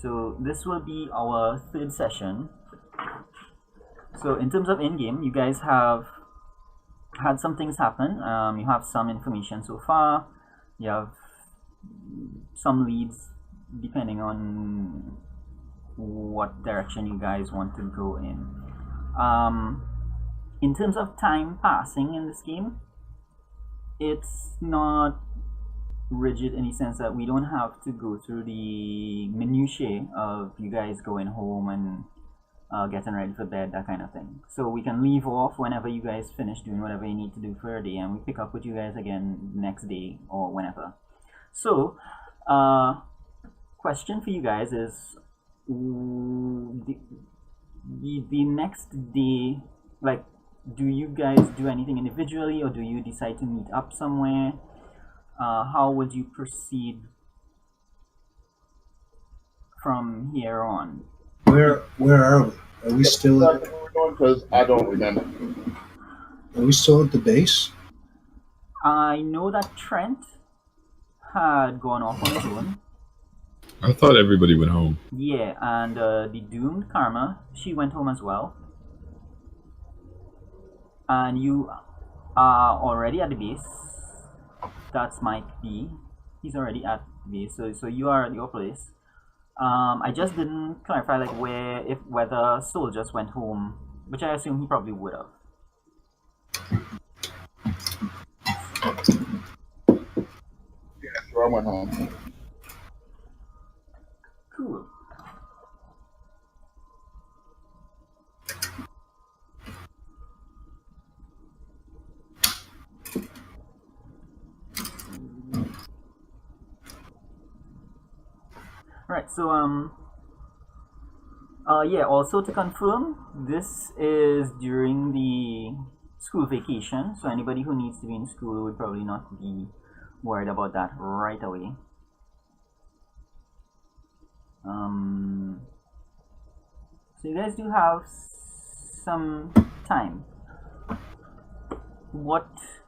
So this will be our third session. So in terms of in-game, you guys have had some things happen. You have some information so far. You have some leads depending on what direction you guys want to go in. In terms of time passing in this game, it's not rigid in the sense that we don't have to go through the minutiae of you guys going home and getting ready for bed, that kind of thing. So we can leave off whenever you guys finish doing whatever you need to do for a day, and we pick up with you guys again next day or whenever. So, question for you guys is the next day, like, do you guys do anything individually, or do you decide to meet up somewhere? How would you proceed from here on? Where are we? Are we still at? Because I don't remember. Are we still at the base? I know that Trent had gone off on his own. I thought everybody went home. Yeah, and the doomed Karma, she went home as well. And you are already at the base. That's Mike B. He's already at the base, so you are at your place. I just didn't clarify like whether Soul just went home, which I assume he probably would have. Yeah, sure, I went home. Cool. Right, so yeah, also to confirm, this is during the school vacation, so anybody who needs to be in school would probably not be worried about that right away. So you guys do have some time.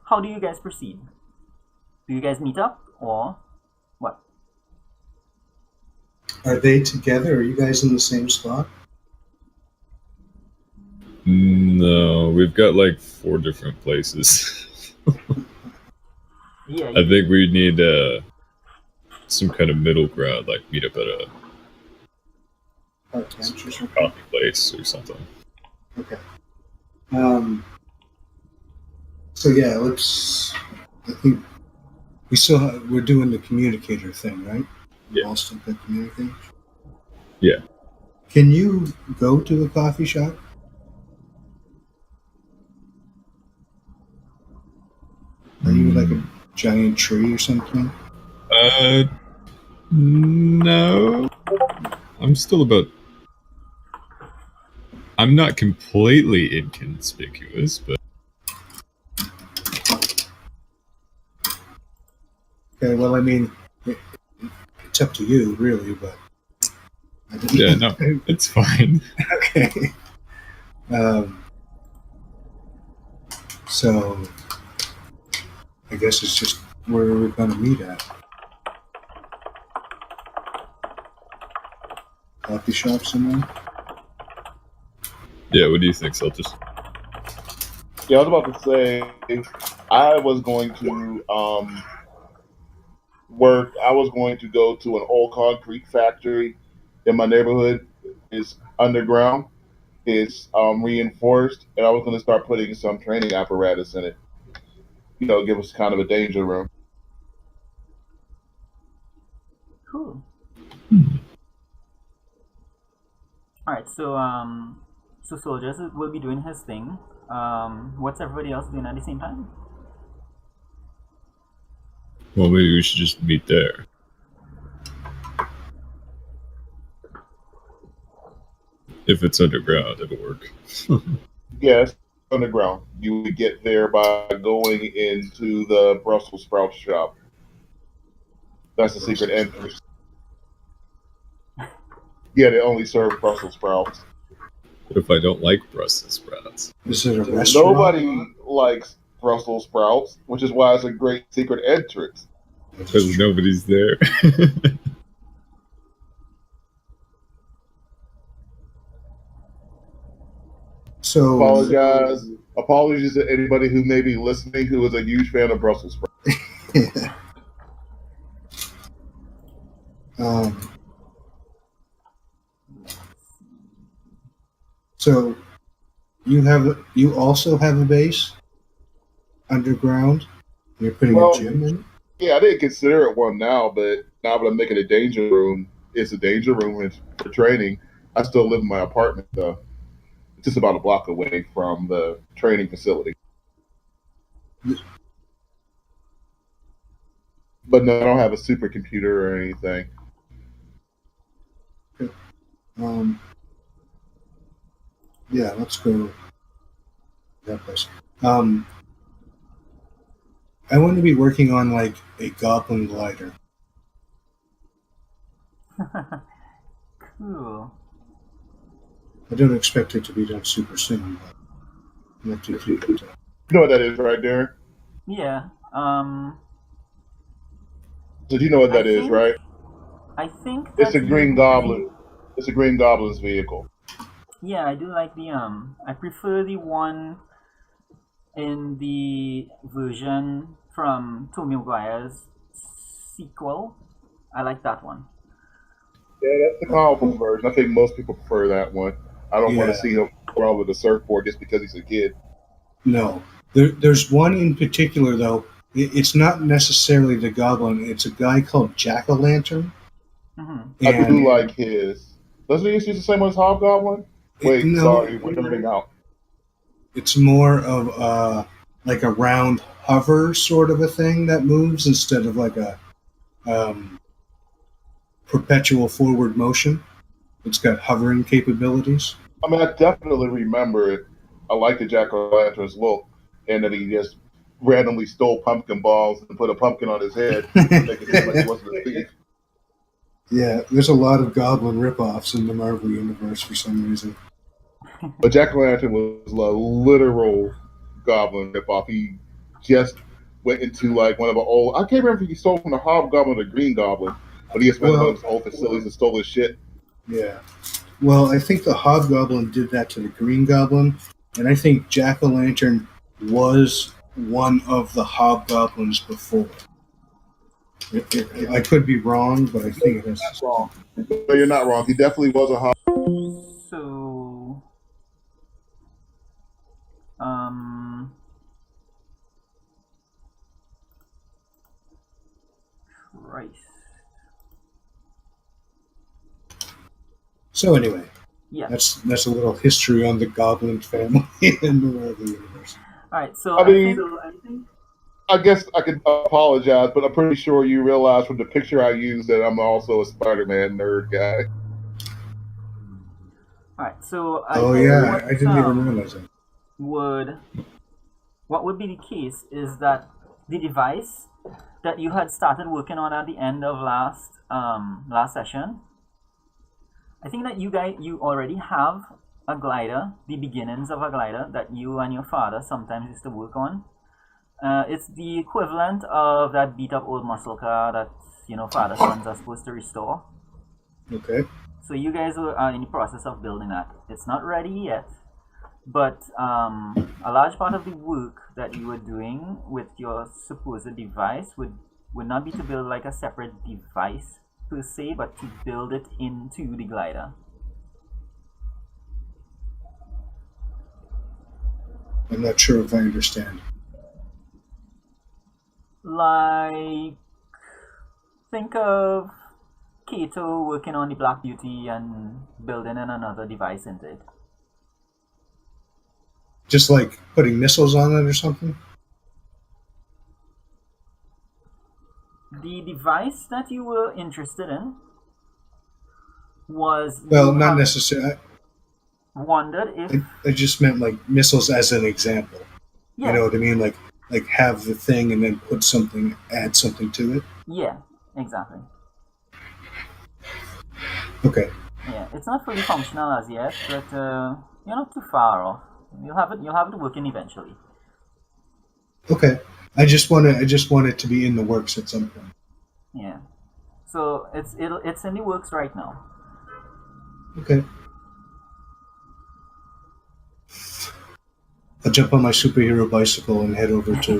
How do you guys proceed? Do you guys meet up or what? Are they together? Are you guys in the same spot? No, we've got like 4 different places. Yeah. I think we need some kind of middle ground, like meet up at a coffee place or something. Okay. So yeah, I think we're doing the communicator thing, right? Yeah. All still got communicators? Yeah. Can you go to the coffee shop? Are you like a giant tree or something? No. I'm not completely inconspicuous, but Okay, well, I mean, it's up to you, really, but... yeah, no, it's fine. Okay. So, I guess it's just where we're going to meet at. Coffee shop somewhere? Yeah, what do you think, Celtics? Yeah, I was about to say I was going to work. I was going to go to an old concrete factory in my neighborhood. It's underground. It's reinforced, and I was going to start putting some training apparatus in it. You know, give us kind of a danger room. Cool. Alright, so Soldiers will be doing his thing. What's everybody else doing at the same time? Well, maybe we should just meet there. If it's underground, it'll work. Yes, underground. You would get there by going into the Brussels sprout shop. That's the secret entrance. Yeah, they only serve Brussels sprouts. What if I don't like Brussels sprouts? Is it a restaurant? Nobody likes Brussels sprouts, which is why it's a great secret entrance. Because nobody's there. So Apologies to anybody who may be listening who is a huge fan of Brussels sprouts. So you also have a base underground. You're putting a gym in. Yeah, I didn't consider it one now, but now that I'm making a danger room, it's a danger room for training. I still live in my apartment though. It's just about a block away from the training facility. But no, I don't have a supercomputer or anything. Yeah, let's go that place. I want to be working on like a goblin glider. Cool. I don't expect it to be done super soon, but I'm not too keep it. You know what that is, right, Darren? Yeah. So you know what that is, right? I think it's a Green Goblin. It's a Green Goblin's vehicle. Yeah, I do like the I prefer the one in the version from Tobey Maguire's sequel. I like that one. Yeah, that's the comic book version. I think most people prefer that one. I don't want to see him crawl with a surfboard just because he's a kid. No. There's one in particular, though. It's not necessarily the Goblin. It's a guy called Jack-o'-lantern. Mm-hmm. I do like his. Doesn't he use the same one as Hobgoblin? Wait, no, sorry, we're nerding out. It's more of like a round hover sort of a thing that moves instead of like a perpetual forward motion. It's got hovering capabilities. I mean, I definitely remember it. I like the Jack-o'-lantern's look, and that he just randomly stole pumpkin balls and put a pumpkin on his head, making it seem like he wasn't a thief. Yeah, there's a lot of Goblin ripoffs in the Marvel Universe for some reason. But Jack-o'-lantern was a literal Goblin ripoff. He just went into like one of the old. I can't remember if he stole from the Hobgoblin or the Green Goblin, but he just went to one of those old facilities and stole his shit. Yeah. Well, I think the Hobgoblin did that to the Green Goblin, and I think Jack-o'-lantern was one of the Hobgoblins before. I could be wrong, but I think it is. That's wrong. No, you're not wrong. He definitely was a Hobgoblin. So, Christ. So anyway, yeah, that's a little history on the Goblin family in the Marvel Universe. All right, so I guess I could apologize, but I'm pretty sure you realize from the picture I used that I'm also a Spider-Man nerd guy. All right, so I didn't even realize that. What would be the case is that the device that you had started working on at the end of last session, I think that you already have a glider, the beginnings of a glider that you and your father sometimes used to work on. It's the equivalent of that beat up old muscle car that father sons are supposed to restore. Okay. So you guys are in the process of building that. It's not ready yet, but a large part of the work that you were doing with your supposed device would not be to build like a separate device per se, but to build it into the glider. I'm not sure if I understand. Like, think of Kato working on the Black Beauty and building in another device into it. Just like putting missiles on it or something? The device that you were interested in was... Well, not necessarily. Wondered if... I just meant like missiles as an example. Yeah. You know what I mean? Like have the thing and then add something to it? Yeah, exactly. Okay. Yeah, it's not fully functional as yet, but you're not too far off. You'll have it working eventually. Okay. I just want it to be in the works at some point. Yeah. So it's in the works right now. Okay. I'll jump on my superhero bicycle and head over to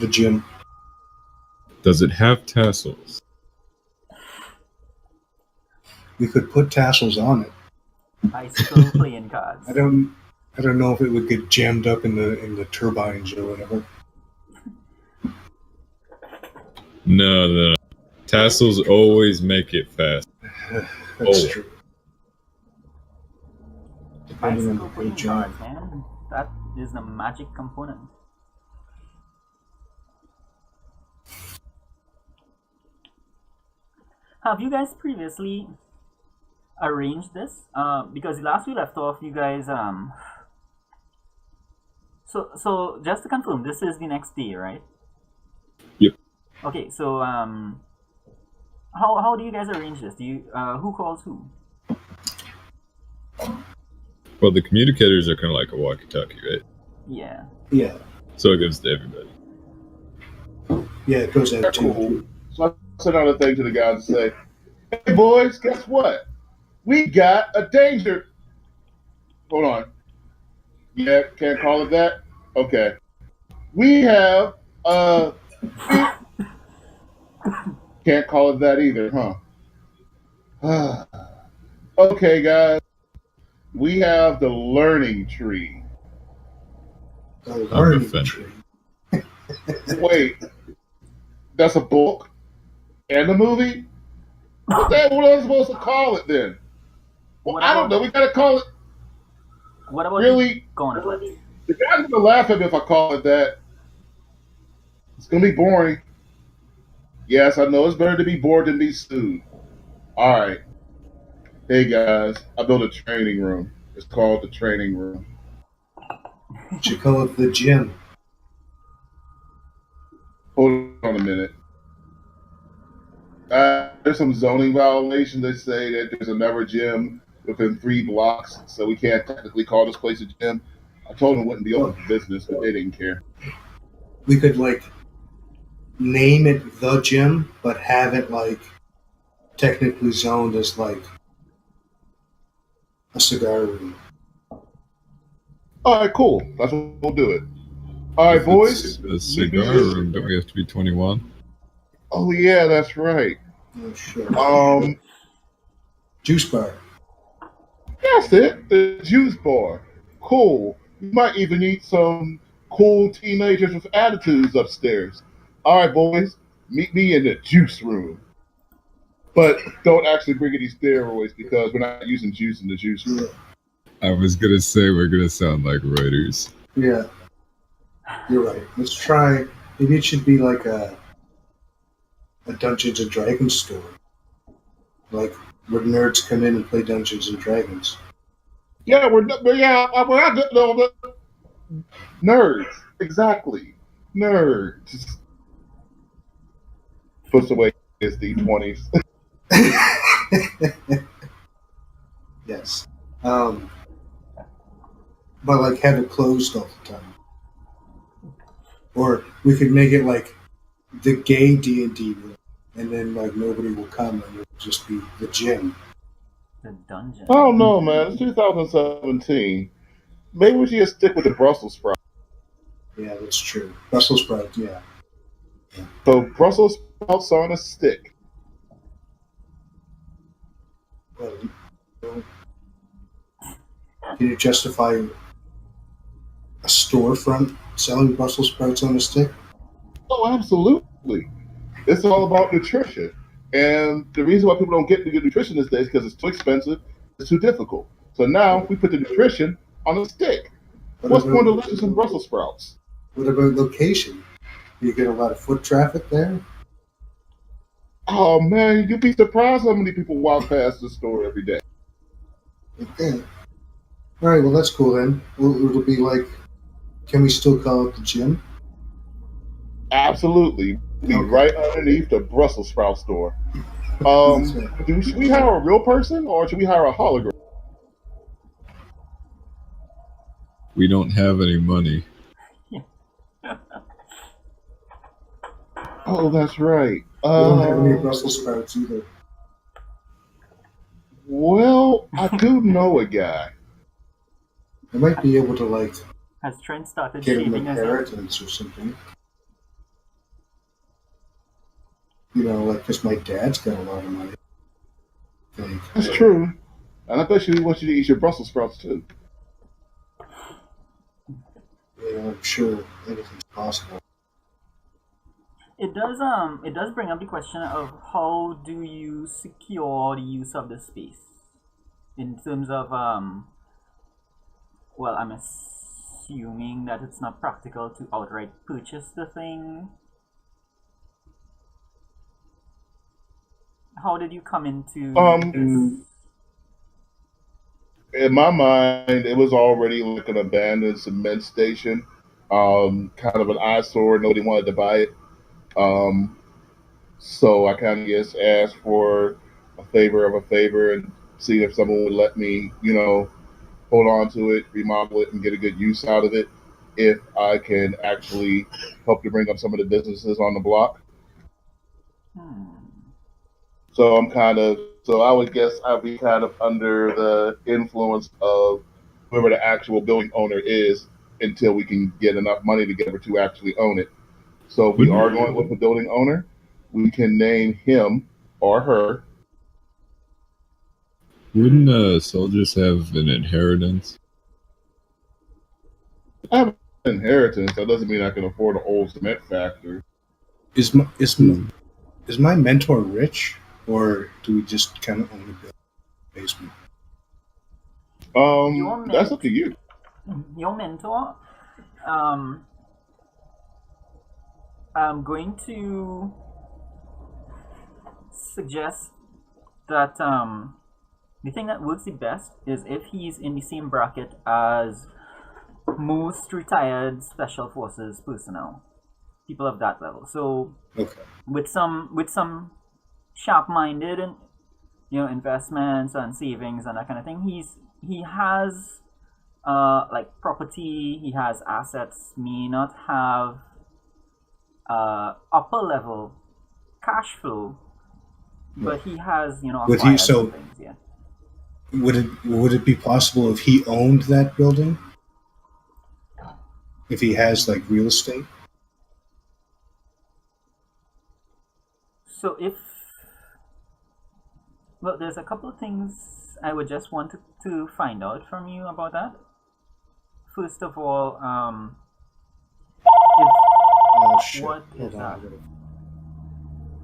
the gym. Does it have tassels? We could put tassels on it. Bicycle playing cards. I don't know if it would get jammed up in the turbines or whatever. No. Tassels always make it fast. That's true. Depending on Bicycle the playing page, cards, man. That is the magic component. Have you guys previously arranged this? Because last we left off, you guys So just to confirm, this is the next day, right? Yep. Okay, so how do you guys arrange this? Do you who calls who? Well, the communicators are kind of like a walkie-talkie, right? Yeah. Yeah. So it goes to everybody. Yeah, it goes out Cool. too. So I sent out a thing to the guys and say, "Hey boys, guess what? We got a danger." Hold on. Yeah, can't call it that. Okay. We have can't call it that either, huh? Okay, guys. We have the learning tree. The I'm learning offended. tree. Wait, that's a book and a movie? What the hell am I supposed to call it then? Well, What I don't about- know. We gotta call it. What about Really? the gauntlet? The guy's gonna laugh at me if I call it that. It's gonna be boring. Yes, I know it's better to be bored than be sued. All right. Hey guys, I built a training room. It's called the training room. Should call it the gym. Hold on a minute. There's some zoning violations that say that there's another gym within 3 blocks, so we can't technically call this place a gym. I told them it wouldn't be open for business, but they didn't care. We could name it the gym, but have it technically zoned as a cigar room. All right, cool. That's what we'll do it. All right, If boys. it's a cigar room, don't we have to be 21? Oh yeah, that's right. Oh, sure. Juice bar. That's it. The juice bar. Cool. You might even need some cool teenagers with attitudes upstairs. All right, boys. Meet me in the juice room. But don't actually bring any steroids because we're not using juice in the juice room. Yeah. I was gonna say we're gonna sound like writers. Yeah. You're right. Let's try. Maybe it should be like a Dungeons and Dragons store. Where nerds come in and play Dungeons and Dragons. Yeah, we're not no, nerds. Exactly. Nerds. Puts away his D20s. Yes. But have it closed all the time. Or we could make it the gay D&D room, and then nobody will come, and it'll just be the gym. The dungeon. I don't know, man. It's 2017. Maybe we should just stick with the Brussels sprout. Yeah, that's true. Brussels sprouts, yeah. So Brussels sprouts on a stick. Well, can you justify a storefront selling Brussels sprouts on a stick? Oh, absolutely. It's all about nutrition. And the reason why people don't get good nutrition these days is because it's too expensive, it's too difficult. So now we put the nutrition on a stick. What's more delicious than Brussels sprouts? What about location? Do you get a lot of foot traffic there? Oh man, you'd be surprised how many people walk past the store every day. Okay. All right, well, that's cool then. It'll be can we still call it the gym? Absolutely. Be Okay. right underneath the Brussels sprout store. Should we hire a real person or should we hire a hologram? We don't have any money. Oh, that's right. We don't have any Brussels sprouts either. Well, I do know a guy. I might be able to like Has Trent started get an shaving his head? inheritance or something. You know, like because my dad's got a lot of money. Like, That's true. And I bet you want you to eat your Brussels sprouts too. I'm sure anything's possible. It does bring up the question of how do you secure the use of the space in terms of well, I'm assuming that it's not practical to outright purchase the thing. How did you come into this? In my mind, it was already like an abandoned cement station, kind of an eyesore. Nobody wanted to buy it. Um, so I kind of just asked for a favor of a favor and see if someone would let me, hold on to it, remodel it, and get a good use out of it. If I can actually help to bring up some of the businesses on the block. So so I would guess I'd be kind of under the influence of whoever the actual building owner is until we can get enough money together to actually own it. So if we are going with the building owner, we can name him or her. Wouldn't soldiers have an inheritance? I have an inheritance. That doesn't mean I can afford an old cement factory. Is my mentor rich, or do we just kind of only build a basement? That's up to you. Your mentor, um, I'm going to suggest that the thing that works the best is if he's in the same bracket as most retired special forces personnel, people of that level. So Okay. with some sharp-minded and investments and savings and that kind of thing, he has like property, he has assets, may not have upper level cash flow, but he has Would he acquired some things. Yeah. Would it be possible if he owned that building? If he has like real estate? So well, there's a couple of things I would just want to find out from you about that. First of all, Oh shit! what is that?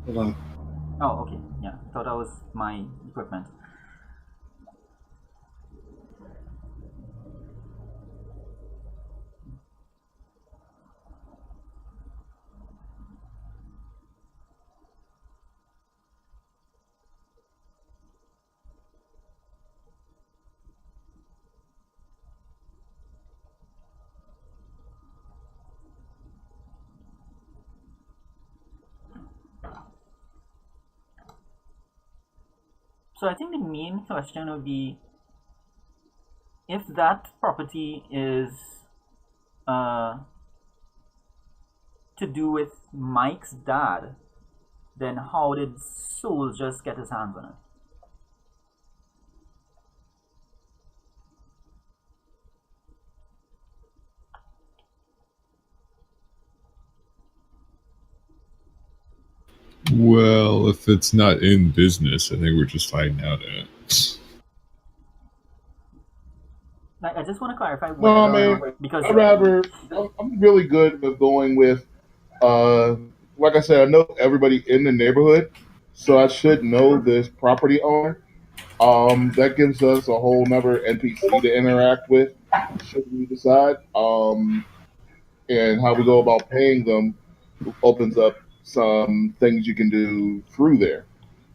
Hold on. Oh, okay. Yeah, thought that was my equipment. So I think the main question would be if that property is to do with Mike's dad, then how did Soul just get his hands on it? Well, if it's not in business, I think we're just finding out in it. I just want to clarify whether No, I mean, because I'm really good with going with, like I said, I know everybody in the neighborhood, so I should know this property owner. That gives us a whole nother NPC to interact with, should we decide. And how we go about paying them opens up some things you can do through there.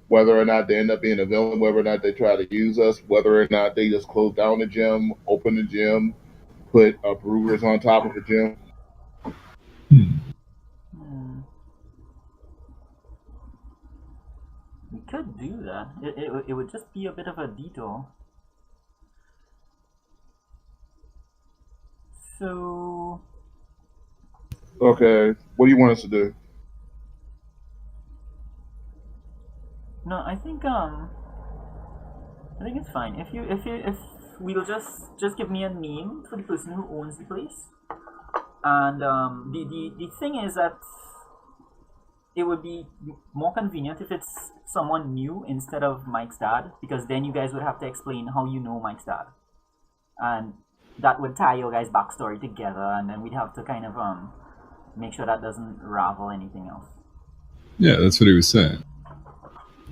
Whether or not they end up being a villain, whether or not they try to use us, whether or not they just close down the gym, open the gym, put brewers on top of the gym. we could do that. It would just be a bit of a detour. So Okay, what do you want us to do? no, I think it's fine. If we'll just give me a name for the person who owns the place. And the thing is that it would be more convenient if it's someone new instead of Mike's dad, because then you guys would have to explain how you know Mike's dad, and that would tie your guys' backstory together, and then we'd have to kind of make sure that doesn't ravel anything else. Yeah, that's what he was saying.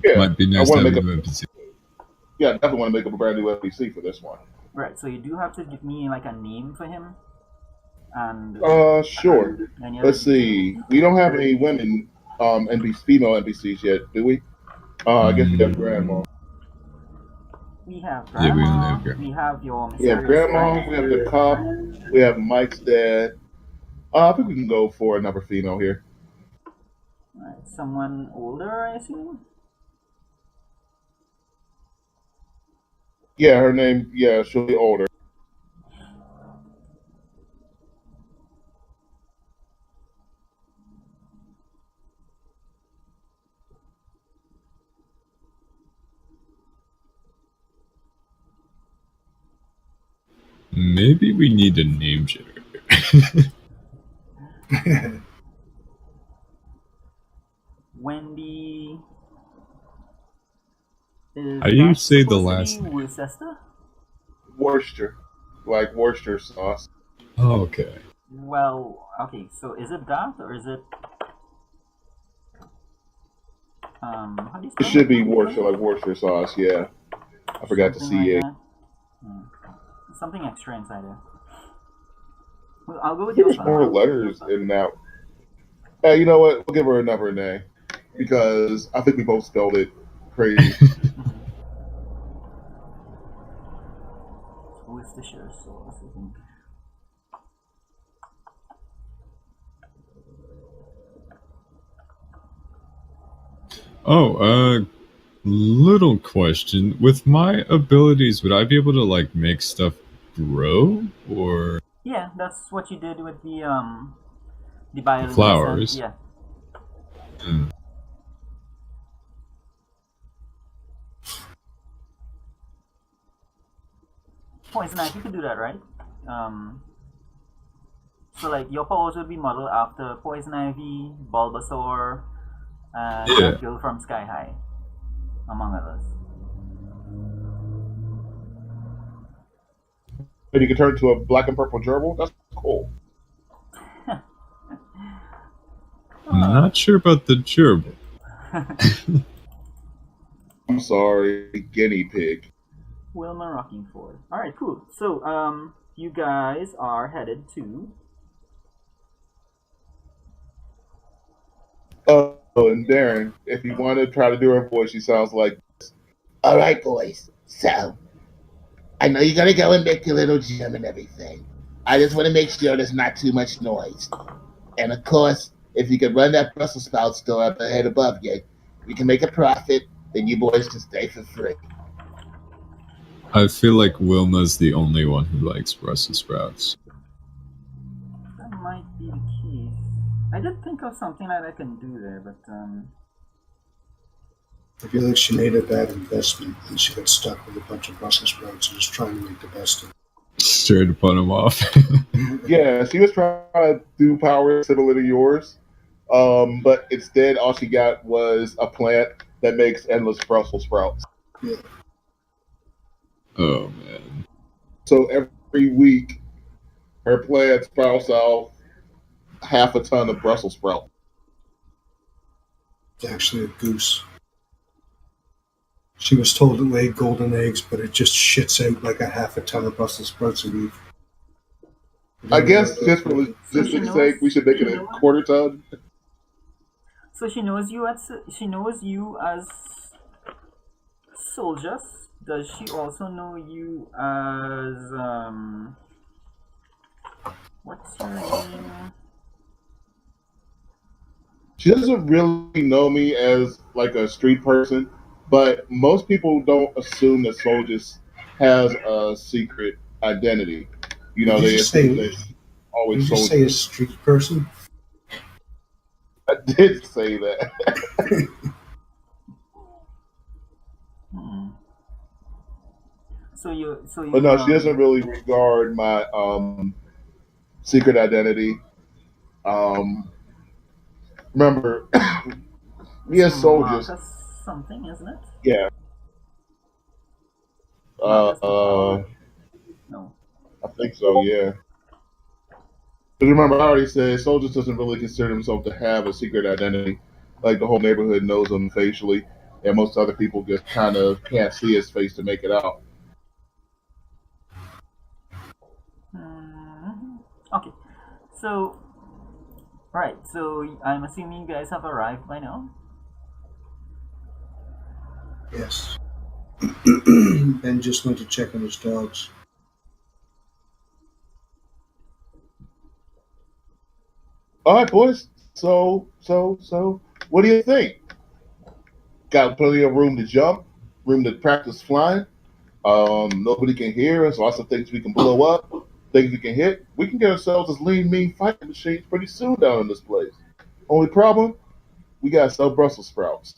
Yeah, Might be nice to have a new NPC. Yeah, I definitely want to make up a brand new NPC for this one. Right, so you do have to give me like a name for him. And sure. Let's see. We don't have any women female NPCs yet, do we? I guess we have Grandma. We have Yeah, we only Grandma. have Grandma. We have your We have Grandma. We have the cop. We have Mike's dad. I think we can go for another female here. Alright, someone older, I assume? Yeah, her name. Yeah, she'll be older. Maybe we need a name generator. Wendy. How do you say the last name? Worcester? Worcester. Like Worcester sauce. Oh, okay. Well, okay, so is it that, or is it... how do you It spell should be Worcester, like Worcester sauce, yeah. I forgot to see it. Something extra inside there. Well, I'll go with yours. There's more letters in that. Hey, you know what? We'll give her another name. Because I think we both spelled it crazy. Worcestershire sauce, I think. Oh, little question. With my abilities, would I be able to like make stuff grow, or? Yeah, that's what you did with the bioluminescent. Flowers. Yeah. Mm. Poison ivy, you could do that, right? So like your powers would be modeled after Poison Ivy, Bulbasaur, and that girl from Sky High, among others. And you can turn into a black and purple gerbil? That's cool. Not sure about the gerbil. I'm sorry, guinea pig. Wilma Rockingford. Alright, cool. So, you guys are headed to... Oh, and Darren, if you want to try to do her voice, she sounds like this. All right, boys. So, I know you're going to go and make your little gym and everything. I just want to make sure there's not too much noise. And of course, if you could run that Brussels sprout store up ahead above you, we can make a profit, then you boys can stay for free. I feel like Wilma's the only one who likes Brussels sprouts. That might be the case. I did think of something that I can do there, but I feel like she made a bad investment and she got stuck with a bunch of Brussels sprouts and is trying to make the best of it. Straight to put him off. Yeah, she was trying to do power similar to yours, but instead all she got was a plant that makes endless Brussels sprouts. Yeah. Oh, man. So every week, her plant sprouts out half a ton of Brussels sprouts. It's actually a goose. She was told it laid golden eggs, but it just shits out like a half a ton of Brussels sprouts a week. I guess just for logistics' sake, we should make it a quarter ton. So she knows you as soldiers. Does she also know you as what's your name? She doesn't really know me as like a street person, but most people don't assume that soldiers has a secret identity. You know, they assume that always soldiers. Did you say a street person? I did say that. So But you no, she doesn't really regard my secret identity. Um, remember, we it's as soldiers, Marcus something, isn't it? yeah. Uh, Marcus the uh, Coward? No. I think so, yeah. Because remember, I already said soldiers doesn't really consider himself to have a secret identity. Like the whole neighborhood knows him facially, and most other people just kind of can't see his face to make it out. Hmm. Okay. So, right. So I'm assuming you guys have arrived by now. Yes. Ben just went to check on his dogs. All right, boys. So, what do you think? Got plenty of room to jump, room to practice flying. Nobody can hear us. Lots of things we can blow up, things we can hit. We can get ourselves as lean, mean fighting machines pretty soon down in this place. Only problem, we gotta sell Brussels sprouts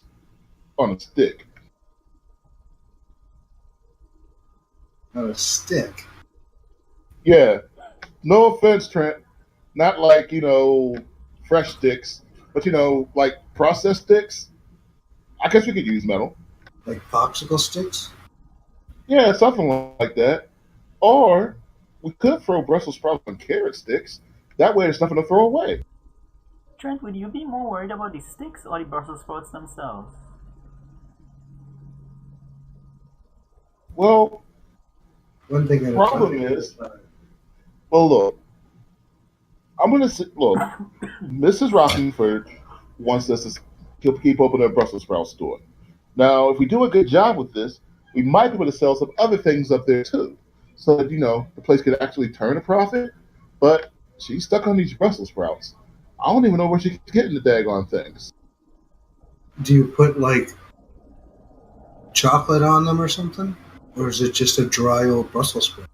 on a stick. On a stick. Yeah, no offense, Trent. Not like fresh sticks, but like processed sticks. I guess we could use metal. Like popsicle sticks? Yeah, something like that. Or we could throw Brussels sprouts on carrot sticks. That way, there's nothing to throw away. Trent, would you be more worried about the sticks or the Brussels sprouts themselves? Well, One thing at a problem time. is, well, look, I'm gonna look. Mrs. Rockingford wants us to keep open a Brussels sprout store. Now, if we do a good job with this, we might be able to sell some other things up there too, so that the place could actually turn a profit. But she's stuck on these Brussels sprouts. I don't even know where she's getting the daggone things. Do you put like chocolate on them or something? Or is it just a dry old Brussels sprout?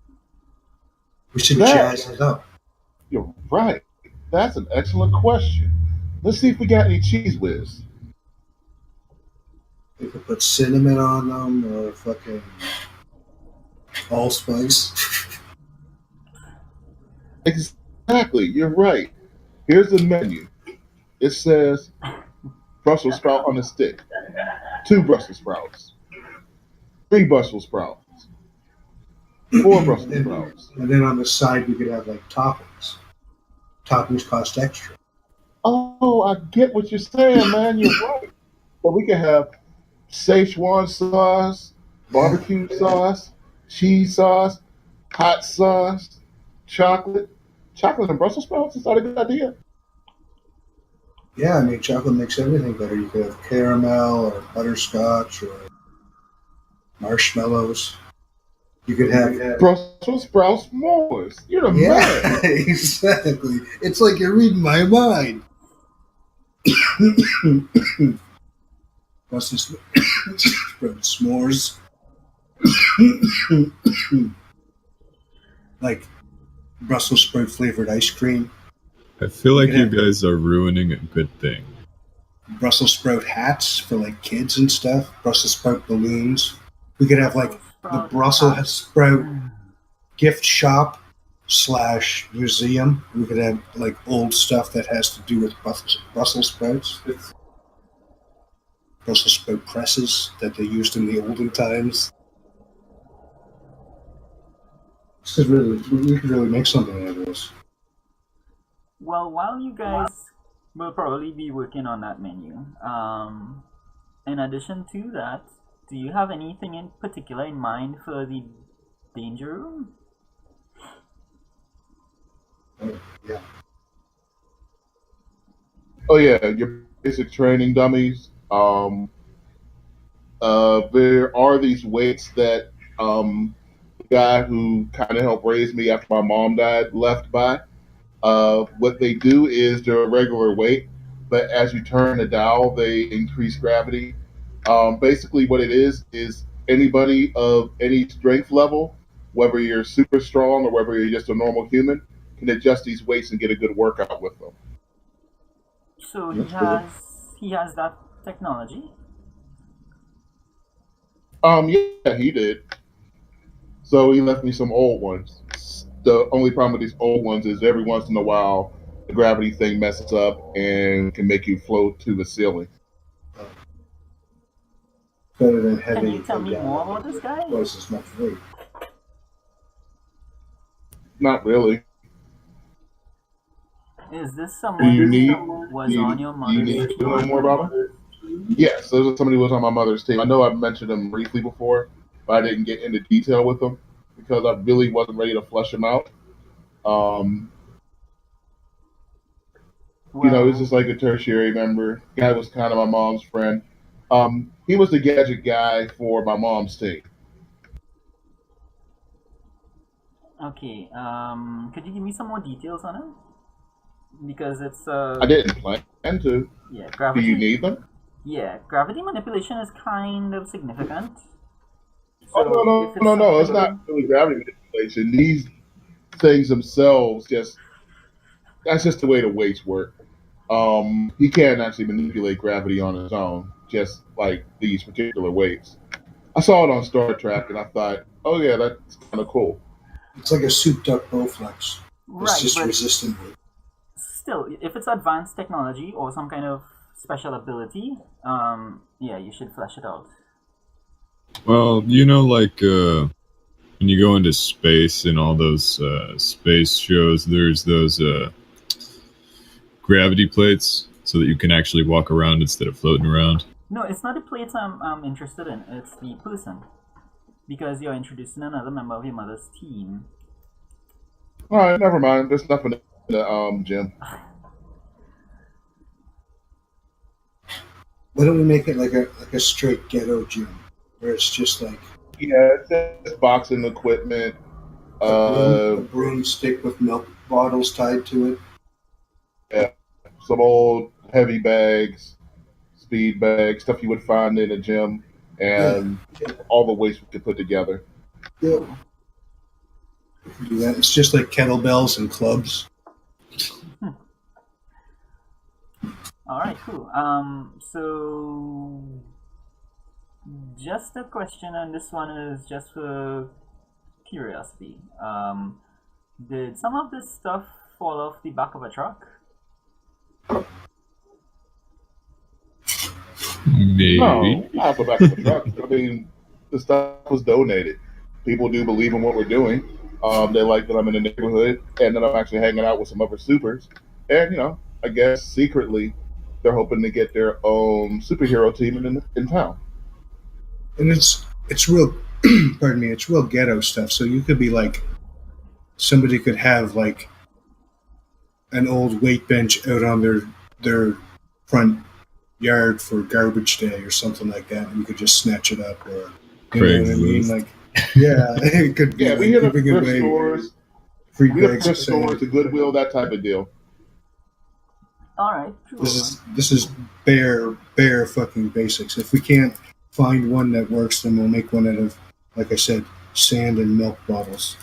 We should That jazz it up. You're right. That's an excellent question. Let's see if we got any cheese whiz. We could put cinnamon on them or fucking allspice. Exactly, you're right. Here's the menu. It says Brussels sprout on a stick, two Brussels sprouts, three Brussels sprouts, four Brussels and, sprouts. and then on the side we could have like toppings. Toppings cost extra. Oh, I get what you're saying, man. You're right. But we can have Szechuan sauce, Yeah. barbecue sauce, cheese sauce, hot sauce, chocolate. Chocolate and Brussels sprouts? Is that a good idea? Yeah, I mean chocolate makes everything better. You could have caramel or butterscotch or marshmallows. You could have Brussels sprouts s'mores. You're the yeah, man. exactly. It's like you're reading my mind. Brussels sprout s'mores. Like Brussels sprout flavored ice cream. I feel You like could you have guys are ruining a good thing. Brussels sprout hats for like kids and stuff. Brussels sprout balloons. We could have like Brussels the sprout Brussels hats. sprout gift shop slash museum. We could have like old stuff that has to do with Brussels sprouts. Brussels sprout presses that they used in the olden times. This is really, we could really make something out of this. Well, while you guys will probably be working on that menu, in addition to that, do you have anything in particular in mind for the danger room? Yeah. Oh yeah, your basic training dummies. There are these weights that the guy who kind of helped raise me after my mom died left by. What they do is they're a regular weight, but as you turn the dial, they increase gravity. Basically, what it is anybody of any strength level, whether you're super strong or whether you're just a normal human, can adjust these weights and get a good workout with them. So That's cool. he has that technology. Yeah, he did. So he left me some old ones. The only problem with these old ones is every once in a while the gravity thing messes up and can make you float to the ceiling. Better than Can heavy. you tell me more about this guy? Twice as much weight. Not really. Is this Do someone you need? who was on your Do you mother's need to team? know more about him? Yes, this is somebody who was on my mother's team. I know I've mentioned him briefly before, but I didn't get into detail with him because I really wasn't ready to flesh him out. Um, he's just like a tertiary member. Guy was kind of my mom's friend. He was the gadget guy for my mom's team. Okay. Could you give me some more details on him? Because it's I didn't plan to. yeah, Do gravity. you need them? Yeah, gravity manipulation is kind of significant. Oh no, if no! It's something- not really gravity manipulation. These things themselves that's just the way the weights work. He can't actually manipulate gravity on his own, just like these particular weights. I saw it on Star Trek, and I thought, oh yeah, that's kind of cool. It's like a souped up Bowflex. It's Right, just but resistant weight. still, if it's advanced technology or some kind of special ability, yeah, you should flesh it out. Well, like when you go into space and all those space shows, there's those gravity plates so that you can actually walk around instead of floating around. No, it's not the plates I'm interested in. It's the person, because you're introducing another member of your mother's team. All right, never mind. There's nothing in the gym. Why don't we make it like a straight ghetto gym, where it's just like Yeah, it's just boxing equipment. a broomstick with milk bottles tied to it. Some old heavy bags, speed bags, stuff you would find in a gym, and all the weights we could put together. Yeah. We can do that. It's just like kettlebells and clubs. All right, cool. So just a question, and this one is just for curiosity. Did some of this stuff fall off the back of a truck? Maybe. No, not off the back of the truck. I mean, the stuff was donated. People do believe in what we're doing. They like that I'm in the neighborhood and that I'm actually hanging out with some other supers. And, I guess secretly they're hoping to get their own superhero team in town. And it's real pardon me, it's real ghetto stuff. So you could be like somebody could have like an old weight bench out on their front yard for garbage day or something like that, and you could just snatch it up, or you know what I mean? Like, yeah, it could be we hit up giving thrift away stores, free we hit up bags thrift of sand. stores, the Goodwill, that type of deal. All right, cool. This is bare fucking basics. If we can't find one that works, then we'll make one out of, like I said, sand and milk bottles.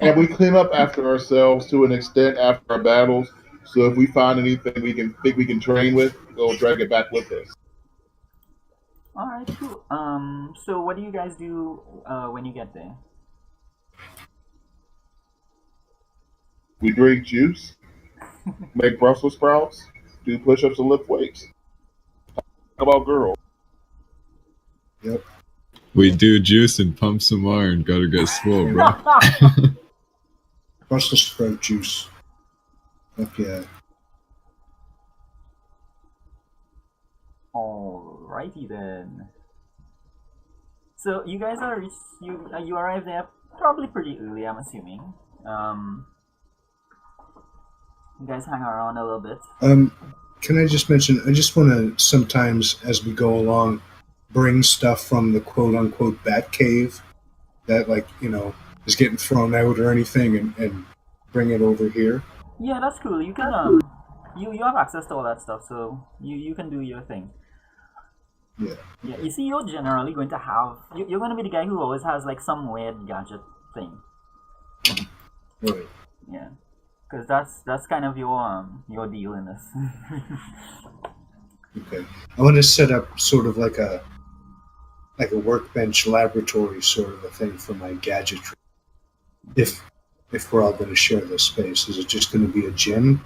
And we clean up after ourselves to an extent after our battles. So if we find anything we can train with, we'll drag it back with us. All right, cool. So what do you guys do when you get there? We drink juice, make Brussels sprouts, do push-ups and lift weights. Talk about girls. Yep. We do juice and pump some iron. Gotta get swole, bro. Brussels sprout juice. Fuck yeah. Alrighty then. So you guys you arrived there probably pretty early, I'm assuming. You guys hang around a little bit. Can I just mention? I just want to sometimes, as we go along, bring stuff from the quote unquote bat cave that, like, is getting thrown out or anything, and bring it over here. Yeah, that's cool. You can you have access to all that stuff, so you can do your thing. Yeah. Yeah. You see, you're generally going to have you're going to be the guy who always has like some weird gadget thing. Right. Yeah. Because that's kind of your deal in this. Okay. I want to set up sort of like a workbench laboratory sort of a thing for my gadgetry. If we're all going to share this space, is it just going to be a gym?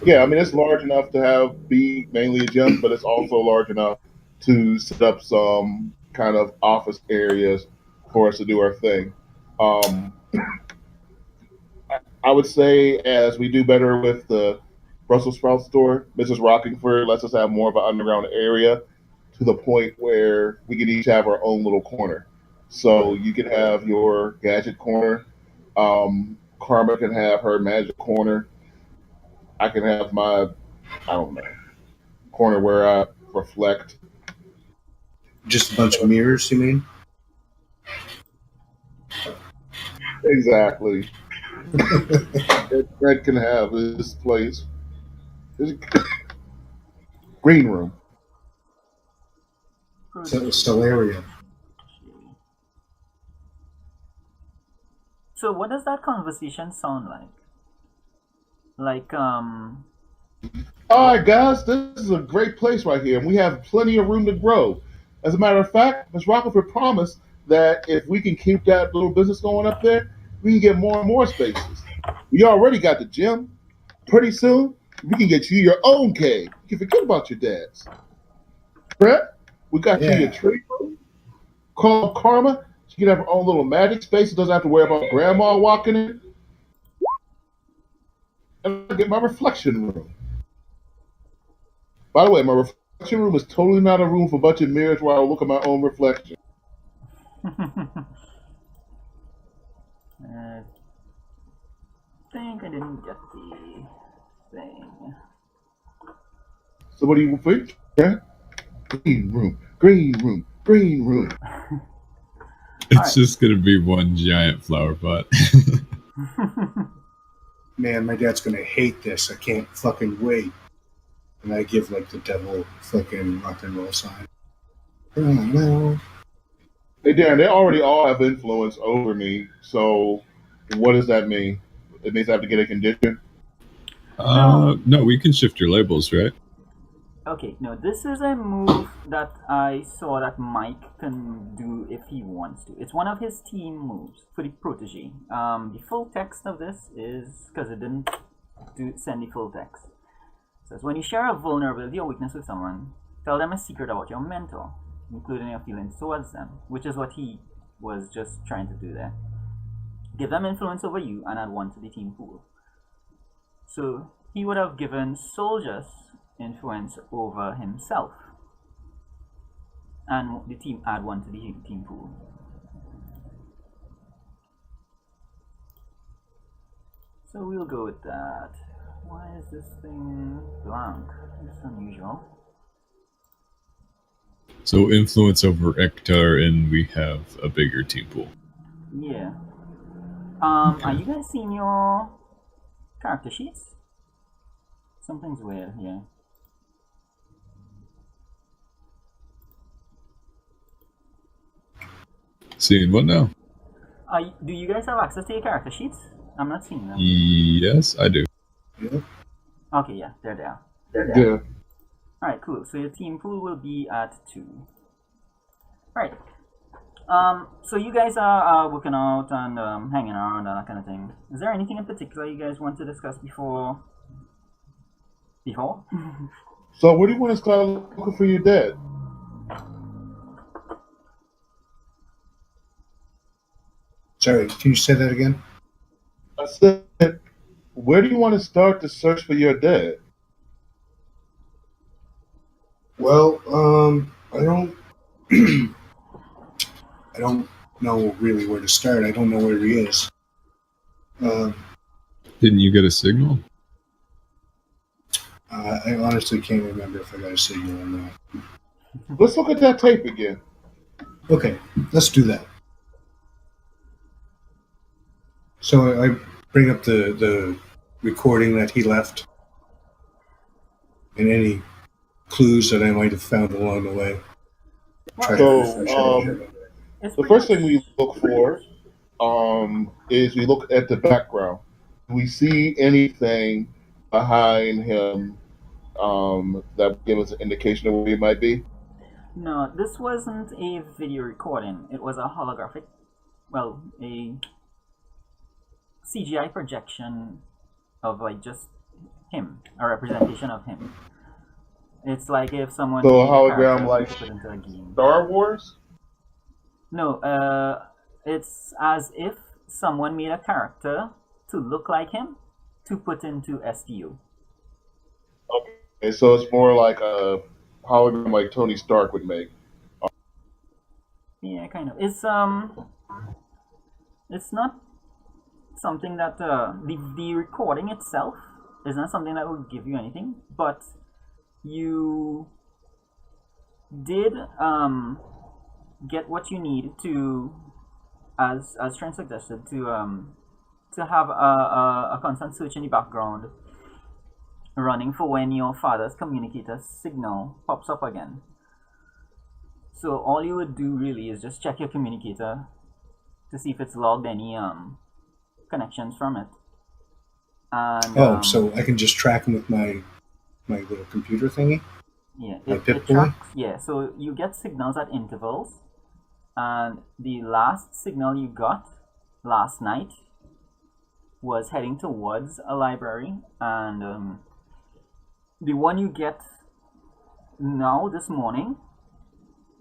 Yeah, I mean it's large enough to be mainly a gym, but it's also large enough to set up some kind of office areas for us to do our thing. Um, I would say as we do better with the Brussels sprout store, Mrs. Rockingford lets us have more of an underground area to the point where we can each have our own little corner. So you can have your gadget corner. Karma can have her magic corner. I can have my, I don't know, corner where I reflect. Just a bunch of mirrors, you mean? Exactly. Red can have his place. His green room. Solarium. So what does that conversation sound like? Like, All right, guys, this is a great place right here, and we have plenty of room to grow. As a matter of fact, Ms. Rockefeller promised that if we can keep that little business going up there, we can get more and more spaces. We already got the gym. Pretty soon, we can get you your own cave. You can forget about your dad's. Brett, we got you your Yeah. tree room. Call Karma. She can have her own little magic space. She doesn't have to worry about grandma walking in. And I get my reflection room. By the way, my reflection room is totally not a room for a bunch of mirrors where I look at my own reflection. I think I didn't get the thing. So what do you think? Yeah? Green room, green room, green room. It's Alright. just gonna be one giant flower pot. Man, my dad's going to hate this. I can't fucking wait. And I give like the devil fucking rock and roll sign. Oh, no. Hey Darren, they already all have influence over me. So what does that mean? It means I have to get a condition. No, we can shift your labels, right? Okay, no, this is a move that I saw that Mike can do if he wants to. It's one of his team moves for the protege. The full text of this is, because it didn't send the full text. It says, when you share a vulnerability or weakness with someone, tell them a secret about your mentor, including your feelings towards them, which is what he was just trying to do there. Give them influence over you and add one to the team pool. So he would have given soldiers influence over himself, and the team add one to the team pool. So we'll go with that. Why is this thing blank? It's unusual. So influence over Ektar, and we have a bigger team pool. Yeah. Are you guys seeing your character sheets? Something's weird here. Seeing what now? Do you guys have access to your character sheets? I'm not seeing them. Yes, I do. Yeah. Okay, yeah, there they are. Yeah. Alright, cool. So your team pool will be at 2. Alright. So you guys are working out and hanging around and that kind of thing. Is there anything in particular you guys want to discuss before? So where do you want to start looking for your dad? Sorry, can you say that again? I said, where do you want to start the search for your dad? Well, I don't, I don't know really where to start. I don't know where he is. Didn't you get a signal? I honestly can't remember if I got a signal or not. Let's look at that tape again. Okay, let's do that. So I bring up the recording that he left and any clues that I might have found along the way. Try to refresh it. The first thing we look for is we look at the background. Do we see anything behind him that would give us an indication of where he might be? No, this wasn't a video recording. It was a holographic, well, a CGI projection of like just him, a representation of him. It's like if someone So a made a character hologram like to put into a game. Star Wars? No, it's as if someone made a character to look like him to put into STU. Okay, so it's more like a hologram like Tony Stark would make. Yeah, kind of. It's not something that the recording itself is not something that will give you anything, but you did get what you need to, as Trent suggested, to have a constant search in the background running for when your father's communicator signal pops up again. So all you would do really is just check your communicator to see if it's logged any connections from it. And so I can just track him with my little computer thingy? yeah, My it Pip-Boy? tracks. Yeah, so you get signals at intervals, and the last signal you got last night was heading towards a library, and the one you get now this morning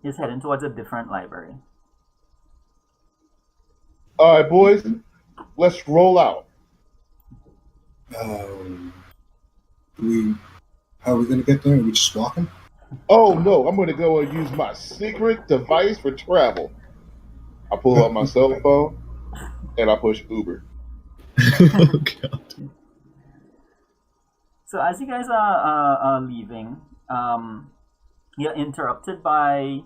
is heading towards a different library. All right, boys, let's roll out. How are we going to get there? Are we just walking? Oh no, I'm going to go and use my secret device for travel. I pull out my cell phone and I push Uber. Oh god. So as you guys are leaving, you're interrupted by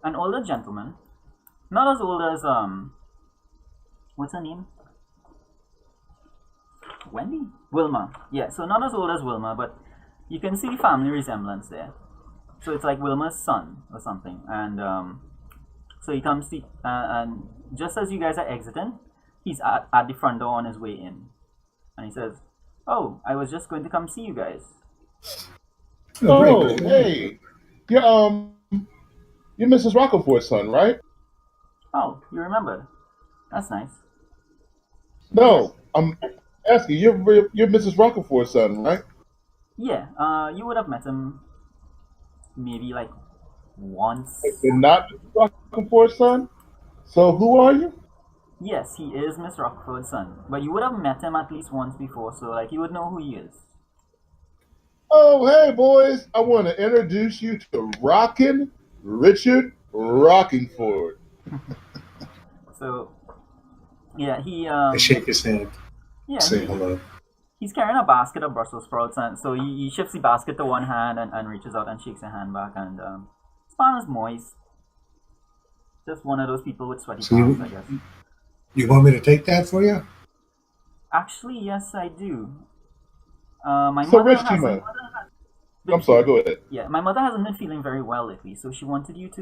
an older gentleman, not as old as what's her name? Wendy? Wilma. Yeah, so not as old as Wilma, but you can see the family resemblance there. So it's like Wilma's son or something, and so he comes to, and just as you guys are exiting, he's at the front door on his way in, and he says, "Oh, I was just going to come see you guys." Oh, great. hey, you're Mrs. Rockeford's son, right? Oh, you remembered? That's nice. No, I'm asking. You're Mrs. Rockeford's son, right? Yeah, you would have met him maybe like once. You're not Mrs. Rockeford's son. So who are you? Yes, he is Miss Rockford's son, but you would have met him at least once before, so like you would know who he is. Oh, hey, boys! I want to introduce you to Rockin' Richard Rockingford. So, yeah, he I shake his hand, yeah, say hello. he's carrying a basket of Brussels sprouts, and so he shifts the basket to one hand and reaches out and shakes your hand back, and his palm is moist. Just one of those people with sweaty So palms, I guess. You want me to take that for you? Actually, yes, I do. My So, mother Rich hasn't Timo, been I'm sorry. Go ahead. Yeah, my mother hasn't been feeling very well lately, so she wanted to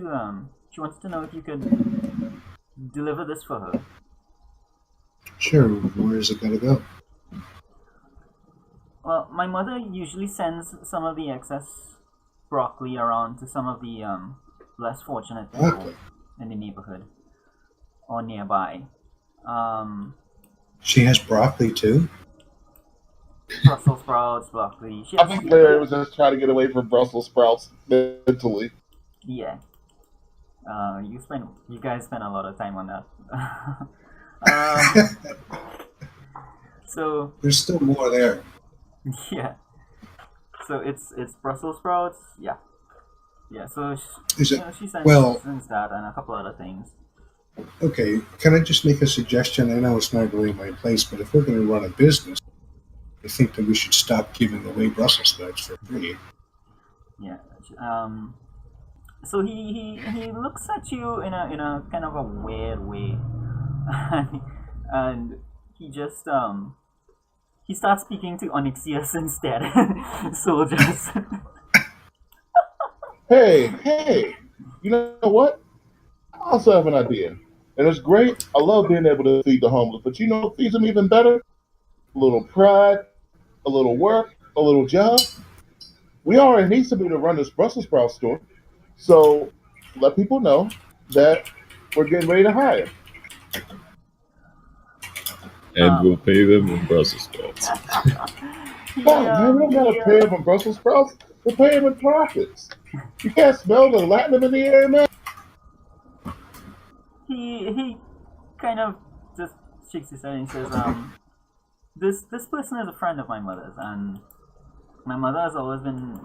know if you could deliver this for her. Sure. Where is it going to go? Well, my mother usually sends some of the excess broccoli around to some of the less fortunate people Broccoli. in the neighborhood or nearby. She has broccoli too? Brussels sprouts, broccoli. I think Larry was just trying to get away from Brussels sprouts mentally. Yeah. You guys spend a lot of time on that. So There's still more there. yeah. So it's Brussels sprouts. Yeah. Yeah. So Is it? she sends that and a couple other things. Okay, can I just make a suggestion? I know it's not really my place, but if we're going to run a business, I think that we should stop giving away Brussels sprouts for free. Yeah. So he looks at you in a kind of a weird way, and he just he starts speaking to Onyxius instead. Soldiers. Hey, you know what? I also have an idea. And it's great. I love being able to feed the homeless, but you know what feeds them even better? A little pride, a little work, a little job. We already need somebody to run this Brussels sprout store. So let people know that we're getting ready to hire. And we'll pay them in Brussels sprouts. No, man, we don't gotta pay them from Brussels sprouts. We'll pay them in profits. You can't smell the latinum in the air, man. He kind of just shakes his head and says, this person is a friend of my mother's, and my mother has always been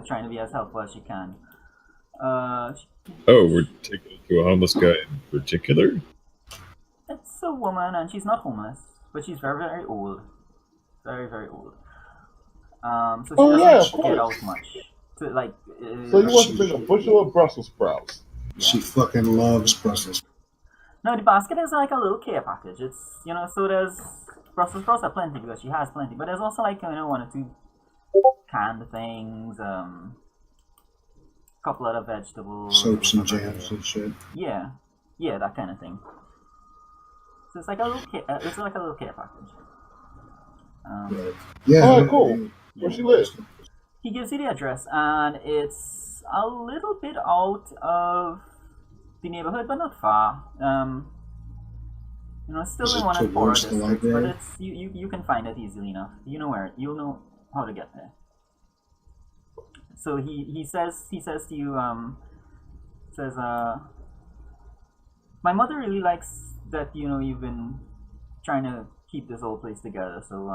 trying to be as helpful as she can. Oh, we're taking it to a homeless guy in particular? It's a woman, and she's not homeless, but she's very, very old. Very, very old. So she doesn't get out much. So you want to bring a bushel of Brussels sprouts? Yeah. She fucking loves Brussels. No, the basket is like a little care package. It's, so there's Brussels sprouts are plenty because she has plenty, but there's also like, one or two canned things, couple other vegetables, soaps and jams and shit. Yeah, that kind of thing. So it's like a little care, package. Oh, cool. Where she lives? He gives you the address, and it's a little bit out of the neighborhood, but not far. Still in one and four districts, but it's you can find it easily enough. You'll know how to get there. So he says to you, my mother really likes that you've been trying to keep this whole place together. So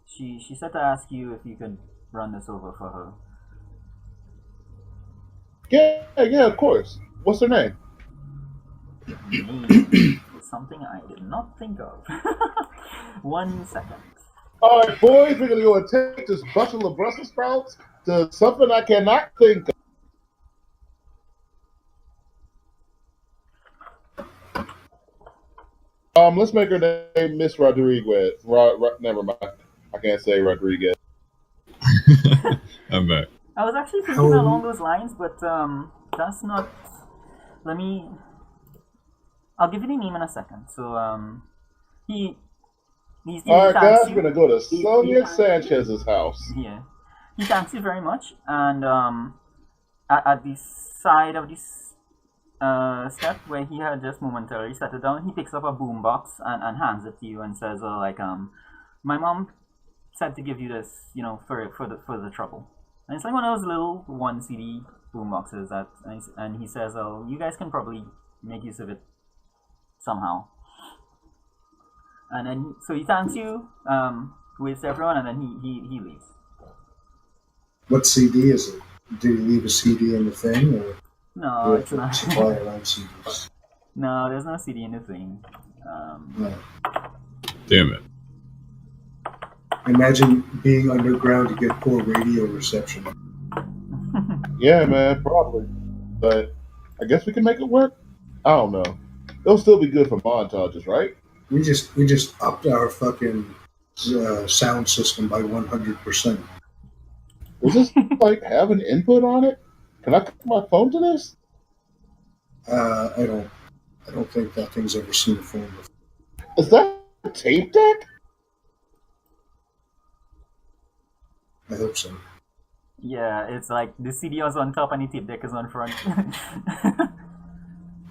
she said to ask you if you could run this over for her. Yeah, of course. What's her name? Something I did not think of. 1 second. All right, boys, we're gonna go and take this bushel of Brussels sprouts to something I cannot think of. Let's make her name Miss Rodriguez. Never mind. I can't say Rodriguez. I'm back. I was actually thinking along those lines, but that's not. I'll give you the name in a second. So he's all right, guys, we're gonna go to Sonia Sanchez's house. Yeah, he thanks you very much, and at the side of this step where he had just momentarily set it down, he picks up a boombox and hands it to you and says, my mom said to give you this, for the trouble. And it's like one of those little 1 CD boomboxes and he says, you guys can probably make use of it somehow. And then so he thanks you, waves to everyone, and then he leaves. What CD is it? Did he leave a CD in the thing, or no, it's not. Supply our own CDs? No, there's no CD in the thing. No. Damn it. Imagine being underground to get poor radio reception. Yeah, man, probably. But I guess we can make it work. I don't know. It'll still be good for montages, right? We just upped our fucking sound system by 100%. Does this have an input on it? Can I connect my phone to this? I don't think that thing's ever seen a phone before. Is that a tape deck? I hope so. Yeah, it's like the CD is on top and the tape deck is on front.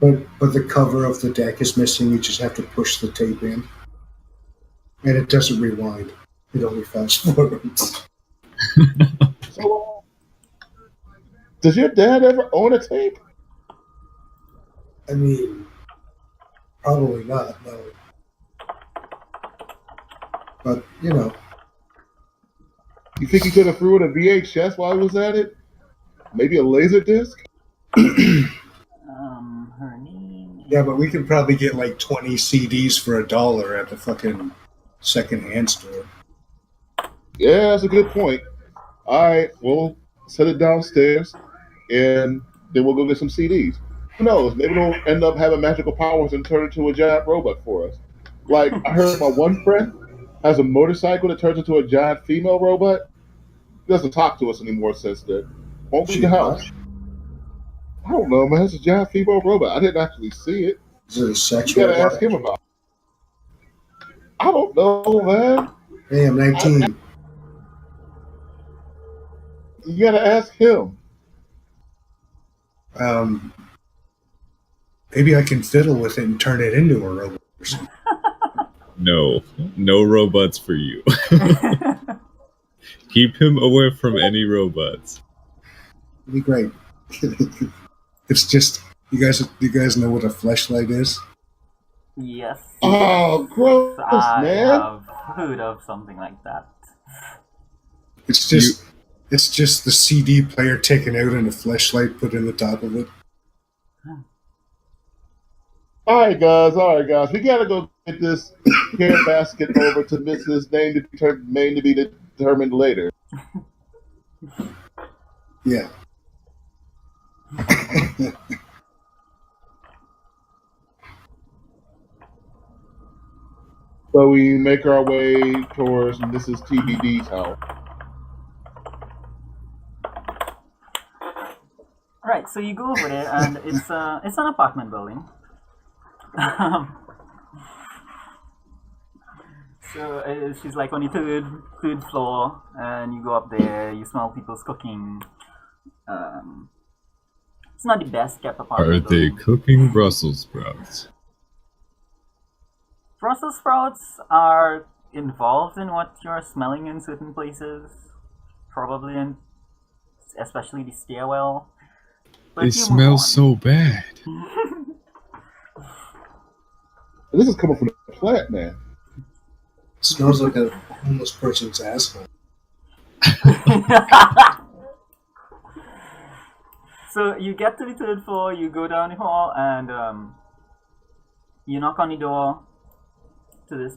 But the cover of the deck is missing. You just have to push the tape in, and it doesn't rewind. It only fast forwards. So, does your dad ever own a tape? I mean, probably not. No. But You think he could have threw in a VHS while he was at it? Maybe a laser disc? Her name. Yeah, but we could probably get like 20 CDs for $1 at the fucking secondhand store. Yeah, that's a good point. All right, we'll set it downstairs, and then we'll go get some CDs. Who knows? Maybe we'll end up having magical powers and turn into a giant robot for us. Like, I heard my one friend has a motorcycle that turns into a giant female robot. He doesn't talk to us anymore since then. Won't leave the house. I don't know, man. It's a giant female robot. I didn't actually see it. Is it a sex You gotta robot? ask him about it. I don't know, man. Hey, I'm 19. You gotta ask him. Maybe I can fiddle with it and turn it into a robot or something. No robots for you. Keep him away from any robots. It'd be great. It's just you guys know what a fleshlight is? Yes. Oh, gross, I man. have heard of something like that. It's just the CD player taken out and a fleshlight put in the top of it. All right, guys. We gotta go get this care basket over to Mrs. Name to be determined later. Yeah. So we make our way towards Mrs. TBD's house. Right, so you go over there, and it's an apartment building. So she's like on the third floor, and you go up there. You smell people's cooking. It's not the best kept apartment Are they building. cooking Brussels sprouts? Brussels sprouts are involved in what you're smelling in certain places, probably, and especially the stairwell. But They you move smell on. so bad. This is coming from the plant, man. It smells like a homeless person's asshole. So you get to the third floor, you go down the hall, and you knock on the door to this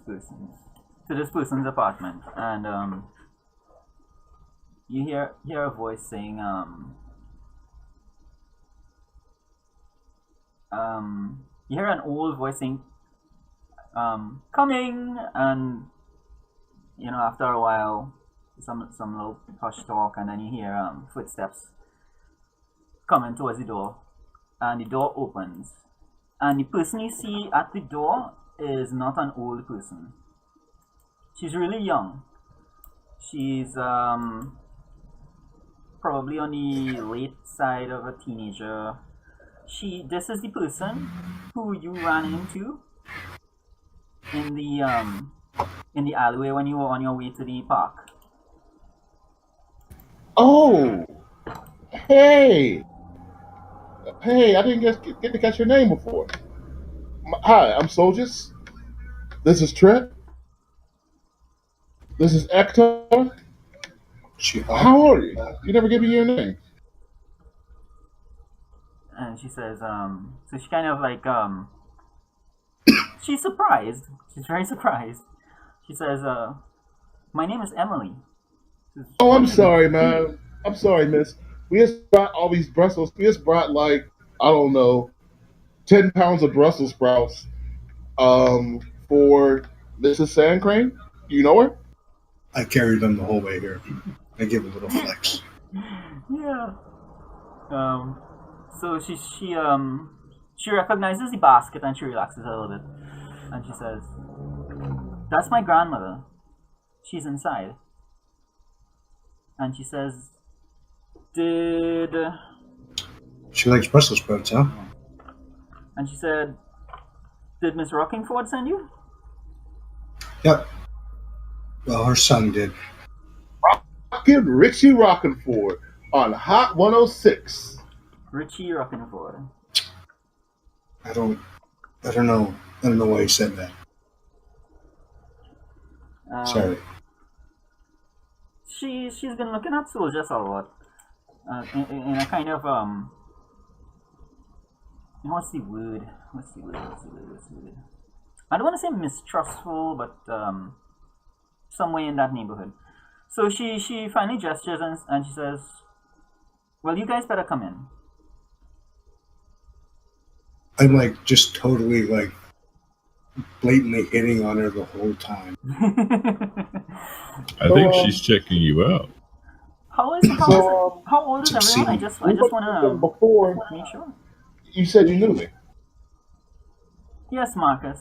person's apartment, and you hear a voice saying, you hear an old voice saying, coming, and after a while, some little hush talk, and then you hear footsteps coming towards the door, and the door opens, and the person you see at the door is not an old person. She's really young. She's probably on the late side of a teenager. This is the person who you ran into in the alleyway when you were on your way to the park. Oh, hey, I didn't get to catch your name before. Hi, I'm Soldiers. This is Trent. This is Hector. How are you? You never gave me your name. And she says, so she kind of like, she's surprised. She's very surprised. She says, my name is Emily. Oh, I'm sorry, man. I'm sorry, miss. We just brought all these Brussels. We just brought like, I don't know, 10 pounds of Brussels sprouts for Mrs. Sandcrane. You know her? I carried them the whole way here. I give a little flex. Yeah. So she recognizes the basket and she relaxes a little bit, and she says, "That's my grandmother. She's inside." And she says, "Did?" She likes Brussels sprouts, huh? And she said, "Did Miss Rockingford send you?" Yep. Well, her son did. Richie Rockingford on Hot 106. Richie Rockingford. I don't know why he said that. Sorry. She's been looking at soldiers a lot, in a kind of what's the word? I don't want to say mistrustful, but somewhere in that neighborhood. So she finally gestures and she says, "Well, you guys better come in." I'm like just totally like blatantly hitting on her the whole time. I think she's checking you out. How old is everyone? I just want to before make sure. You said you knew me. Yes, Marcus.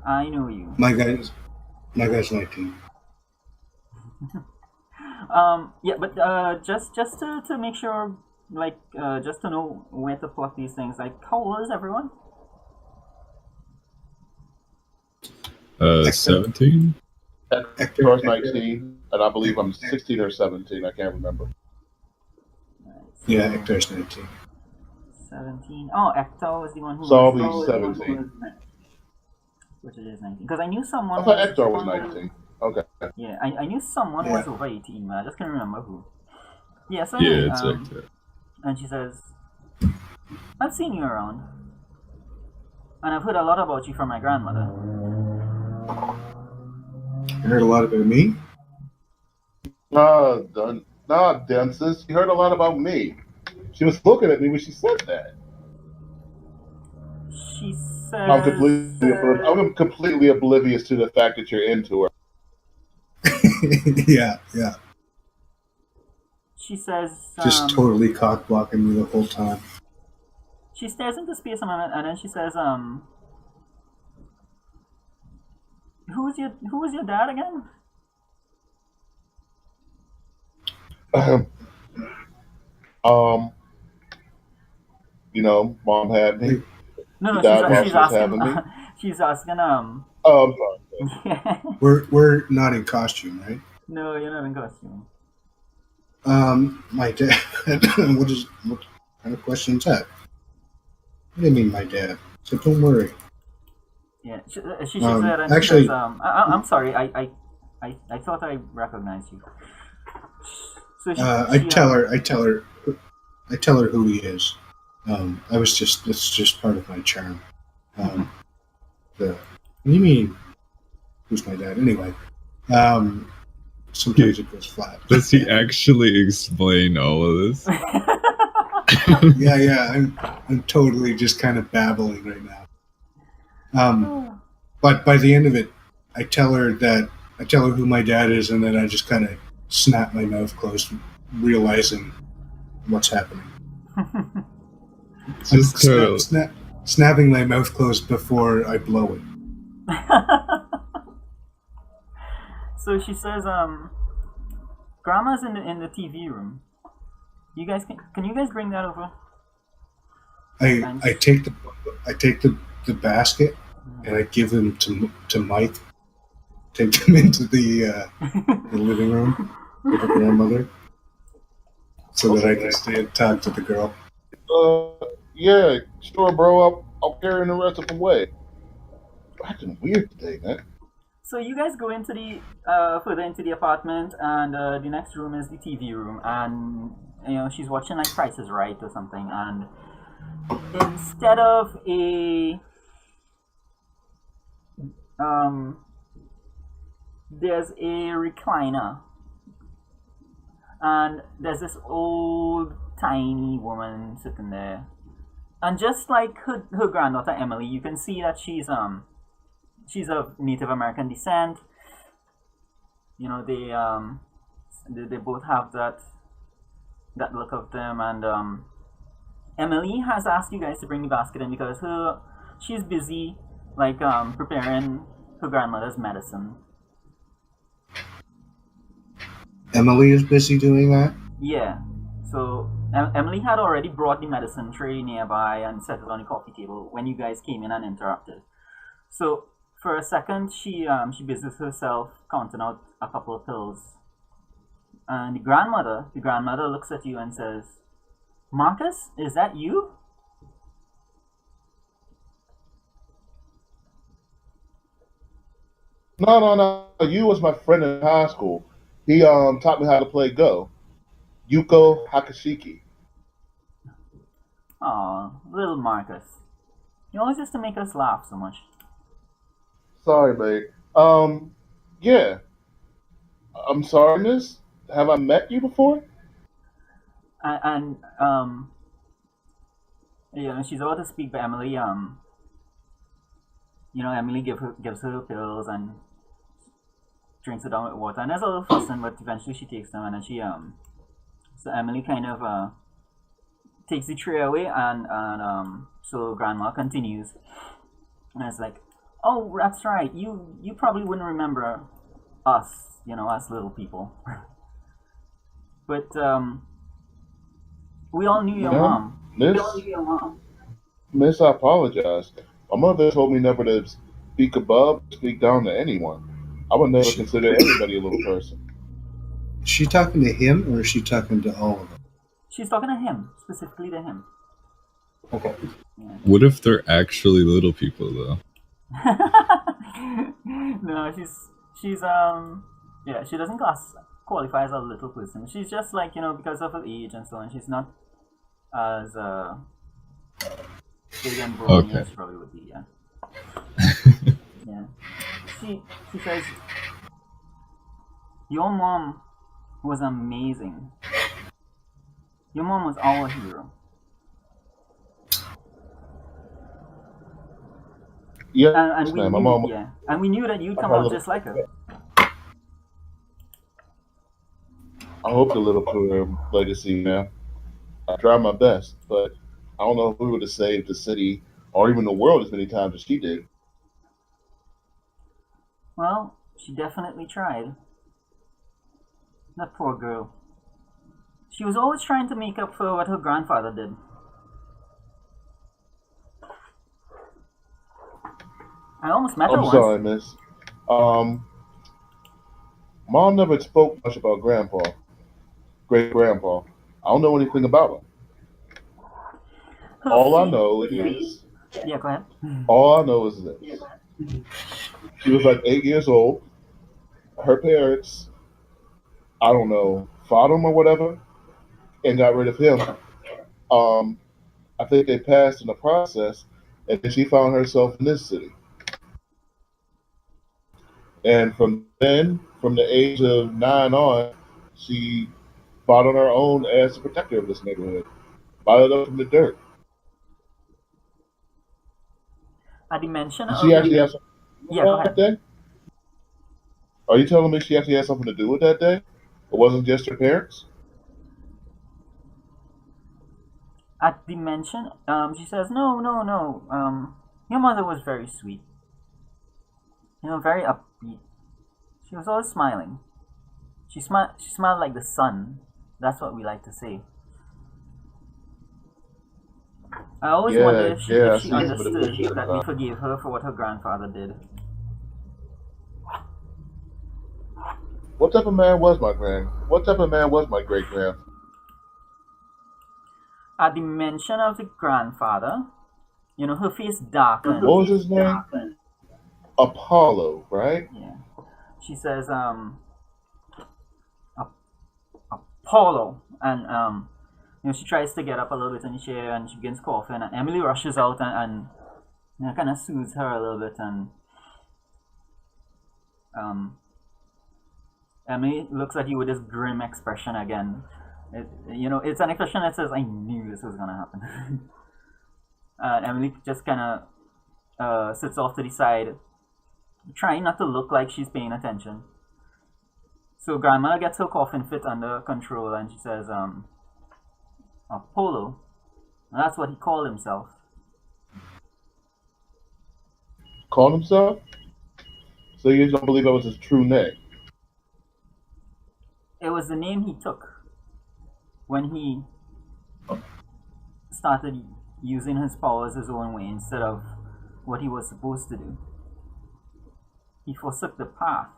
I know you. My guy's 19. Yeah, but just to make sure like just to know where to plot these things. Like, how old is everyone? 17. Hector's 19, and I believe I'm 16 or 17. I can't remember. Right, Yeah, Hector's 19. 17. Oh, Ecto was the one who So I'll was be 17. which it is 19. Because I knew someone I thought was. Hector was 19. Okay. Yeah, I knew someone Yeah. was over 18, but I just can't remember who. Yeah, so Yeah, anyway, it's like that. and she says, I've seen you around, and I've heard a lot about you from my grandmother. You heard a lot about me? Nah, sis. You heard a lot about me. She was looking at me when she said that. She I'm says, I'm completely oblivious to the fact that you're into her. Yeah. she says, Just totally cock blocking me the whole time. she stares into space a moment, and then she says, who was your dad again? You know, mom had me. No, She died while she's she was asking, having me. she's asking, Oh, I'm sorry. yeah. We're not in costume, right? No, you're not in costume. My dad. What kind of question is that? What do you mean, my dad? So don't worry. Yeah, she shakes her head and Actually, she says, I'm sorry, I thought I recognized you. So I tell her who he is. It's just part of my charm. What do you mean? Who's my dad? Anyway, sometimes it goes flat. Does he actually explain all of this? Yeah. I'm totally just kind of babbling right now. But by the end of it, I tell her who my dad is, and then I just kind of snap my mouth closed, realizing what's happening. Just Snapping my mouth closed before I blow it. So she says, Grandma's in the TV room. You guys can you guys bring that over? I take the basket and I give them to Mike. Take them into the living room with her grandmother, so that I can stay and talk to the girl. Yeah, sure, bro. I'll carry the rest of the way. Acting weird today, man. So you guys go into the further into the apartment, and the next room is the TV room, and she's watching like Price is Right or something, and instead of a there's a recliner, and there's this old tiny woman sitting there, and just like her granddaughter Emily, you can see that she's of Native American descent. They both have that look of them, and Emily has asked you guys to bring the basket in because she's busy like preparing her grandmother's medicine. Emily is busy doing that? Yeah. So Emily had already brought the medicine tray nearby and set it on the coffee table when you guys came in and interrupted. So for a second, she busies herself counting out a couple of pills, and the grandmother looks at you and says, "Marcus, is that you?" No. You was my friend in high school. He taught me how to play Go. Yuko Hakashiki. Aw, little Marcus. You always used to make us laugh so much. Sorry, babe. Yeah. I'm sorry, miss. Have I met you before? And she's about to speak, but Emily Emily gives her pills and drinks it down with water, and there's a little fussing, but eventually she takes them, and then so Emily kind of takes the tray away, and so Grandma continues, and it's like, oh, that's right, you probably wouldn't remember us, us little people, but We all knew your Ma'am, mom. Miss, Miss, I apologize. My mother told me never to speak above, speak down to anyone. I would never She, consider anybody a little person. is she talking to him or is she talking to all of them? She's talking to him, specifically to him. Okay. Yeah. What if they're actually little people though? No, she's yeah, she doesn't qualify as a little person. She's just like, because of her age and so on, she's not as big and brawny Okay. as she probably would be, yeah. Yeah. She says your mom was amazing. Your mom was our hero. Yes, And we ma'am. My knew, mom. yeah, and we knew that you'd come I out just like her. hope to live up to her legacy, ma'am. I tried my best, but I don't know if we would have saved the city or even the world as many times as she did. Well, she definitely tried. That poor girl. She was always trying to make up for what her grandfather did. I almost met her I'm once. sorry, miss. Um, Mom never spoke much about Grandpa, great Grandpa. I don't know anything about him. Her All I feet. know is, Yeah, go ahead. all I know is this: she was like 8 years old. Her parents, I don't know, fought him or whatever, and got rid of him. Um, I think they passed in the process, and then she found herself in this city. And from then, from the age of 9 on, she fought on her own as the protector of this neighborhood. Fought it up from the dirt. At the mention And she of actually had something to do yeah, go with that ahead. day? Are you telling me she actually had something to do with that day? It wasn't just her parents? At the mention, she says, "No, no, no. Your mother was very sweet. Very upbeat. She was always smiling. She smiled like the sun. That's what we like to say. I always wonder Yeah, if yeah, I she see some of the understood pictures that we sometimes. forgave her for what her grandfather did." What type of man was my grand? What type of man was my great grand? At the mention of the grandfather, her face darkened. What was his name? Apollo, right? Yeah. She says, Apollo, and she tries to get up a little bit in the chair, and she begins coughing, and Emily rushes out and kind of soothes her a little bit, and um, Emily looks at you with this grim expression again. It's an expression that says, "I knew this was gonna happen." Emily just kind of sits off to the side, trying not to look like she's paying attention. So Grandma gets her coughing fit under control, and she says, "Apollo." And that's what he called himself. Called himself? So you don't believe that was his true name? It was the name he took when he started using his powers his own way instead of what he was supposed to do. He forsook the path.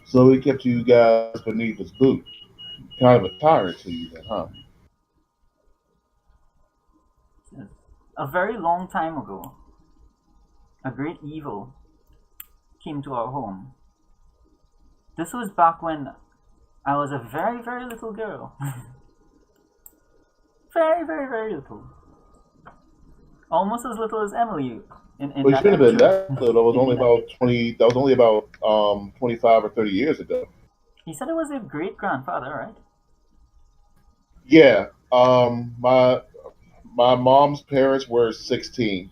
So he kept you guys beneath his boot. Kind of a tyrant to you then, huh? A very long time ago, a great evil came to our home. This was back when I was a very, very little girl. Very, very, very little. Almost as little as Emily in Well, he that shouldn't have been picture. that little. That was only about 20. That was only about 25 or 30 years ago. He said it was your great grandfather, right? Yeah. My mom's parents were 16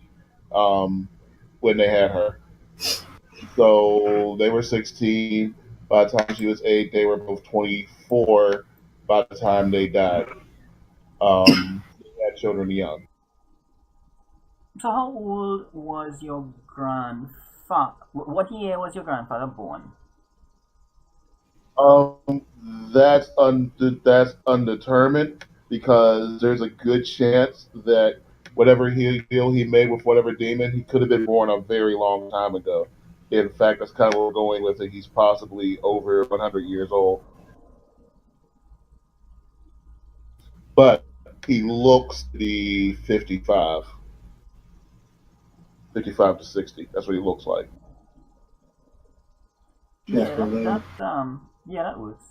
when they had her. So they were 16. By the time she was 8, they were both 24 by the time they died. They had children young. So how old was your grandfather? What year was your grandfather born? Um, that's undetermined because there's a good chance that whatever deal he made with whatever demon, he could have been born a very long time ago. In fact, that's kind of what we're going with it. He's possibly over 100 years old, but he looks to be 55, 55 to 60. That's what he looks like. Yeah, Jacqueline. yeah, that works.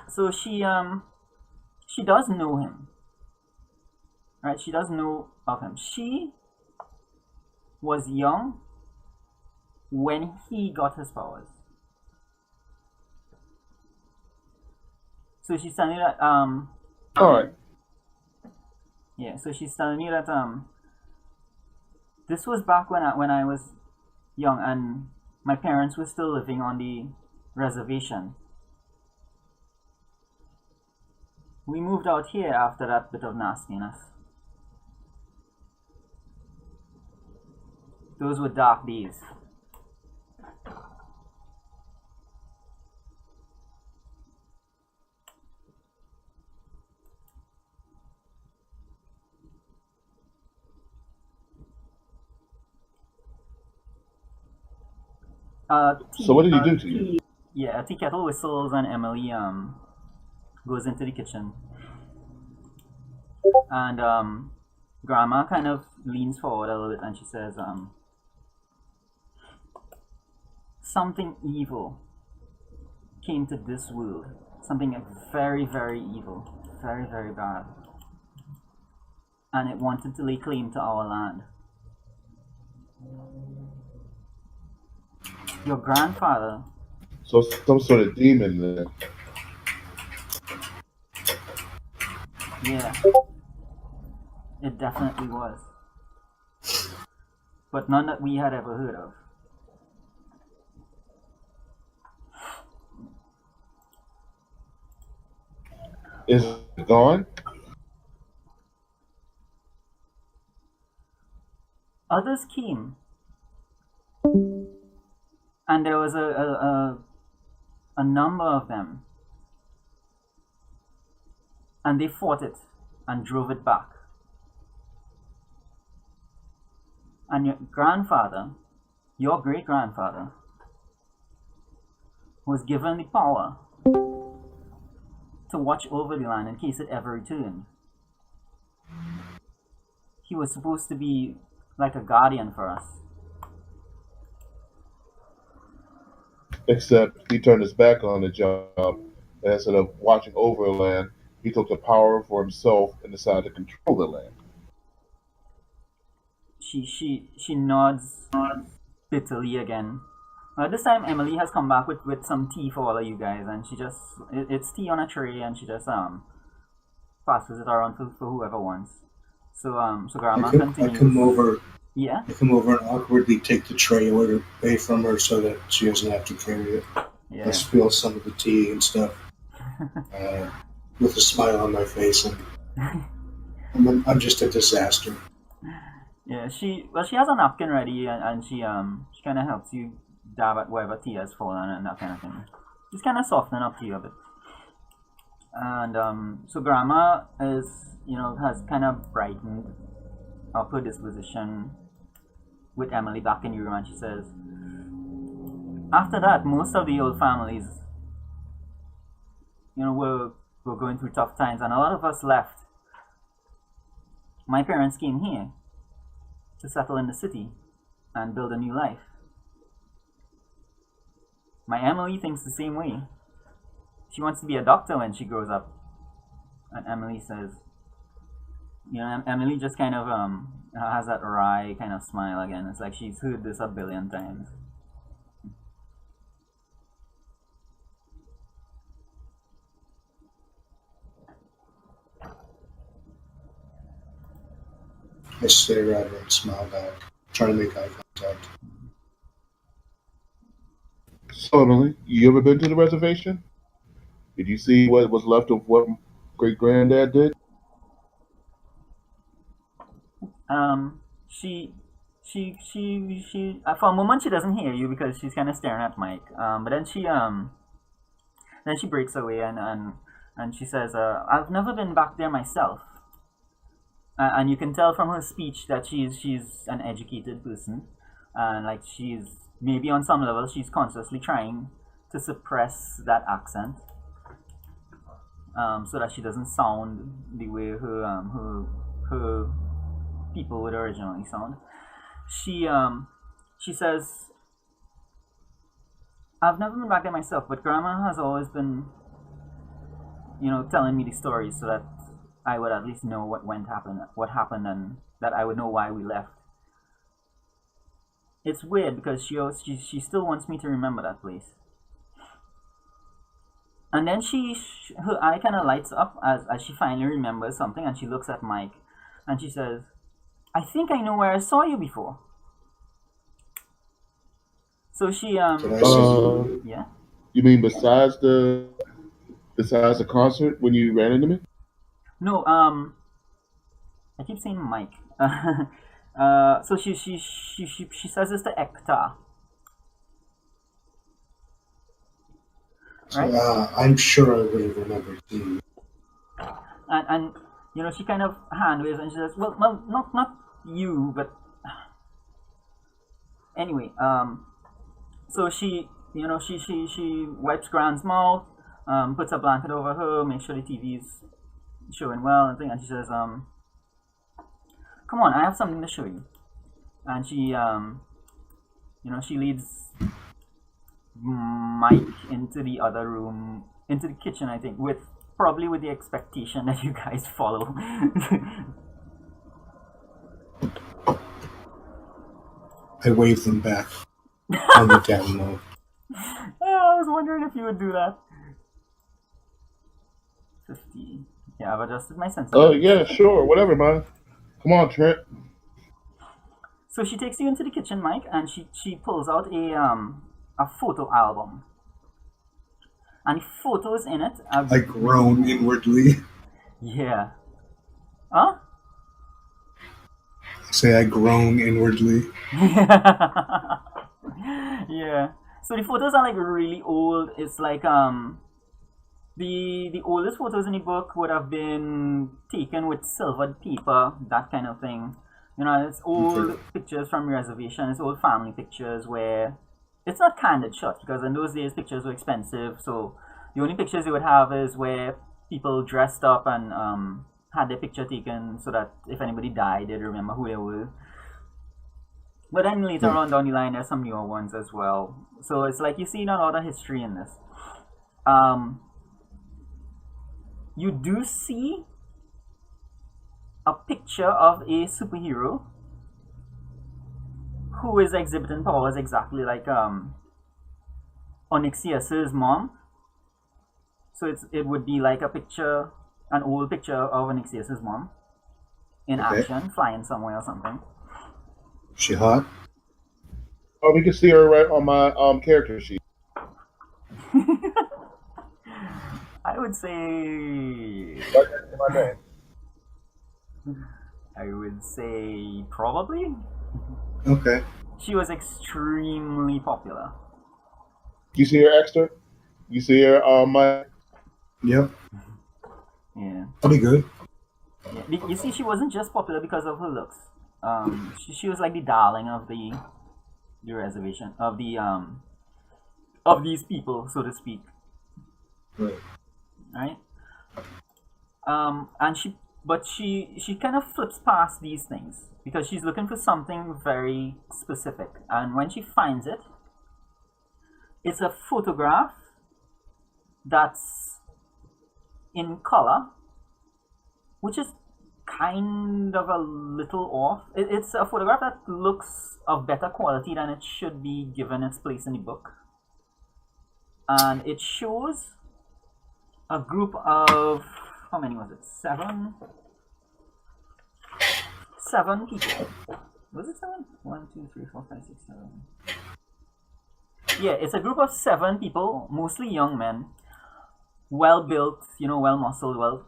So she does know him, right? She does know of him. She was young when he got his powers. So she's telling you that All right. yeah, so she's telling you that this was back when I was young and my parents were still living on the reservation. We moved out here after that bit of nastiness. Those were dark days. So what did he do to you? Yeah, tea kettle whistles and Emily goes into the kitchen and grandma kind of leans forward a little bit and she says something evil came to this world, something very very evil, very very bad, and it wanted to lay claim to our land. Your grandfather, So some sort of demon then. yeah, it definitely was, but none that we had ever heard of. Is it gone? Others came, and there was a number of them, and they fought it and drove it back. And your grandfather, your great grandfather, was given the power to watch over the land in case it ever returned. He was supposed to be like a guardian for us. Except he turned his back on the job, and instead of watching over the land, he took the power for himself and decided to control the land. She nods bitterly again. This time Emily has come back with some tea for all of you guys, and it's tea on a tray, and she just passes it around for whoever wants. So grandma I continues. come over. Yeah. I come over and awkwardly take the tray away from her so that she doesn't have to carry it. Yeah. I spill some of the tea and stuff with a smile on my face, and I'm just a disaster. Yeah, she has a napkin ready, and she kind of helps you dab at wherever tea has fallen and that kind of thing. She's kind of softening up to you a bit. And so grandma has kind of brightened up her disposition with Emily back in the room, and she says, after that, most of the old families, were going through tough times, and a lot of us left. My parents came here to settle in the city and build a new life. My Emily thinks the same way. She wants to be a doctor when she grows up. And Emily says, Emily just kind of has that wry kind of smile again. It's like she's heard this a billion times. I stare at her and smile back, trying to make eye contact. So, Emily, you ever been to the reservation? Did you see what was left of what great granddad did? She for a moment she doesn't hear you because she's kind of staring at Mike. But then then she breaks away and she says, I've never been back there myself. And you can tell from her speech that she's an educated person, and like she's maybe on some level she's consciously trying to suppress that accent, so that she doesn't sound the way her people would originally sound. She says, I've never been back there myself, but Grandma has always been, telling me the stories so that I would at least know what happened, and that I would know why we left. It's weird because she still wants me to remember that place. And then her eye kind of lights up as she finally remembers something, and she looks at Mike, and she says, I think I know where I saw you before. So she yeah. You mean besides the concert when you ran into me? No, I keep saying Mike. So she says it's to Ekta. Right? I'm sure I would have remembered seeing you. And she kind of hand waves and she says, well, not you, but anyway, so she wipes Grand's mouth, puts a blanket over her, makes sure the TV's showing well and thing, and she says, come on, I have something to show you. And she she leads Mike into the other room, into the kitchen, I think, probably with the expectation that you guys follow. I wave them back on the down low. I was wondering if you would do that. 50. Yeah, I've adjusted my sensitivity. Oh yeah, sure, whatever, man. Come on, Trent. So she takes you into the kitchen, Mike, and she pulls out a photo album. And the photos in it are... I groan inwardly. Yeah. Huh? Say I groan inwardly. Yeah. So the photos are like really old. It's like the oldest photos in the book would have been taken with silvered paper, that kind of thing. It's old pictures from reservation. It's old family pictures where it's not candid shots, because in those days pictures were expensive. So the only pictures you would have is where people dressed up and had their picture taken so that if anybody died, they'd remember who they were. But then later on down the line, there's some newer ones as well. So it's like you see a lot of history in this. You do see a picture of a superhero who is exhibiting powers exactly like Onyxius's mom. So it would be like an old picture of Onyxius's mom in action, flying somewhere or something. She hot? Oh, we can see her right on my character sheet. I would say... My name. I would say probably. Okay. She was extremely popular. You see her, Exter? You see her my... Yep. Yeah. Pretty good. Yeah. You see, she wasn't just popular because of her looks. She was like the darling of the reservation, of these people, so to speak. Right. Right? And she kind of flips past these things because she's looking for something very specific. And when she finds it, it's a photograph that's in color, which is kind of a little off. It's a photograph that looks of better quality than it should be given its place in the book. And it shows a group of, how many was it? Seven people. Was it 7? 1, 2, 3, 4, 5, 6, 7. Yeah, it's a group of 7 people, mostly young men, well built, well muscled, well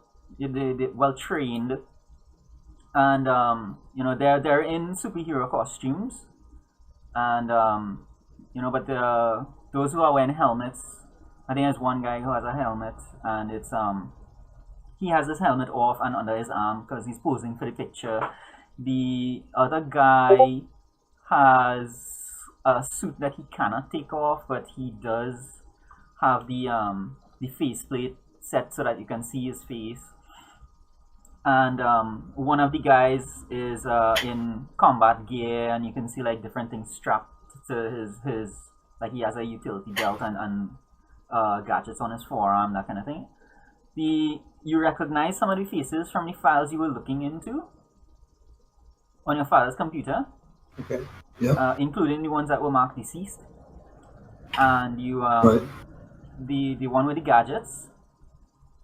trained, and they're in superhero costumes, and but those who are wearing helmets I think there's one guy who has a helmet, and it's he has his helmet off and under his arm because he's posing for the picture. The other guy has a suit that he cannot take off, but he does have the faceplate set so that you can see his face. And one of the guys is in combat gear, and you can see like different things strapped to his like he has a utility belt and gadgets on his forearm, that kind of thing. You recognize some of the faces from the files you were looking into on your father's computer. Okay. Yeah. Including the ones that were marked deceased. And you Right. the one with the gadgets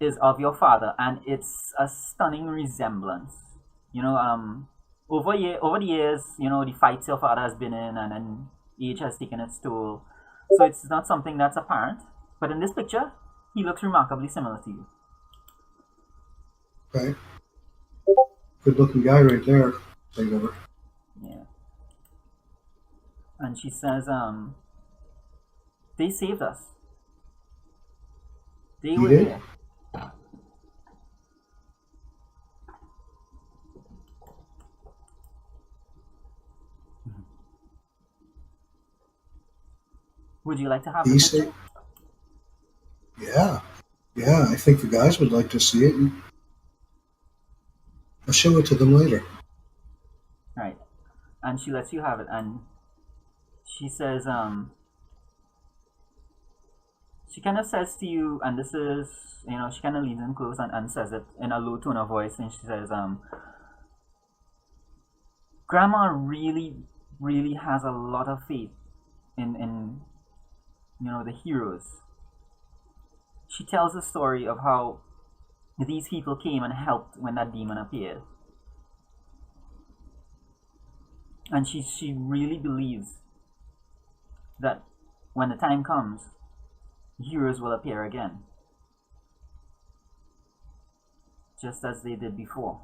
is of your father, and it's a stunning resemblance. You know, over the years, you know, the fights your father has been in, and then age has taken its toll. So it's not something that's apparent. But in this picture, he looks remarkably similar to you. Okay. Good looking guy right there. Take over. Yeah. And she says, they saved us. They You were did? here. Would you like to have the He picture? said, yeah. Yeah, I think the guys would like to see it. And I'll show it to them later. Right. And she lets you have it, and she says, she kind of says to you, and this is, you know, she kind of leans in close and says it in a low tone of voice, and she says, Grandma really, really has a lot of faith in you know, the heroes. She tells a story of how these people came and helped when that demon appeared. And she really believes that when the time comes, heroes will appear again, just as they did before.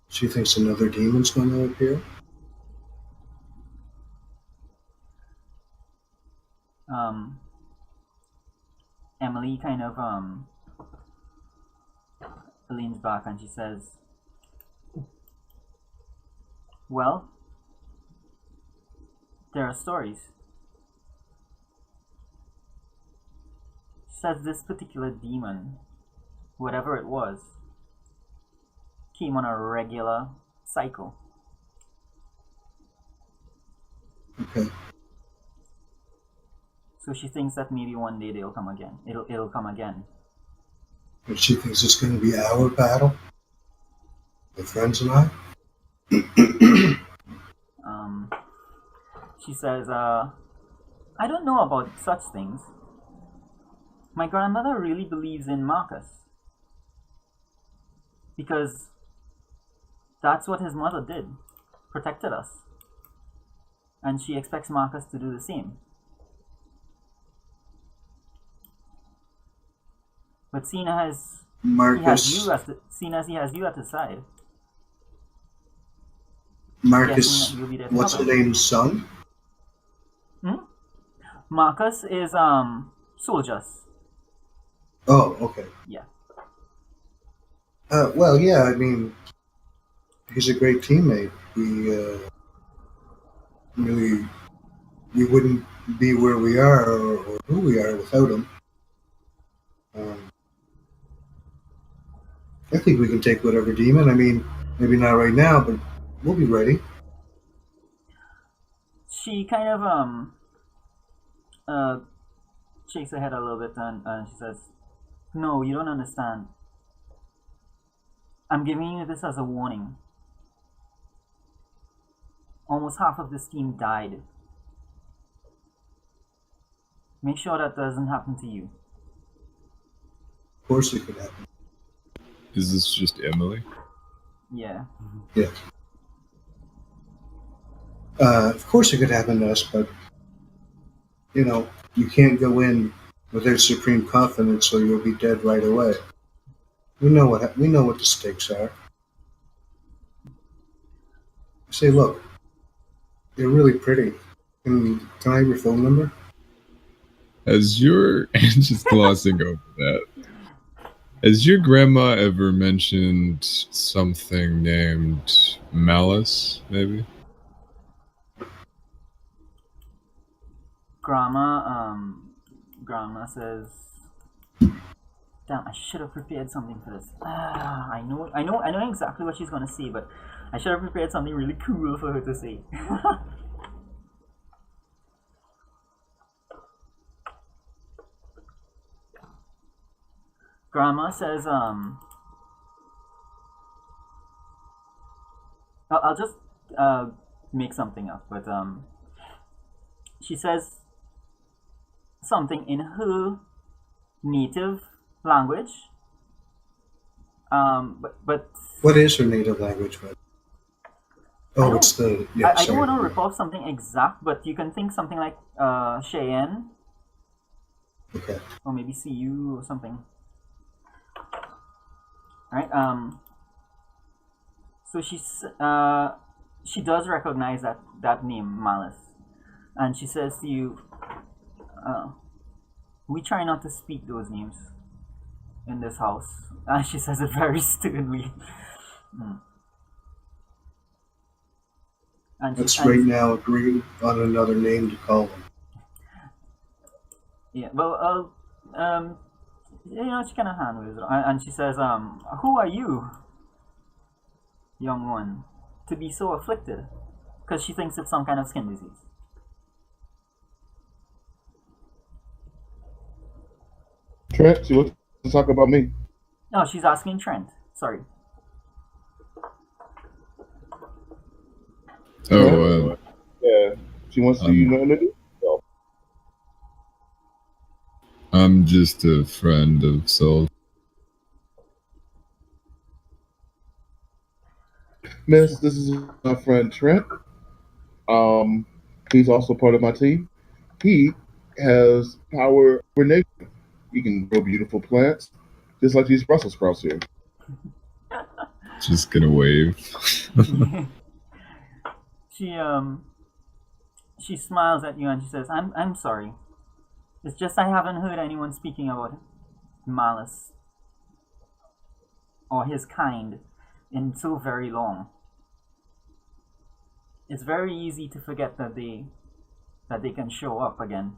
She thinks another demon's going to appear. Emily kind of leans back and she says, well, there are stories. She says this particular demon, whatever it was, came on a regular cycle. Okay. So she thinks that maybe one day they'll come again. It'll come again. And she thinks it's going to be our battle. My friends and I. She says, I don't know about such things. My grandmother really believes in Marcus. Because that's what his mother did. Protected us. And she expects Marcus to do the same. But seeing as Marcus. seeing as he has you at his side, Marcus. guessing that you'll be there to What's help the him. name's son? Marcus is soldiers. Oh, okay. Yeah. Well, yeah. I mean, he's a great teammate. We wouldn't be where we are or who we are without him. I think we can take whatever demon. I mean, maybe not right now, but we'll be ready. She kind of shakes her head a little bit and she says, no, you don't understand. I'm giving you this as a warning. Almost half of this team died. Make sure that doesn't happen to you. Of course it could happen. Is this just Emily? Yeah. Yeah. Of course it could happen to us, but, you know, you can't go in without supreme confidence or you'll be dead right away. We know what the stakes are. Say, look, you're really pretty. Can I have your phone number? Has your and just glossing over that? Has your grandma ever mentioned something named Malice? Maybe. Grandma says, "Damn, I should have prepared something for this. I know exactly what she's gonna say, but I should have prepared something really cool for her to say." Grandma says, I'll just make something up, but she says something in her native language. But What is her native language, man? Oh, it's the yeah. I don't Sorry. want to rip off something exact, but you can think something like Cheyenne, Okay. or maybe CU or something. Right? So she does recognize that name, Malice, and she says to you, "We try not to speak those names in this house." And she says it very sternly. And Let's right now agree on another name to call them. Yeah, well, she kind of handles it, and she says, "Who are you, young one, to be so afflicted?" Because she thinks it's some kind of skin disease. Trent, she wants to talk about me. No, she's asking Trent. Sorry. Oh, Yeah, she wants to introduce herself. I'm just a friend of Sol. Miss, this is my friend Trent. He's also part of my team. He has power over nature. He can grow beautiful plants, just like these Brussels sprouts here. Just gonna wave. She smiles at you and she says, I'm sorry. It's just I haven't heard anyone speaking about Malice or his kind in so very long. It's very easy to forget that they can show up again."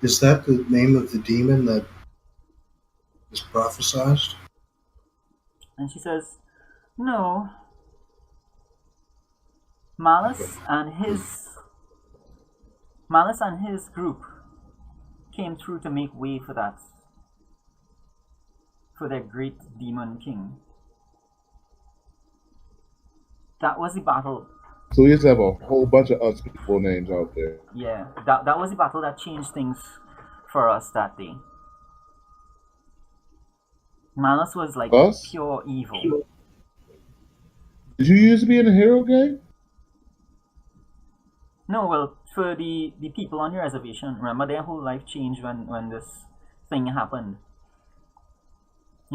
Is that the name of the demon that is prophesied? And she says, "No. Malice and his group came through to make way for their great demon king. That was the battle." So he has to have a whole bunch of unspeakable names out there. Yeah, that was the battle that changed things for us that day. Malice was like Us? pure evil. Did you used to be in a hero game? No, well, for the people on your reservation, remember their whole life changed when this thing happened.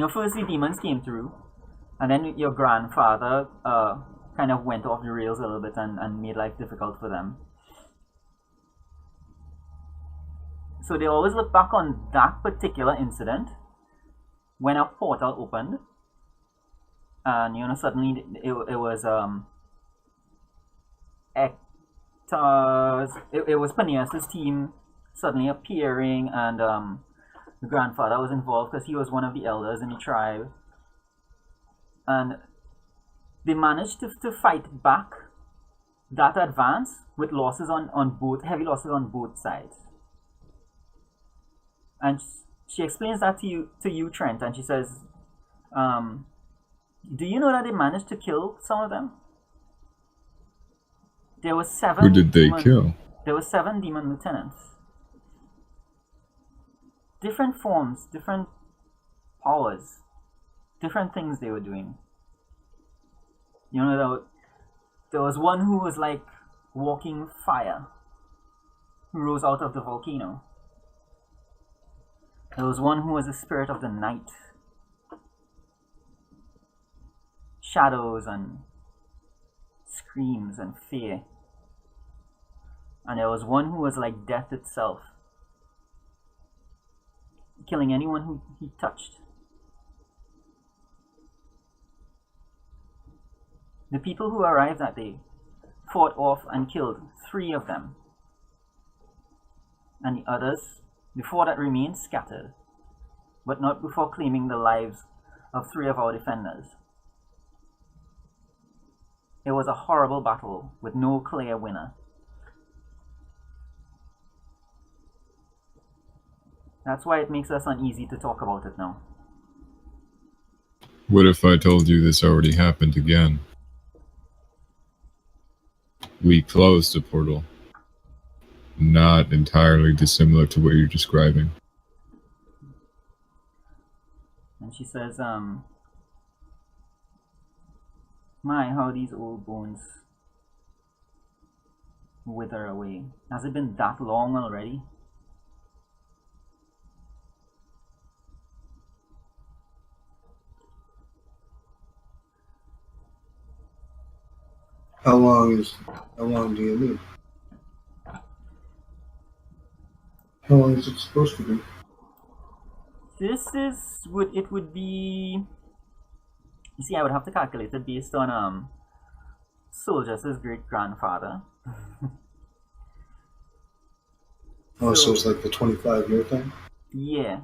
First the demons came through, and then your grandfather kind of went off the rails a little bit and made life difficult for them. So they always look back on that particular incident when a portal opened, and suddenly it was it was Paneas' team suddenly appearing, and the grandfather was involved because he was one of the elders in the tribe, and they managed to fight back that advance with losses on heavy losses on both sides. And she explains that to you, Trent, and she says, "Do you know that they managed to kill some of them? There was 7. Who did they kill? There were 7 demon lieutenants. Different forms, different powers, different things they were doing. There was one who was like walking fire, who rose out of the volcano. There was one who was the spirit of the night. Shadows and screams and fear. and there was one who was like death itself, killing anyone who he touched. The people who arrived that day fought off and killed 3 of them, and the others, before that, remained scattered, but not before claiming the lives of 3 of our defenders. It was a horrible battle with no clear winner. That's why it makes us uneasy to talk about it now. What if I told you this already happened again? We closed the portal. Not entirely dissimilar to what you're describing. And she says, my, how these old bones wither away. Has it been that long already? How long do you need? How long is it supposed to be? This would be, you see, I would have to calculate it based on Soldiers' great grandfather. Oh, so it's like the 25-year thing? Yeah,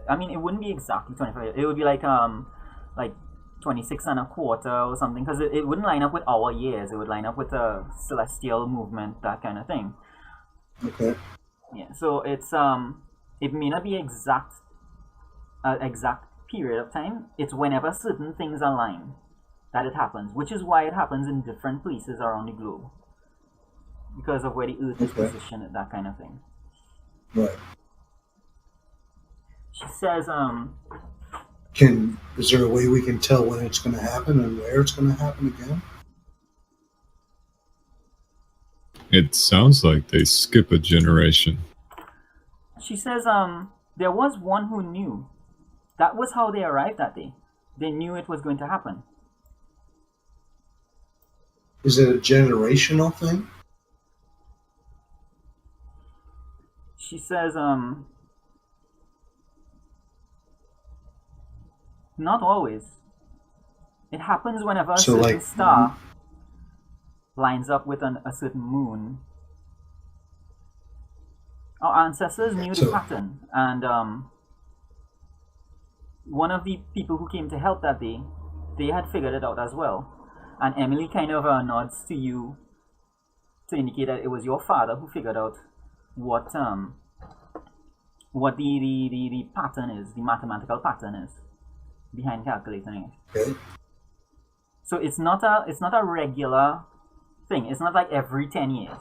I mean, it wouldn't be exactly 25. It would be like 26 and a quarter or something, because it wouldn't line up with our years. It would line up with a celestial movement, that kind of thing. Okay. Yeah, so it's it may not be exact period of time. It's whenever certain things align that it happens, which is why it happens in different places around the globe, because of where the Earth is positioned, that kind of thing. Right. She says, is there a way we can tell when it's going to happen and where it's going to happen again? It sounds like they skip a generation. She says, there was one who knew. That was how they arrived that day. They knew it was going to happen. Is it a generational thing? She says, not always. It happens whenever a certain star lines up with a certain moon. Our ancestors knew the pattern, and one of the people who came to help that day, they had figured it out as well. And Emily kind of nods to you to indicate that it was your father who figured out what the pattern is, the mathematical pattern is behind calculating it. Okay. So it's not a regular thing. It's not like every 10 years.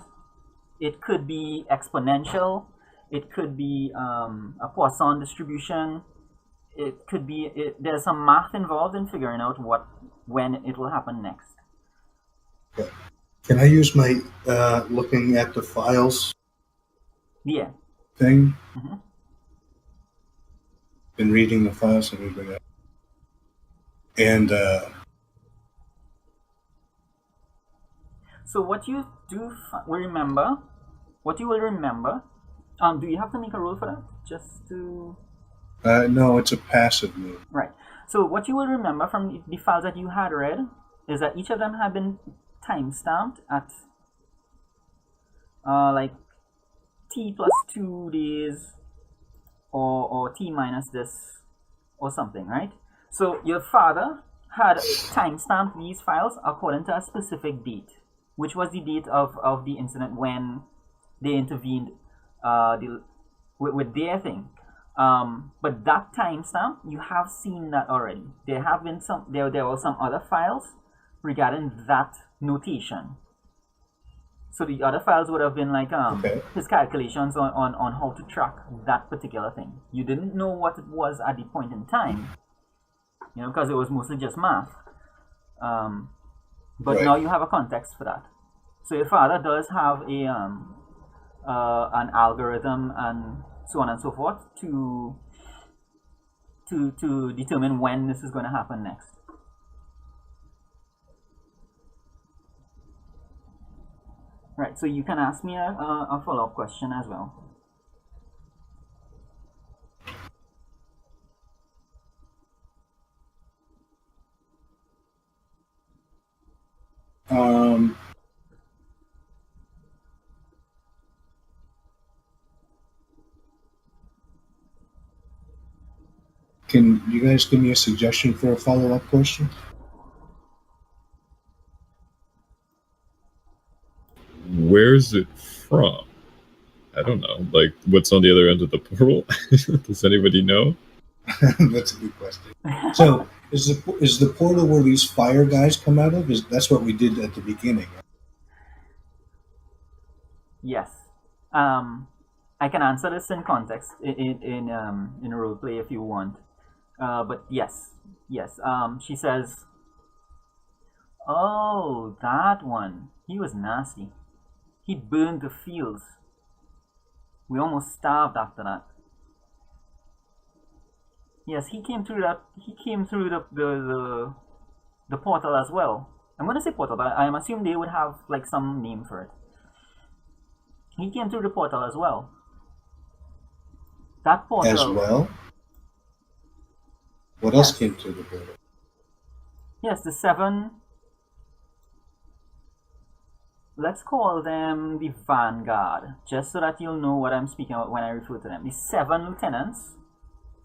It could be exponential. It could be a Poisson distribution. It could be there's some math involved in figuring out when it will happen next. Okay. Can I use my looking at the files? Yeah. Thing? Mm-hmm. Been reading the files and everything else. And so what you do remember, what you will remember, do you have to make a roll for that? Just to... no, it's a passive move. Right. So what you will remember from the files that you had read is that each of them have been time-stamped at like t plus 2 days or t minus this or something, right? So your father had time-stamped these files according to a specific date, which was the date of the incident when they intervened with their thing. But that timestamp, you have seen that already. There have been there were some other files regarding that notation. So the other files would have been like his calculations on how to track that particular thing. You didn't know what it was at the point in time, because it was mostly just math. But now you have a context for that. So your father does have an algorithm and so on and so forth to determine when this is going to happen next. Right, so you can ask me a follow-up question as well. Can you guys give me a suggestion for a follow-up question? Where's it from? I don't know. Like, what's on the other end of the portal? Does anybody know? That's a good question. So, is the portal where these fire guys come out of? That's what we did at the beginning? Yes. I can answer this in context in a role play if you want. But yes. She says, "Oh, that one. He was nasty. He burned the fields. We almost starved after that." Yes, he came through that. He came through the portal as well. I'm gonna say portal, but I'm assuming they would have like some name for it. He came through the portal as well. That portal. As well? What else came through the portal? Yes, the 7. Let's call them the Vanguard, just so that you'll know what I'm speaking about when I refer to them. The 7 lieutenants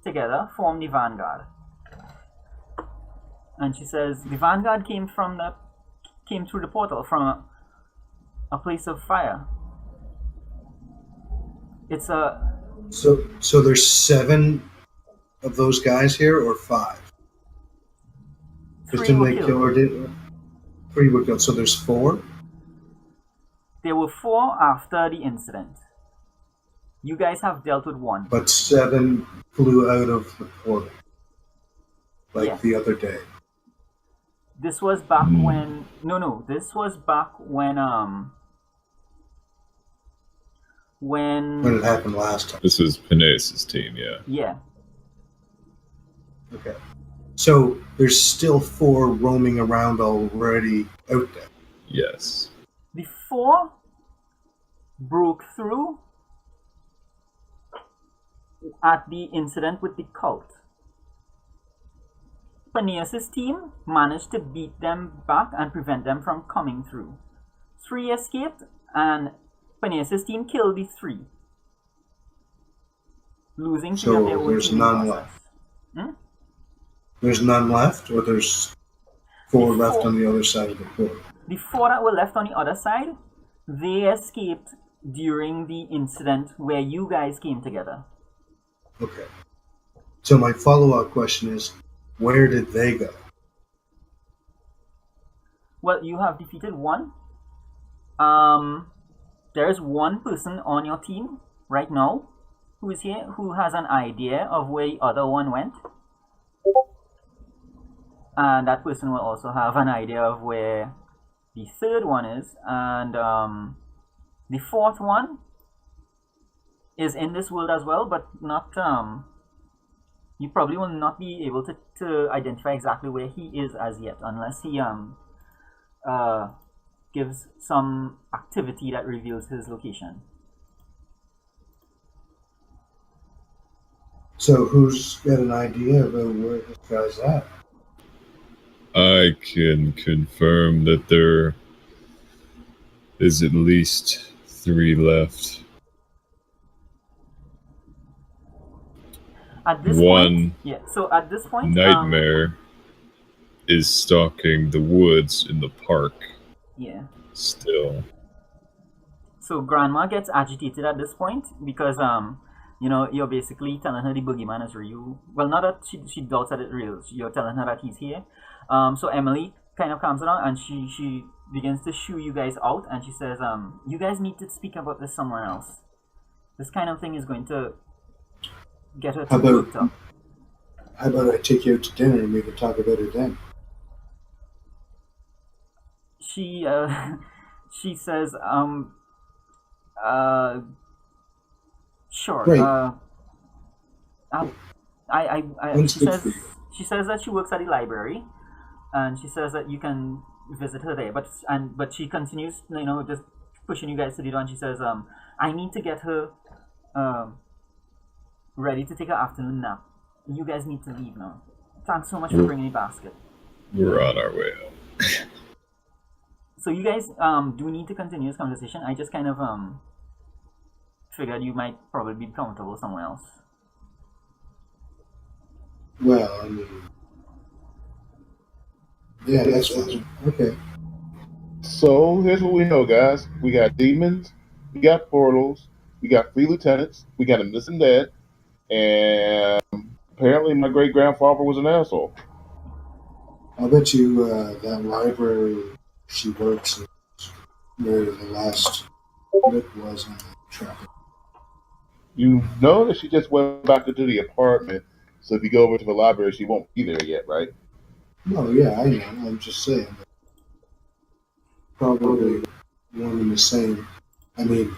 together form the Vanguard. And she says the Vanguard came through the portal from a place of fire. It's a So there's 7 of those guys here, or 5? Because 3 were they killed. kill or did 3 were killed. So there's 4. There were 4 after the incident. You guys have dealt with 1. But 7 flew out of the portal, like Yes. the other day. This was back when this was back when When it happened last time. This is Penaeus' team, yeah. Yeah. Okay. So there's still 4 roaming around already out there. Yes. The 4 broke through at the incident with the cult. Penaeus' team managed to beat them back and prevent them from coming through. 3 escaped, and Penaeus' team killed the 3, losing 3 of their own there's team none in the left. process. There's none left, or there's 4 left 4. on the other side of the portal. The 4 that were left on the other side, they escaped during the incident where you guys came together. Okay. So my follow-up question is, where did they go? Well, you have defeated 1. There's 1 person on your team right now who is here who has an idea of where the other one went. And that person will also have an idea of where the 3rd one is. And the 4th one is in this world as well, but not you probably will not be able to identify exactly where he is as yet, unless he gives some activity that reveals his location. So who's got an idea about where this guy's at? I can confirm that there is at least 3 left. At this One point, yeah. So at this point, Nightmare is stalking the woods in the park yeah. still. So Grandma gets agitated at this point because you're basically telling her the boogeyman is real. Well, not that she doubts that it's real. You're telling her that he's here. So Emily kind of calms down and she begins to shoo you guys out, and she says, you guys need to speak about this somewhere else. This kind of thing is going to get her too worked up. How about I take you out to dinner and we can talk about it then? She says, sure. Great. She says that she works at the library, and she says that you can visit her there. But she continues, just pushing you guys to the door, and she says, I need to get her ready to take her afternoon nap. You guys need to leave now. Thanks so much for bringing the basket. We're on our way out. So you guys do need to continue this conversation. I just kind of figured you might probably be comfortable somewhere else. Well, I mean, yeah, that's fine. Okay. So here's what we know, guys. We got demons, we got portals, we got free lieutenants, we got a missing dad, and apparently my great grandfather was an asshole. I'll bet you that library she works in is where the last book was on the traffic. You know that she just went back into the apartment, so if you go over to the library, she won't be there yet, right? No, yeah, I know. I'm just saying. Probably one and the same. I mean,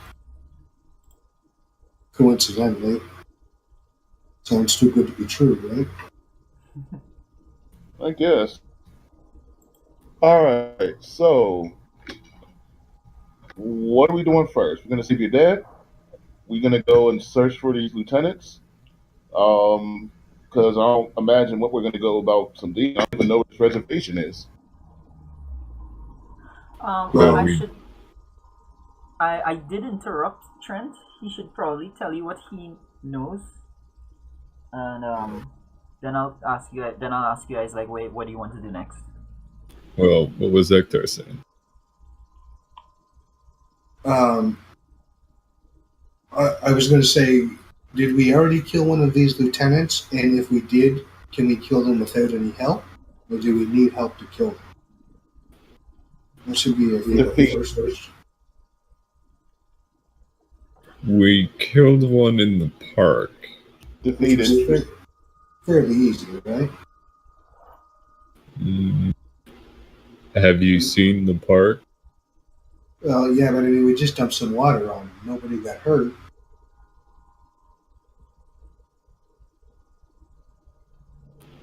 coincidentally, sounds too good to be true, right? I guess. All right, so what are we doing first? We're going to see if you're dead. We're going to go and search for these lieutenants. Because I don't imagine what we're going to go about some demons. I don't even know what this reservation is. Well, I did interrupt Trent. He should probably tell you what he knows, and then I'll ask you. Then I'll ask you guys like, wait, what do you want to do next? Well, what was Hector saying? I was going to say, did we already kill one of these lieutenants? And if we did, can we kill them without any help? Or do we need help to kill them? That should be a first question. We killed one in the park. Defeated. Which was fairly easy, right? Have you seen the park? Well, yeah, but I mean, we just dumped some water on them. Nobody got hurt.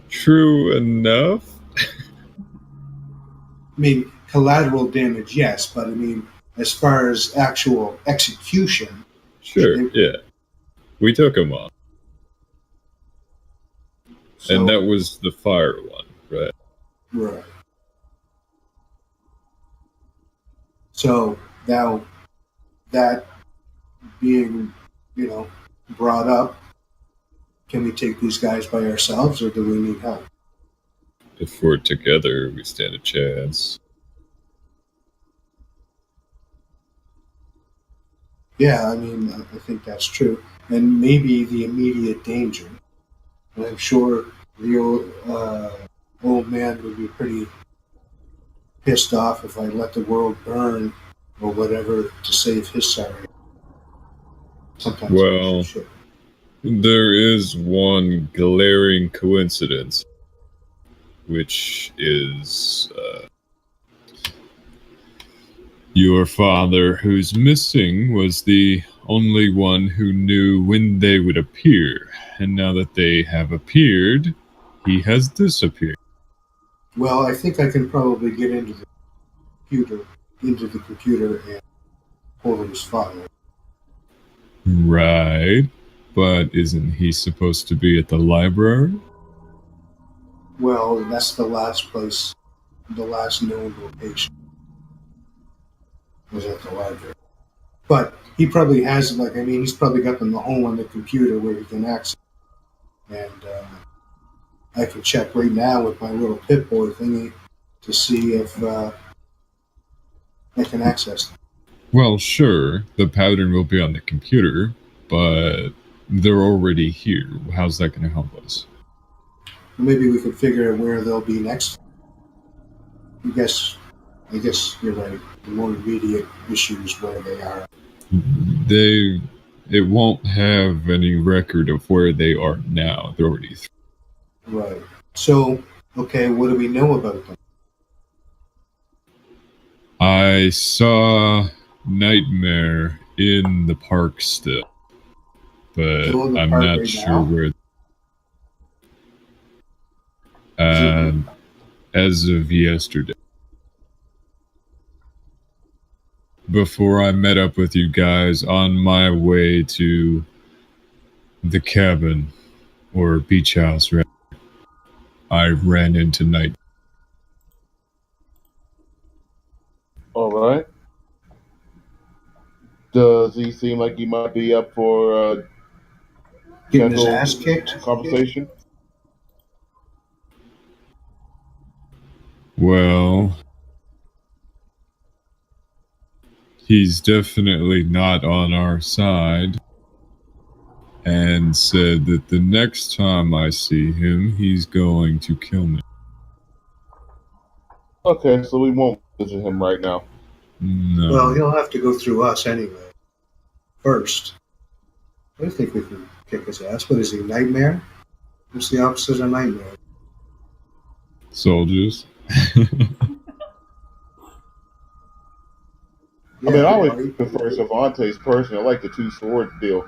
True enough. I mean, collateral damage, yes, but I mean, as far as actual execution, Sure, yeah. We took him on. so, And that was the fire one, right? right. So now that being, brought up, can we take these guys by ourselves, or do we need help? If we're together, we stand a chance. Yeah, I mean, I think that's true. And maybe the immediate danger. And I'm sure the old man would be pretty pissed off if I let the world burn or whatever to save his salary. Sometimes Well, there is one glaring coincidence, which is your father, who's missing, was the only one who knew when they would appear. And now that they have appeared, he has disappeared. Well, I think I can probably get into the computer and pull his file. Right. But isn't he supposed to be at the library? Well, that's the last place, the last known location was at the library. But he probably has, he's probably got them the home on the computer where he can access it. And I can check right now with my little Pip-Boy thingy to see if I can access them. Well, sure, the pattern will be on the computer, but they're already here. How's that going to help us? Maybe we could figure out where they'll be next. I guess you're right. The more immediate issue is where they are. It won't have any record of where they are now. They're already through. Right. So, okay, what do we know about them? I saw Nightmare in the park still, but I'm not right sure now? where. As of yesterday. before I met up with you guys on my way to the cabin, or beach house, rather, I ran into Night. All right. Does he seem like he might be up for Getting his gentle ass kicked? conversation? Well, he's definitely not on our side, and said that the next time I see him, he's going to kill me. Okay, so we won't visit him right now. No. Well, he'll have to go through us anyway. First. I think we can kick his ass. What is he, Nightmare? What's the opposite of Nightmare? Soldiers. I mean, I always right. prefer Cervantes personally. I like the two sword deal.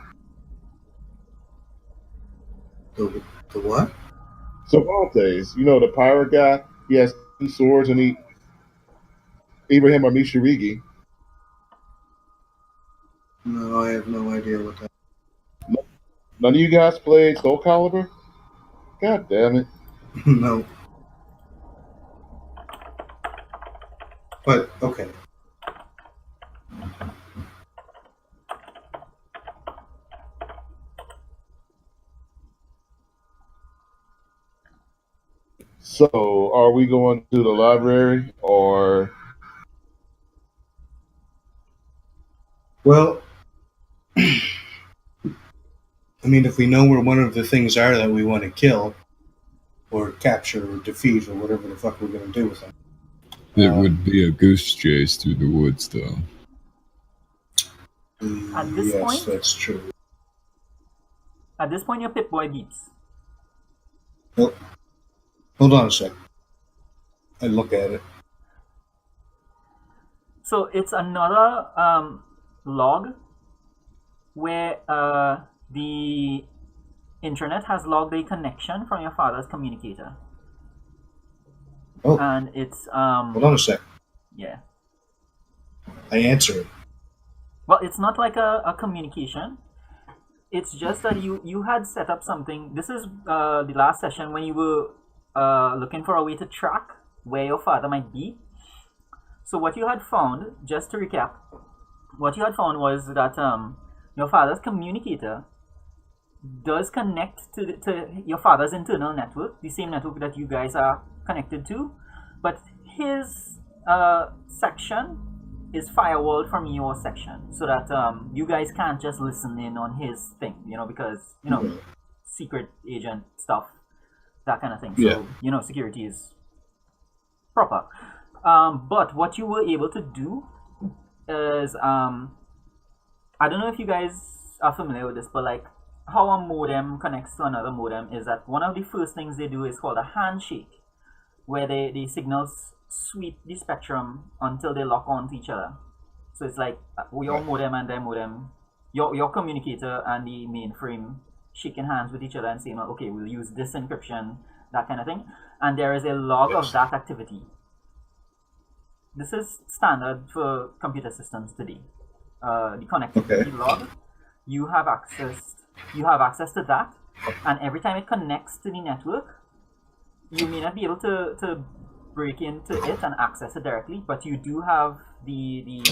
The what? Cervantes, you know, the pirate guy, he has two swords, and he Ibrahim or Mishirigi. No, I have no idea what that None of you guys played Soul Calibur? God damn it. No. But, okay. So, are we going to the library, or Well, I mean, if we know where one of the things are that we want to kill, or capture, or defeat, or whatever the fuck we're going to do with them. It would be a goose chase through the woods, though. At this yes, point? that's true. At this point, your Pip-Boy beeps. Oh, hold on a sec. I look at it. So it's another log where the internet has logged a connection from your father's communicator. Oh, And it's hold on a sec. yeah. I answer it. Well, it's not like a communication. It's just that you had set up something. This is the last session when you were looking for a way to track where your father might be. So what you had found, just to recap, what you had found was that your father's communicator does connect to your father's internal network, the same network that you guys are connected to, but his section is firewalled from your section, so that you guys can't just listen in on his thing, because secret agent stuff, that kind of thing. So security is proper. But what you were able to do is I don't know if you guys are familiar with this, but like how a modem connects to another modem is that one of the first things they do is called a handshake, where the signals sweep the spectrum until they lock on to each other. So it's like your modem and their modem, your communicator and the mainframe shaking hands with each other and saying, okay, we'll use this encryption, that kind of thing. And there is a log of that activity. This is standard for computer systems today. The connectivity log, you have access to that, and every time it connects to the network, you may not be able to break into it and access it directly, but you do have the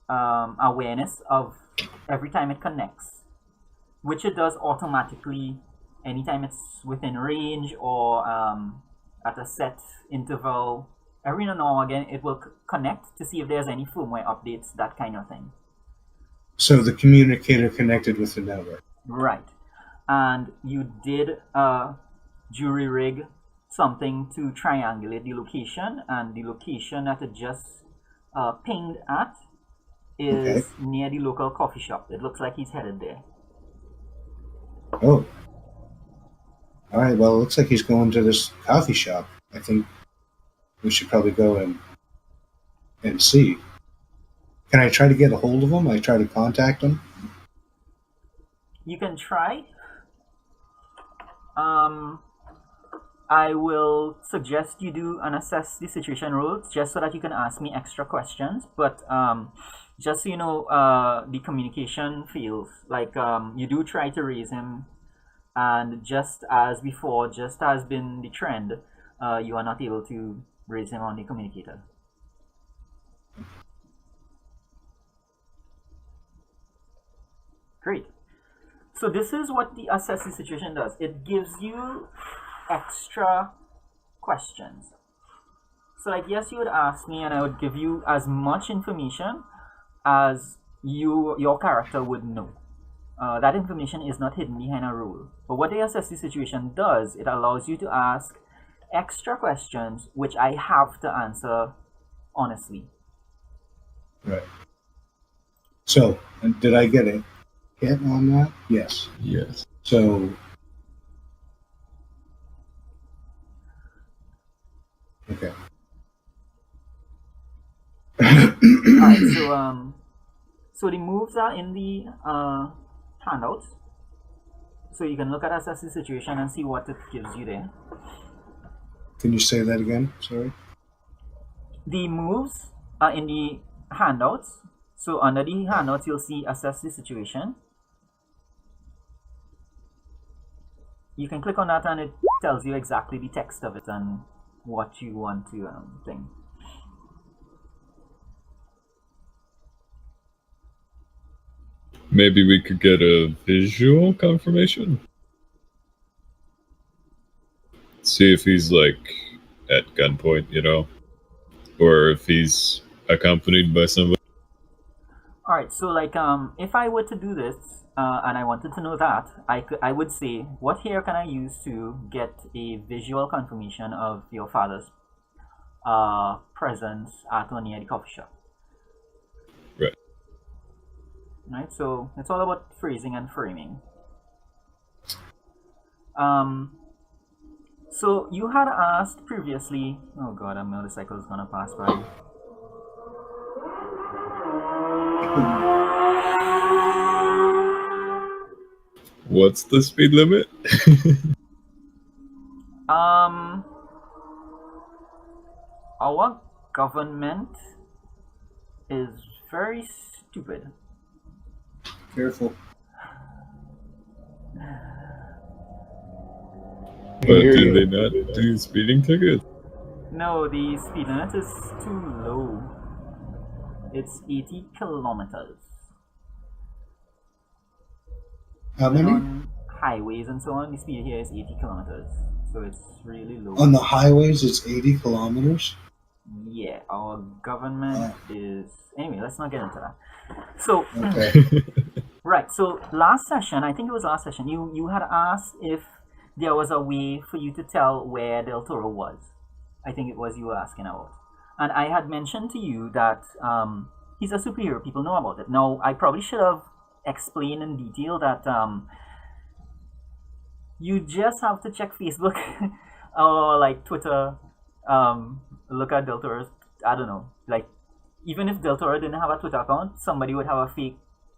awareness of every time it connects, which it does automatically anytime it's within range or at a set interval. Every now and again, it will connect to see if there's any firmware updates, that kind of thing. So the communicator connected with the network. Right. And you did jury rig something to triangulate the location, and the location that it just pinged at is near the local coffee shop. It looks like he's headed there. Oh. All right, well, it looks like he's going to this coffee shop. I think we should probably go and see. Can I try to get a hold of him? I try to contact him? You can try. I will suggest you do an assess the situation roll just so that you can ask me extra questions. But just so you know, the communication fails. Like you do try to raise him, and just as before, just as been the trend, you are not able to raise him on the communicator. Great. So this is what the assess the situation does. It gives you extra questions. So I guess you would ask me and I would give you as much information as your character would know. That information is not hidden behind a rule. But what the assess the situation does, it allows you to ask extra questions which I have to answer honestly. Right. So, did I get a hit on that? Yes. Yes. So, okay. Alright, so the moves are in the handouts. So you can look at assess the situation and see what it gives you there. Can you say that again? Sorry. The moves are in the handouts. So under the handouts, you'll see assess the situation. You can click on that and it tells you exactly the text of it and what you want to think. Maybe we could get a visual confirmation? See if he's like at gunpoint, you know? Or if he's accompanied by somebody. Alright, so like if I were to do this and I wanted to know that, I would say, what here can I use to get a visual confirmation of your father's presence at or near the coffee shop? Right. Right, so it's all about phrasing and framing. So you had asked previously. Oh god, a motorcycle is gonna pass by. What's the speed limit? Our government is very stupid. Careful. But do they not do speeding tickets? No, the speed limit is too low. It's 80 kilometers. How And many? on highways and so on, the speed here is 80 kilometers. So it's really low. On the highways, it's 80 kilometers? Yeah, our government is... Anyway, let's not get into that. So, Okay. right, so last session, I think it was last session, you had asked if there was a way for you to tell where Del Toro was. I think it was you were asking about. And I had mentioned to you that he's a superhero, people know about it. Now, I probably should have explained in detail that you just have to check Facebook or like Twitter, look at Del Toro's, I don't know, like even if Del Toro didn't have a Twitter account, somebody would have a fake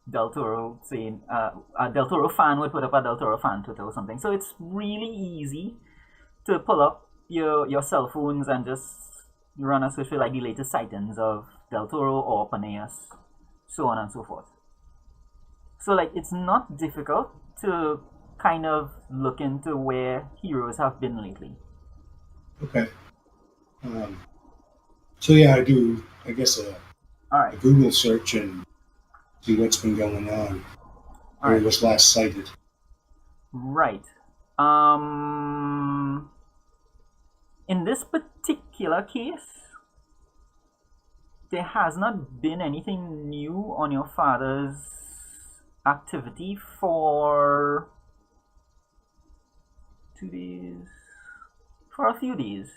Del Toro saying, a Del Toro fan would put up a Del Toro fan Twitter or something. So it's really easy to pull up your cell phones and just run a search for like the latest sightings of Del Toro or Paneas, so on and so forth. So like it's not difficult to kind of look into where heroes have been lately. Okay. So yeah, I do, I guess, a Google search and see what's been going on. Where it was last sighted. Right. In this particular case, there has not been anything new on your father's activity for 2 days, for a few days.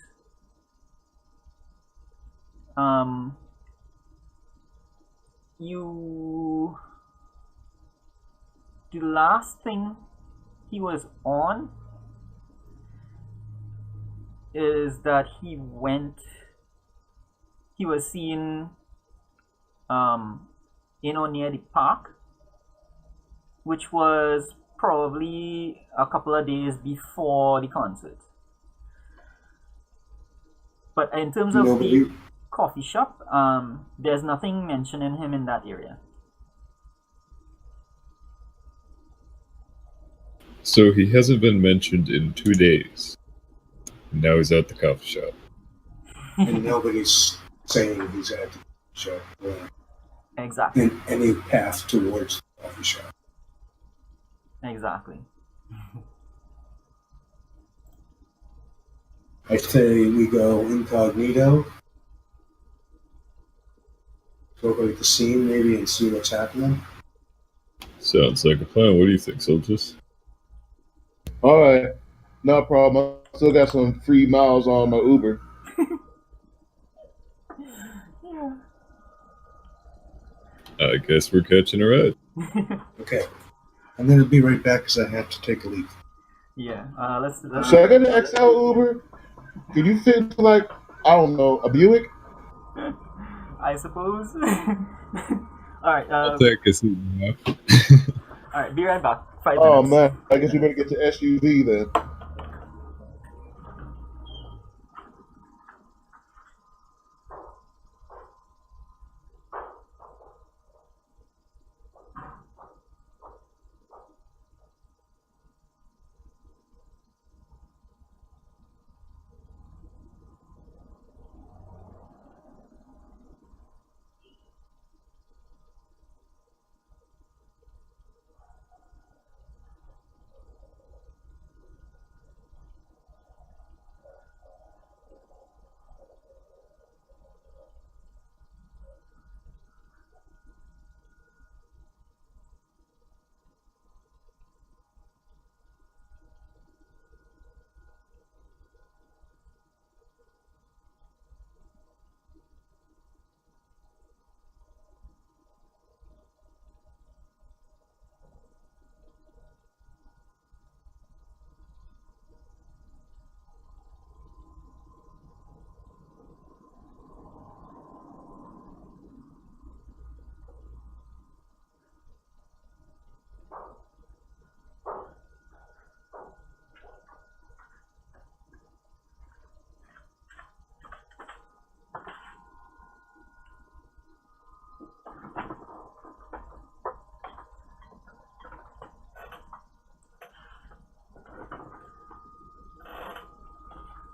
The last thing he was on is that he was seen in or near the park, which was probably a couple of days before the concert. But in terms of Nobody. the coffee shop, there's nothing mentioning him in that area. So he hasn't been mentioned in 2 days. Now he's at the coffee shop. And nobody's saying he's at the shop or Exactly. in any path towards the coffee shop. Exactly. I say we go incognito, go at the scene maybe and see what's happening. Sounds like a plan. What do you think, soldiers? All right, no problem. I still got some free miles on my Uber. Yeah. I guess we're catching a ride. Okay. I'm going to be right back because I have to take a leak. Yeah. Let's. Should I get an XL Uber? Could you fit into, like, I don't know, a Buick? I suppose. All right. I'll take a seat now. All right. Be right back. 5 Oh minutes. man, I guess we better get to SUV then.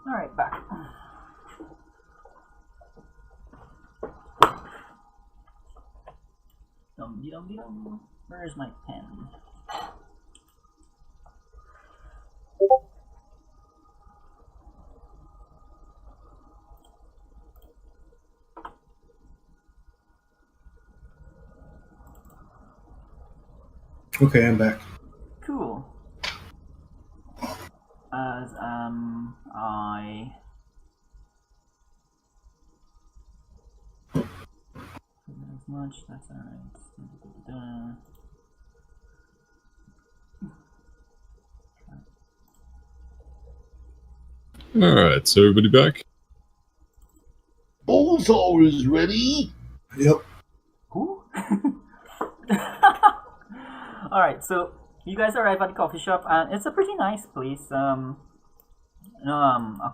All right. Back. Dum. Where's my pen? Okay, I'm back. Cool. As I. As much. That's alright. Alright, so everybody back? Bullseye is ready. Yep. Who? Alright, so you guys arrive at the coffee shop and it's a pretty nice place. A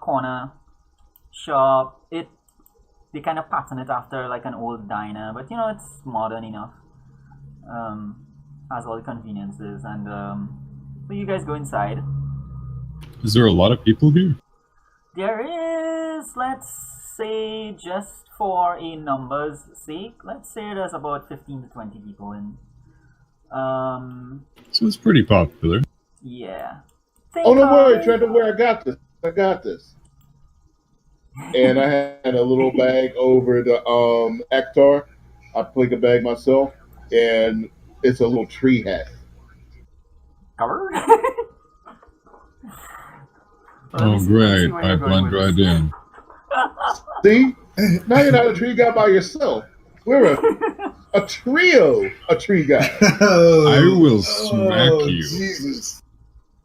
corner shop. They kind of pattern it after like an old diner, but it's modern enough. Has all the conveniences and so you guys go inside. Is there a lot of people here? There is, let's say, just for a numbers sake, let's say there's about 15 to 20 people in. So it's pretty popular. Yeah. Oh, don't worry, Trent, don't worry, I got this. And I had a little bag over the Ektar. I played the bag myself, and it's a little tree hat. Cover? Oh, great. I blend right in. See? Now you're not a tree guy by yourself. We're a trio of tree guys. I will smack you. Jesus.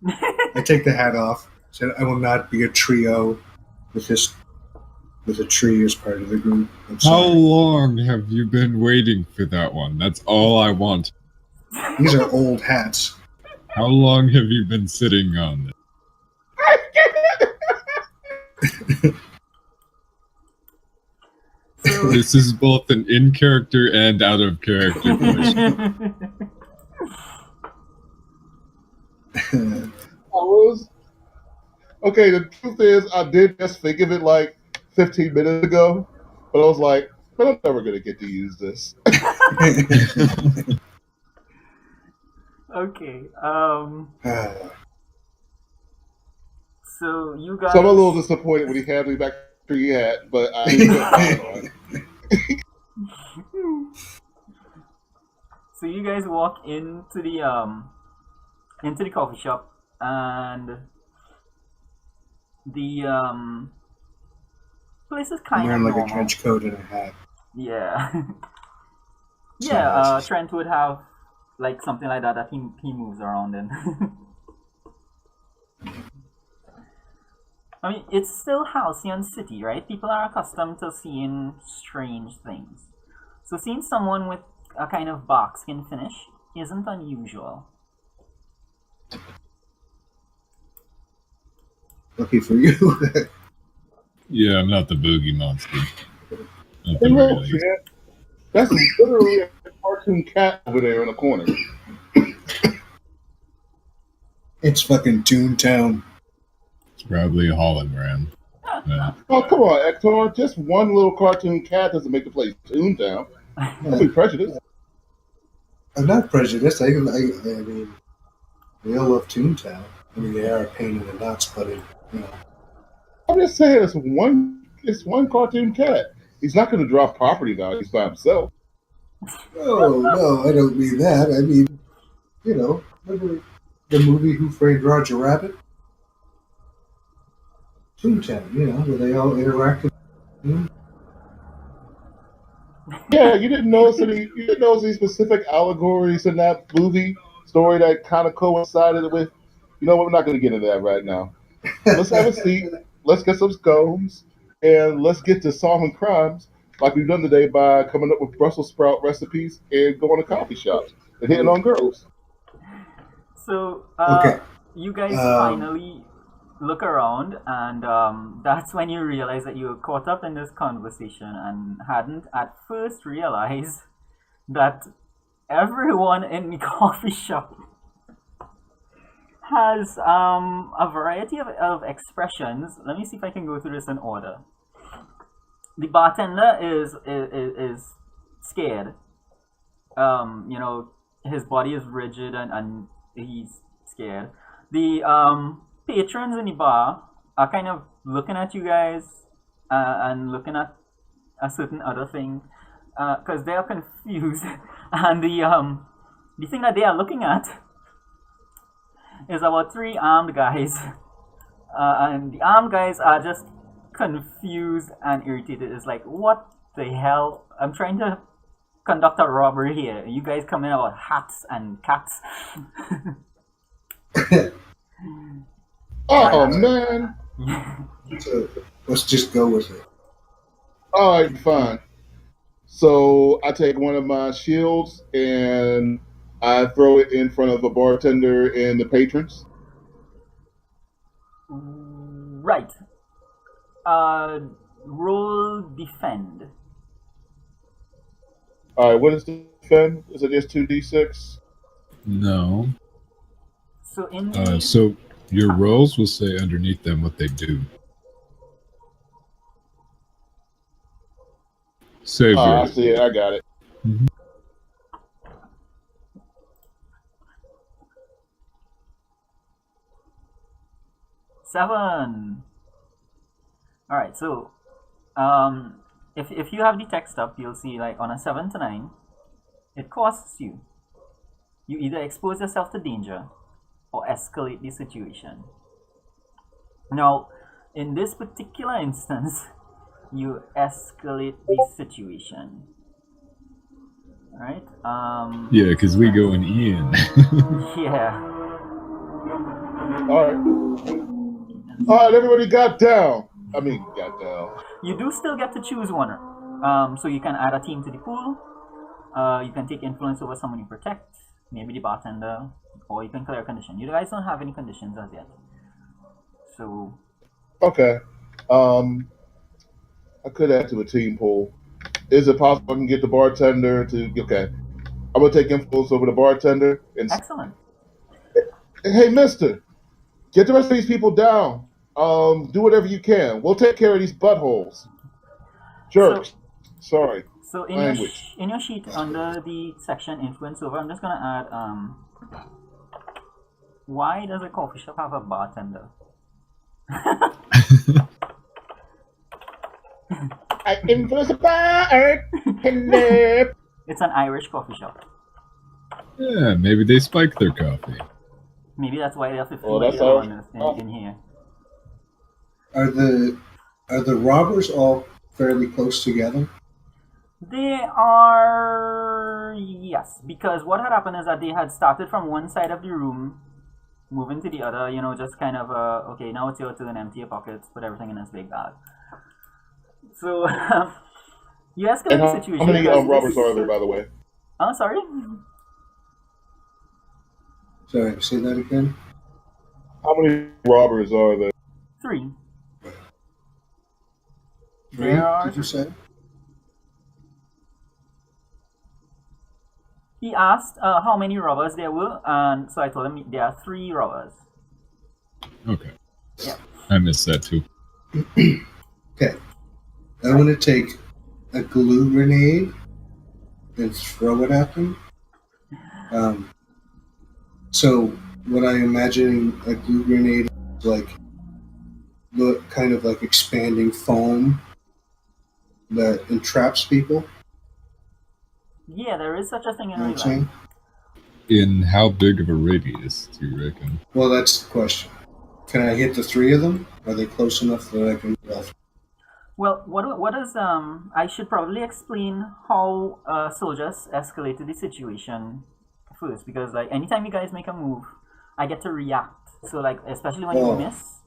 I take the hat off. Said I will not be a trio with a tree as part of the group. I'm How sorry. long have you been waiting for that one? That's all I want. These are old hats. How long have you been sitting on this? This is both an in-character and out-of-character question. Okay, the truth is, I did just think of it like 15 minutes ago, but I was like, but I'm never going to get to use this. Okay. So you guys. So I'm a little disappointed when he had me back where he had, but I. So you guys walk into the coffee shop, and the place is kind of wearing like normal. a trench coat and a hat. Yeah. Yeah, Trent would have like something like that he moves around in. I mean, it's still Halcyon City, right? People are accustomed to seeing strange things. So seeing someone with a kind of barkskin finish isn't unusual. Lucky for you. Yeah, I'm not the boogie monster. Not Hey, the look, really- man. That's literally a cartoon cat over there in the corner. It's fucking Toontown. It's probably a hologram. Oh, come on, Hector. Just one little cartoon cat doesn't make the place Toontown. Don't be prejudiced. I'm not prejudiced. I mean, we all love Toontown. I mean, they are a pain in the nuts, but I'm just saying, it's one cartoon cat. He's not going to drop property values by himself. No, I don't mean that. I mean, remember the movie Who Framed Roger Rabbit? Toontown, where they all interacted. Yeah, you didn't notice any specific allegories in that movie story that kind of coincided with. You know what? We're not going to get into that right now. Let's have a seat. Let's get some scones, and let's get to solving crimes like we've done today by coming up with Brussels sprout recipes and going to coffee shops and hitting on girls. So, Okay. you guys finally look around, and that's when you realize that you were caught up in this conversation and hadn't at first realized that everyone in the coffee shop has a variety of expressions. Let me see if I can go through this in order. The bartender is scared. His body is rigid and he's scared. The patrons in the bar are kind of looking at you guys and looking at a certain other thing because they are confused. And the thing that they are looking at is about 3 armed guys, and the armed guys are just confused and irritated. It's like, what the hell? I'm trying to conduct a robbery here. You guys come in about hats and cats. Oh man! So let's just go with it. All right, fine. So I take one of my shields and I throw it in front of a bartender and the patrons. Right. Roll defend. All right, what is the defend? Is it just 2d6? No. So in the So your rolls will say underneath them what they do. Save I roll. see it. I got it. Mhm. seven. All right. So, if you have the text up, you'll see like on a 7 to 9, it costs you. You either expose yourself to danger or escalate the situation. Now, in this particular instance, you escalate the situation. Alright? Yeah, because we going in. Yeah. All right, everybody got down. Got down. You do still get to choose one. So you can add a team to the pool. You can take influence over someone you protect, maybe the bartender, or you can clear a condition. You guys don't have any conditions as yet. So Okay. I could add to a team pool. Is it possible I can get the bartender to? Okay, I'm gonna take influence over the bartender and say, Excellent. hey, Mister, get the rest of these people down. Do whatever you can. We'll take care of these buttholes. So, Jerks. Sorry, so language. in your sheet under the section influence over, I'm just gonna add why does a coffee shop have a bartender? I influence a bartender. It's an Irish coffee shop. Yeah, maybe they spike their coffee. Maybe that's why they have 50 Oh, that's people Irish. in here. Are the robbers all fairly close together? They are, yes, because what had happened is that they had started from one side of the room, moving to the other, you know, just kind of, okay, now it's your turn, empty your pockets, put everything in this big bag. So, you escalate And the how situation. many because robbers are there, by the way? Oh, sorry? Sorry, say that again. How many robbers are there? 3. Three? There are Did you say? He asked how many robbers there were, and so I told him there are 3 robbers. Okay. Yeah. I missed that too. Okay. I want to take a glue grenade and throw it at them. So what I'm imagining a glue grenade is like the kind of like expanding foam that entraps people. Yeah, there is such a thing in You know real what I'm life. saying? In how big of a radius do you reckon? Well, that's the question. Can I hit the 3 of them? Are they close enough that I can? Well, what is I should probably explain how soldiers escalated the situation first, because like anytime you guys make a move, I get to react. So like especially when you miss,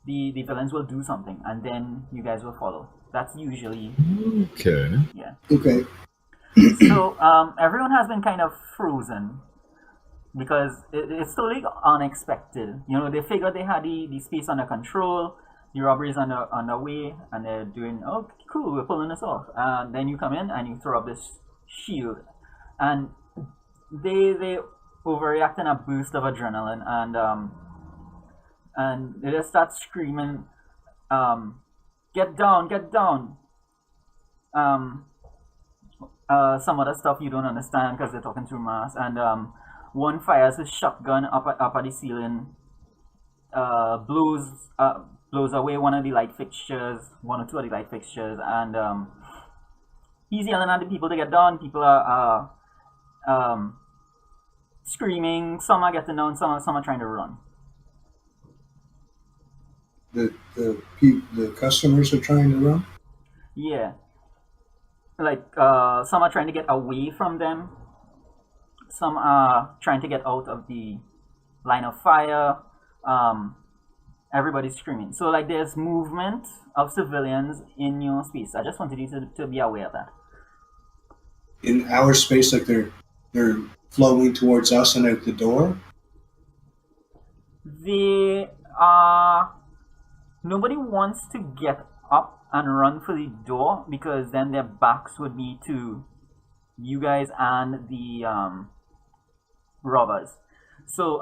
the villains will do something, and then you guys will follow. That's usually Okay. yeah. Okay. So everyone has been kind of frozen because it's totally unexpected. You know, they figured they had the space under control. The robbery is on the way, and they're doing, oh, cool, we're pulling this off. And then you come in and you throw up this shield, and they overreact in a boost of adrenaline, and they just start screaming, get down, get down. Some other stuff you don't understand because they're talking through mass, and one fires his shotgun up at the ceiling, blows away one of the light fixtures, 1 or 2 of the light fixtures, and he's yelling at the people to get down. People are screaming. Some are getting down. Some are trying to run. The customers are trying to run. Yeah, like some are trying to get away from them. Some are trying to get out of the line of fire. Everybody's screaming. So like there's movement of civilians in your space. I just wanted you to be aware of that. In our space, like they're flowing towards us and out the door. They are. Nobody wants to get up and run for the door because then their backs would be to you guys and the robbers. So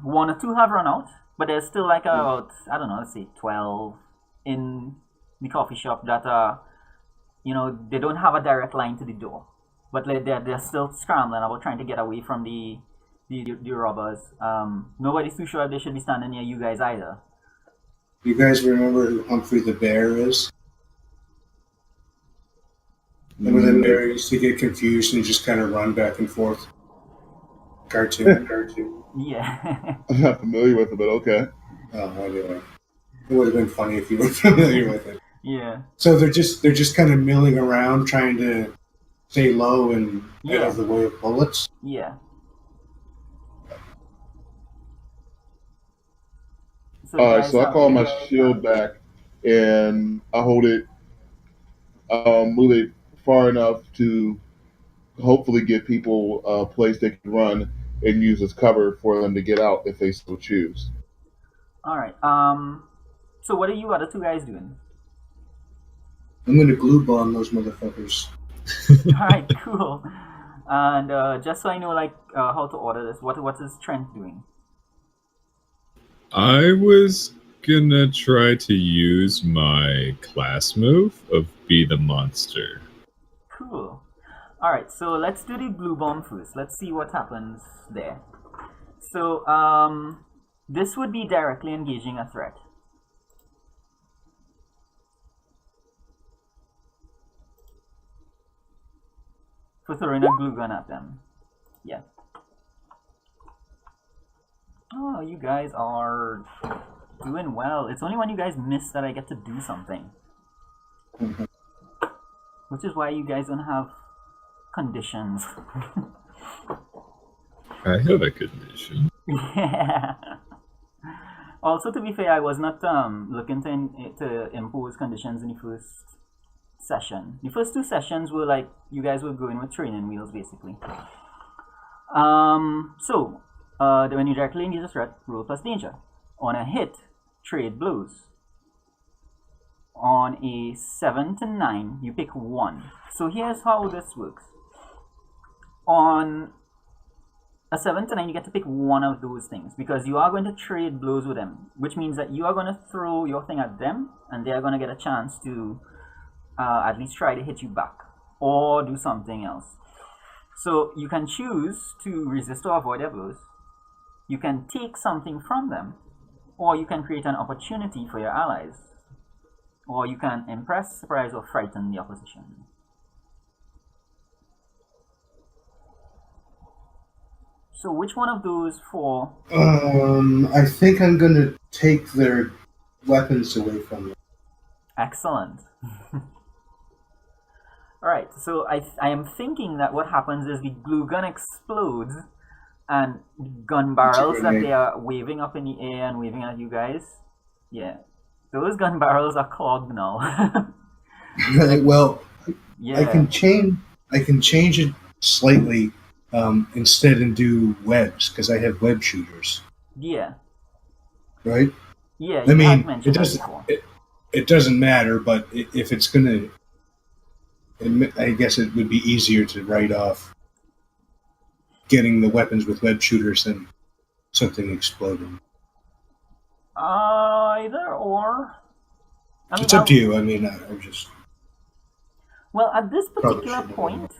1 or 2 have run out, but there's still like about, I don't know, let's say 12 in the coffee shop that are, you know, they don't have a direct line to the door, but they're still scrambling about trying to get away from the robbers. Nobody's too sure if they should be standing near you guys either. You guys remember who Humphrey the Bear is? Remember that bear used to get confused and just kind of run back and forth? Cartoon. Yeah. I'm not familiar with it, but okay. Oh, anyway. It would have been funny if you were familiar with it. Yeah. So they're just kind of milling around trying to stay low and out of the way of bullets? Yeah. Alright, so I call my shield back and I hold it, move it far enough to hopefully give people a place they can run and use as cover for them to get out if they so choose. Alright, so what are you other 2 guys doing? I'm gonna glue bomb those motherfuckers. Alright, cool. And just so I know, like, how to order this, what is Trent doing? I was gonna try to use my class move of Be the Monster. Cool. Alright, so let's do the blue bomb first. Let's see what happens there. So, this would be directly engaging a threat. For throwing a glue gun at them. Yeah. Oh, you guys are doing well. It's only when you guys miss that I get to do something. Which is why you guys don't have conditions. I have a condition. Yeah. Also, to be fair, I was not looking to impose conditions in the first session. The first 2 sessions were like you guys were going with training wheels, basically. So when you directly engage a threat, roll plus danger. On a hit, trade blows. On a 7 to 9, you pick 1. So here's how this works. On a 7 to 9, you get to pick one of those things because you are going to trade blows with them, which means that you are going to throw your thing at them and they are going to get a chance to at least try to hit you back or do something else. So you can choose to resist or avoid their blows. You can take something from them, or you can create an opportunity for your allies, or you can impress, surprise, or frighten the opposition. So which one of those 4? I think I'm gonna take their weapons away from them. Excellent. Alright, so I am thinking that what happens is the glue gun explodes and gun barrels that they are waving up in the air and waving at you guys, yeah, those gun barrels are clogged now. Well, Yeah. I can change it slightly instead and do webs because I have web shooters, Yeah. right? Yeah, I you had mean, mentioned that before. it doesn't matter, but if it's gonna, I guess it would be easier to write off getting the weapons with web shooters than something exploding. Either or. I mean, It's up to you. I mean, I'm just. Well, at this Probably particular shouldn't have point,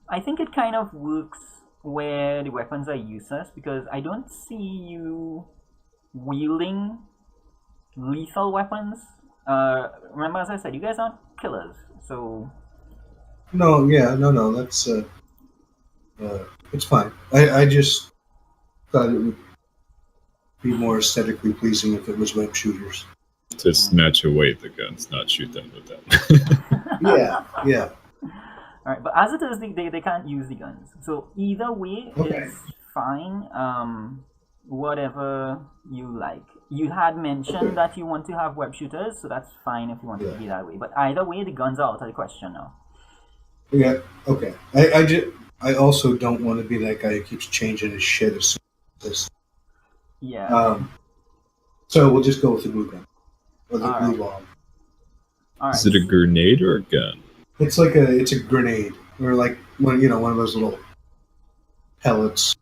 I think it kind of works where the weapons are useless because I don't see you wielding lethal weapons. Remember, as I said, you guys aren't killers, so No, that's it's fine. I just thought it would be more aesthetically pleasing if it was web shooters. To snatch away the guns, not shoot them with them. Yeah. Alright, but as it is, they can't use the guns. So either way is fine. Whatever you like. You had mentioned that you want to have web shooters, so that's fine if you want it to be that way. But either way, the guns are out of the question now. Yeah, okay. I also don't want to be that guy who keeps changing his shit as soon as this. Yeah. So we'll just go with the glue gun. Or the Alright. glue bomb. Alright. Is it a grenade or a gun? It's a grenade. Or like one of those little pellets.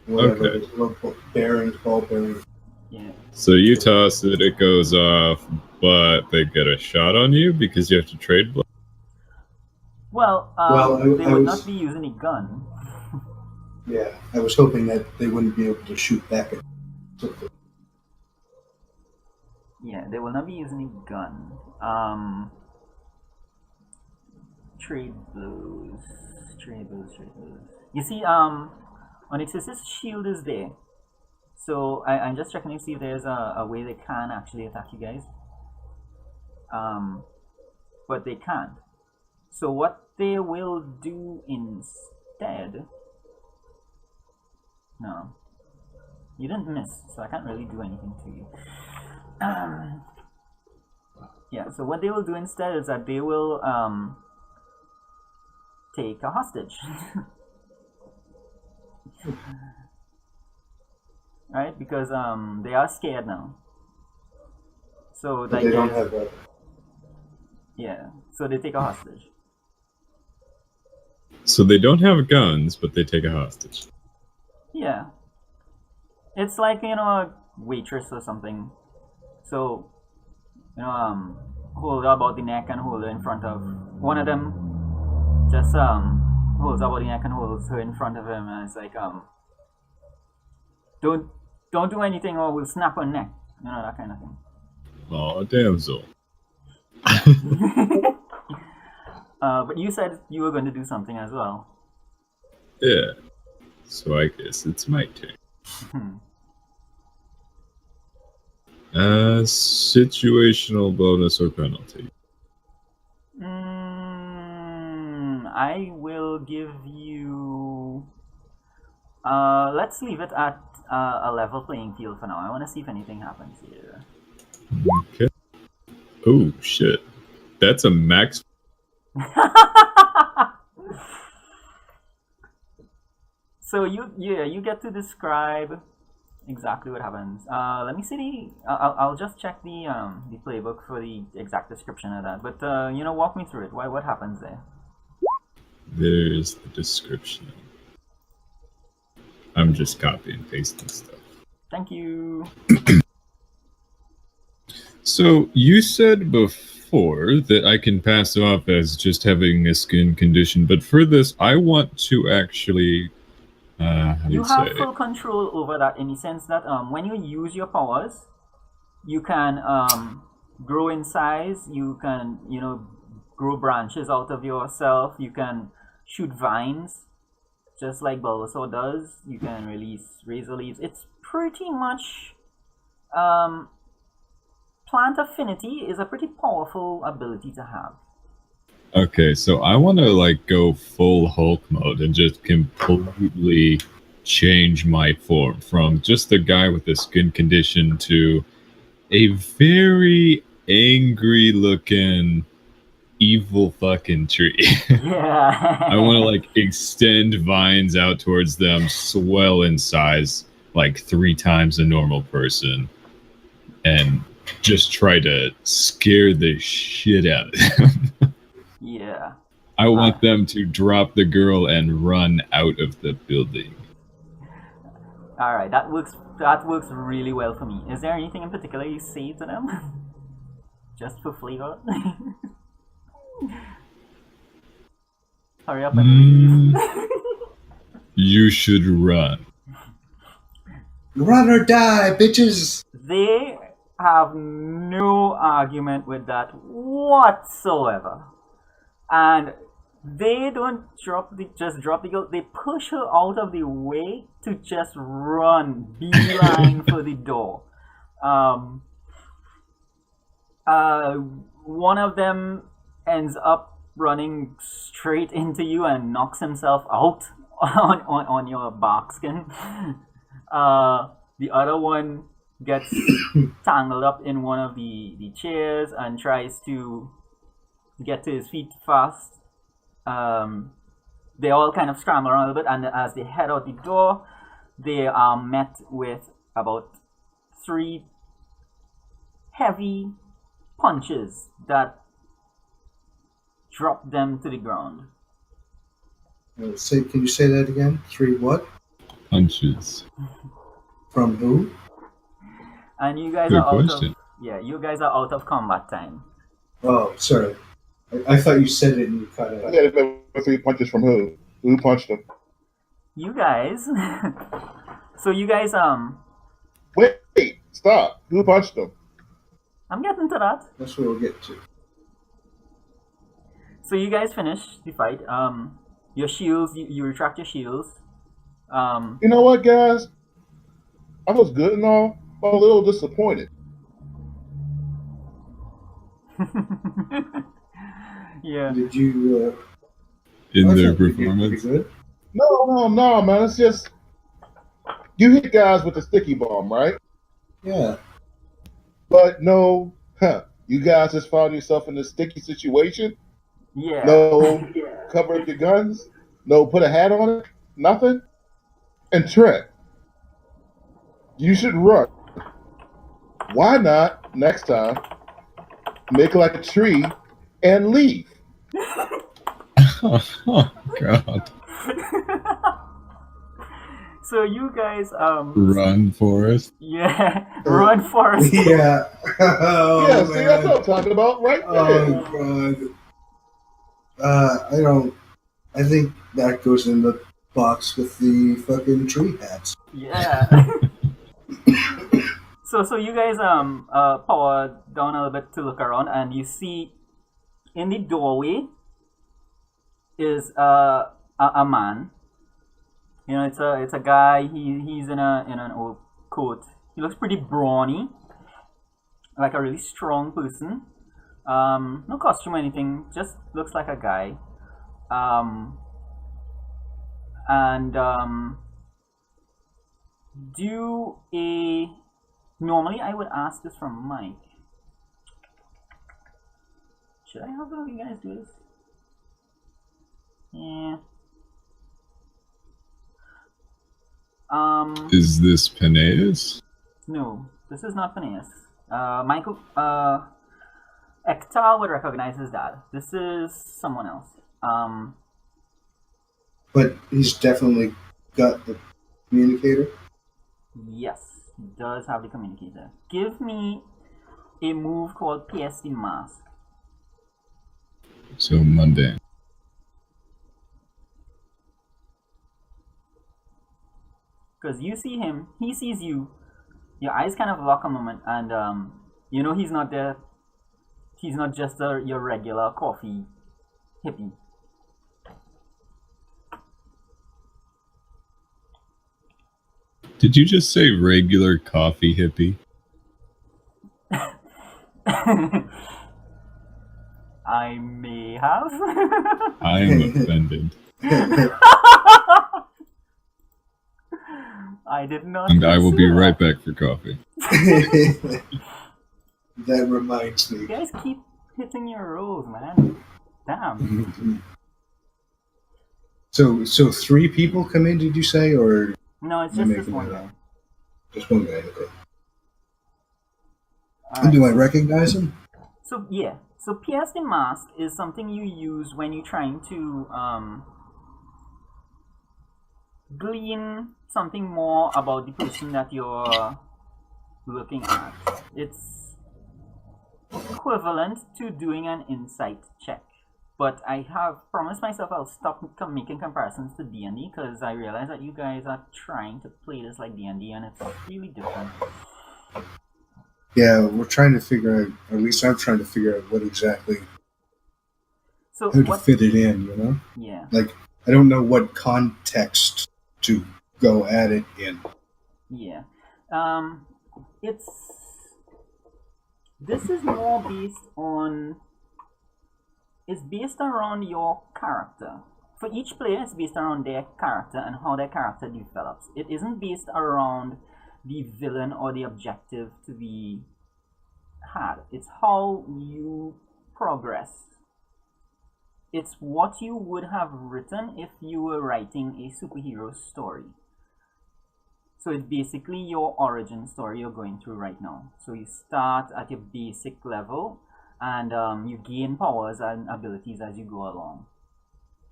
Whatever. Okay. Little bearings, ball bearings. Yeah. So you toss it, it goes off, but they get a shot on you because you have to trade blows? Well, they would not be using a gun. Yeah, I was hoping that they wouldn't be able to shoot back at. Yeah, they will not be using a gun. Trade blows. You see, Onyx's shield is there. So I'm just checking to see if there's a way they can actually attack you guys. But they can't. So what they will do instead... No. You didn't miss, so I can't really do anything to you. Yeah, so what they will do instead is that they will take a hostage. Right? Because they are scared now. So But they don't have weapons. Yeah, so they take a hostage. So they don't have guns, but they take a hostage. Yeah, it's like a waitress or something. So hold her about the neck and hold her in front of one of them. Just holds her about the neck and holds her in front of him, and it's like don't do anything or we'll snap her neck. That kind of thing. Oh, damsel. But you said you were going to do something as well. Yeah. So I guess it's my turn. Situational bonus or penalty? I will give you. Let's leave it at a level playing field for now. I want to see if anything happens here. Okay. Oh shit! That's a max. So you get to describe exactly what happens. Let me see I'll just check the playbook for the exact description of that. But walk me through it. What happens there? There's the description. I'm just copy and pasting stuff. Thank you. So you said before that I can pass off as just having a skin condition, but for this, I want to actually. You have full control over that in the sense that when you use your powers, you can grow in size. You can grow branches out of yourself. You can shoot vines, just like Bulbasaur does. You can release razor leaves. It's pretty much plant affinity is a pretty powerful ability to have. Okay, so I want to go full Hulk mode and just completely change my form from just a guy with a skin condition to a very angry looking evil fucking tree. Yeah. I want to extend vines out towards them, swell in size 3 times a normal person, and just try to scare the shit out of them. Yeah. I want them to drop the girl and run out of the building. All right, that works really well for me. Is there anything in particular you say to them? Just for flavor? Hurry up and leave. You should run. Run or die, bitches! They have no argument with that whatsoever. And they don't just drop the girl, they push her out of the way to just run beeline for the door. One of them ends up running straight into you and knocks himself out on your bark skin. The other one gets tangled up in one of the chairs and tries to get to his feet fast. They all kind of scramble around a little bit, and as they head out the door, they are met with about 3 heavy punches that drop them to the ground. Can you say that again? 3 what? Punches. From who? And you guys Good are question. you guys are out of combat time. Oh, sorry. I thought you said it and you cut it out. Yeah, 3 punches from who? Who punched him? You guys. So you guys Wait, stop. Who punched him? I'm getting to that. That's what we'll get to. So you guys finish the fight. Your shields, you retract your shields. You know what, guys? I was good and all, but a little disappointed. Yeah. Did you... In I their thought you did pretty performance? good. No, man. It's just you hit guys with the sticky bomb, right? Yeah. But no, you guys just found yourself in a sticky situation. Yeah. No, cover up your guns. No, put a hat on it. Nothing. And Trent, you should run. Why not next time make like a tree and leave. Oh God! So you guys Run, Forrest. yeah, run Forrest. Yeah. Oh, Yeah, see, that's man. what I'm talking about right there. Oh, God. I think that goes in the box with the fucking tree hats. Yeah. So you guys power down a little bit to look around, and you see in the doorway is a man. You know, it's a guy. He's in an old coat. He looks pretty brawny, like a really strong person. No costume or anything, just looks like a guy. Um, and do a normally I would ask this from Mike. Should I have you guys do this? Yeah. Is this Peneus? No, this is not Phineas. Michael Ektal would recognize his dad. This is someone else. But he's definitely got the communicator. Yes, he does have the communicator. Give me a move called PS the Mask. So mundane. Because you see him, he sees you. Your eyes kind of lock a moment, and you know he's not there. He's not just your regular coffee hippie. Did you just say regular coffee hippie? I may have. I am offended. I did not. And I will be consider right that. back for coffee. That reminds You me. guys keep hitting your rolls, man. Damn. So 3 people come in, did you say, or No, it's am I just this making one that guy. up? Just one guy? Okay. All And do I right. recognize him? So yeah. So PS the Mask is something you use when you're trying to glean something more about the person that you're looking at. It's equivalent to doing an insight check. But I have promised myself I'll stop making comparisons to D&D because I realize that you guys are trying to play this like D&D and it's really different. Yeah, we're trying to figure out, or at least I'm trying to figure out what exactly, So how to what? fit it in, you know? Yeah. Like, I don't know what context to go at it in. Yeah. This is more based on. It's based around your character. For each player, it's based around their character and how their character develops. It isn't based around the villain or the objective to be had. It's how you progress. It's what you would have written if you were writing a superhero story. So it's basically your origin story you're going through right now. So you start at your basic level and you gain powers and abilities as you go along.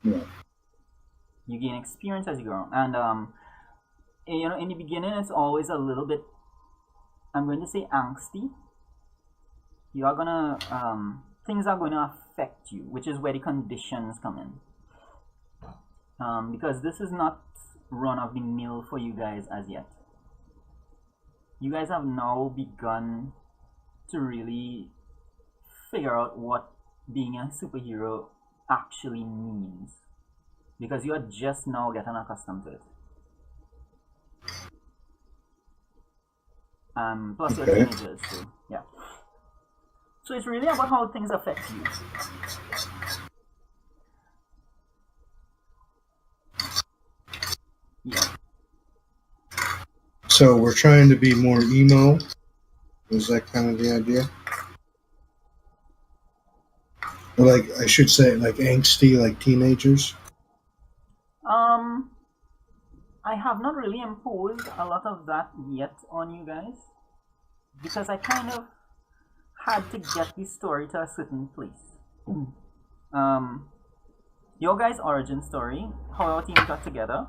Yeah. You gain experience as you go along. And you know, in the beginning it's always a little bit, I'm going to say, angsty. You are gonna things are going to affect you, which is where the conditions come in. Because this is not run of the mill for you guys as yet. You guys have now begun to really figure out what being a superhero actually means, because you are just now getting accustomed to it. Plus you're Okay. teenagers, so yeah. So it's really about how things affect you. Yeah. So we're trying to be more emo. Is that kind of the idea? Or like, I should say, like angsty, like teenagers? I have not really imposed a lot of that yet on you guys, because I kind of had to get the story to a certain place. your guys' origin story, how our team got together.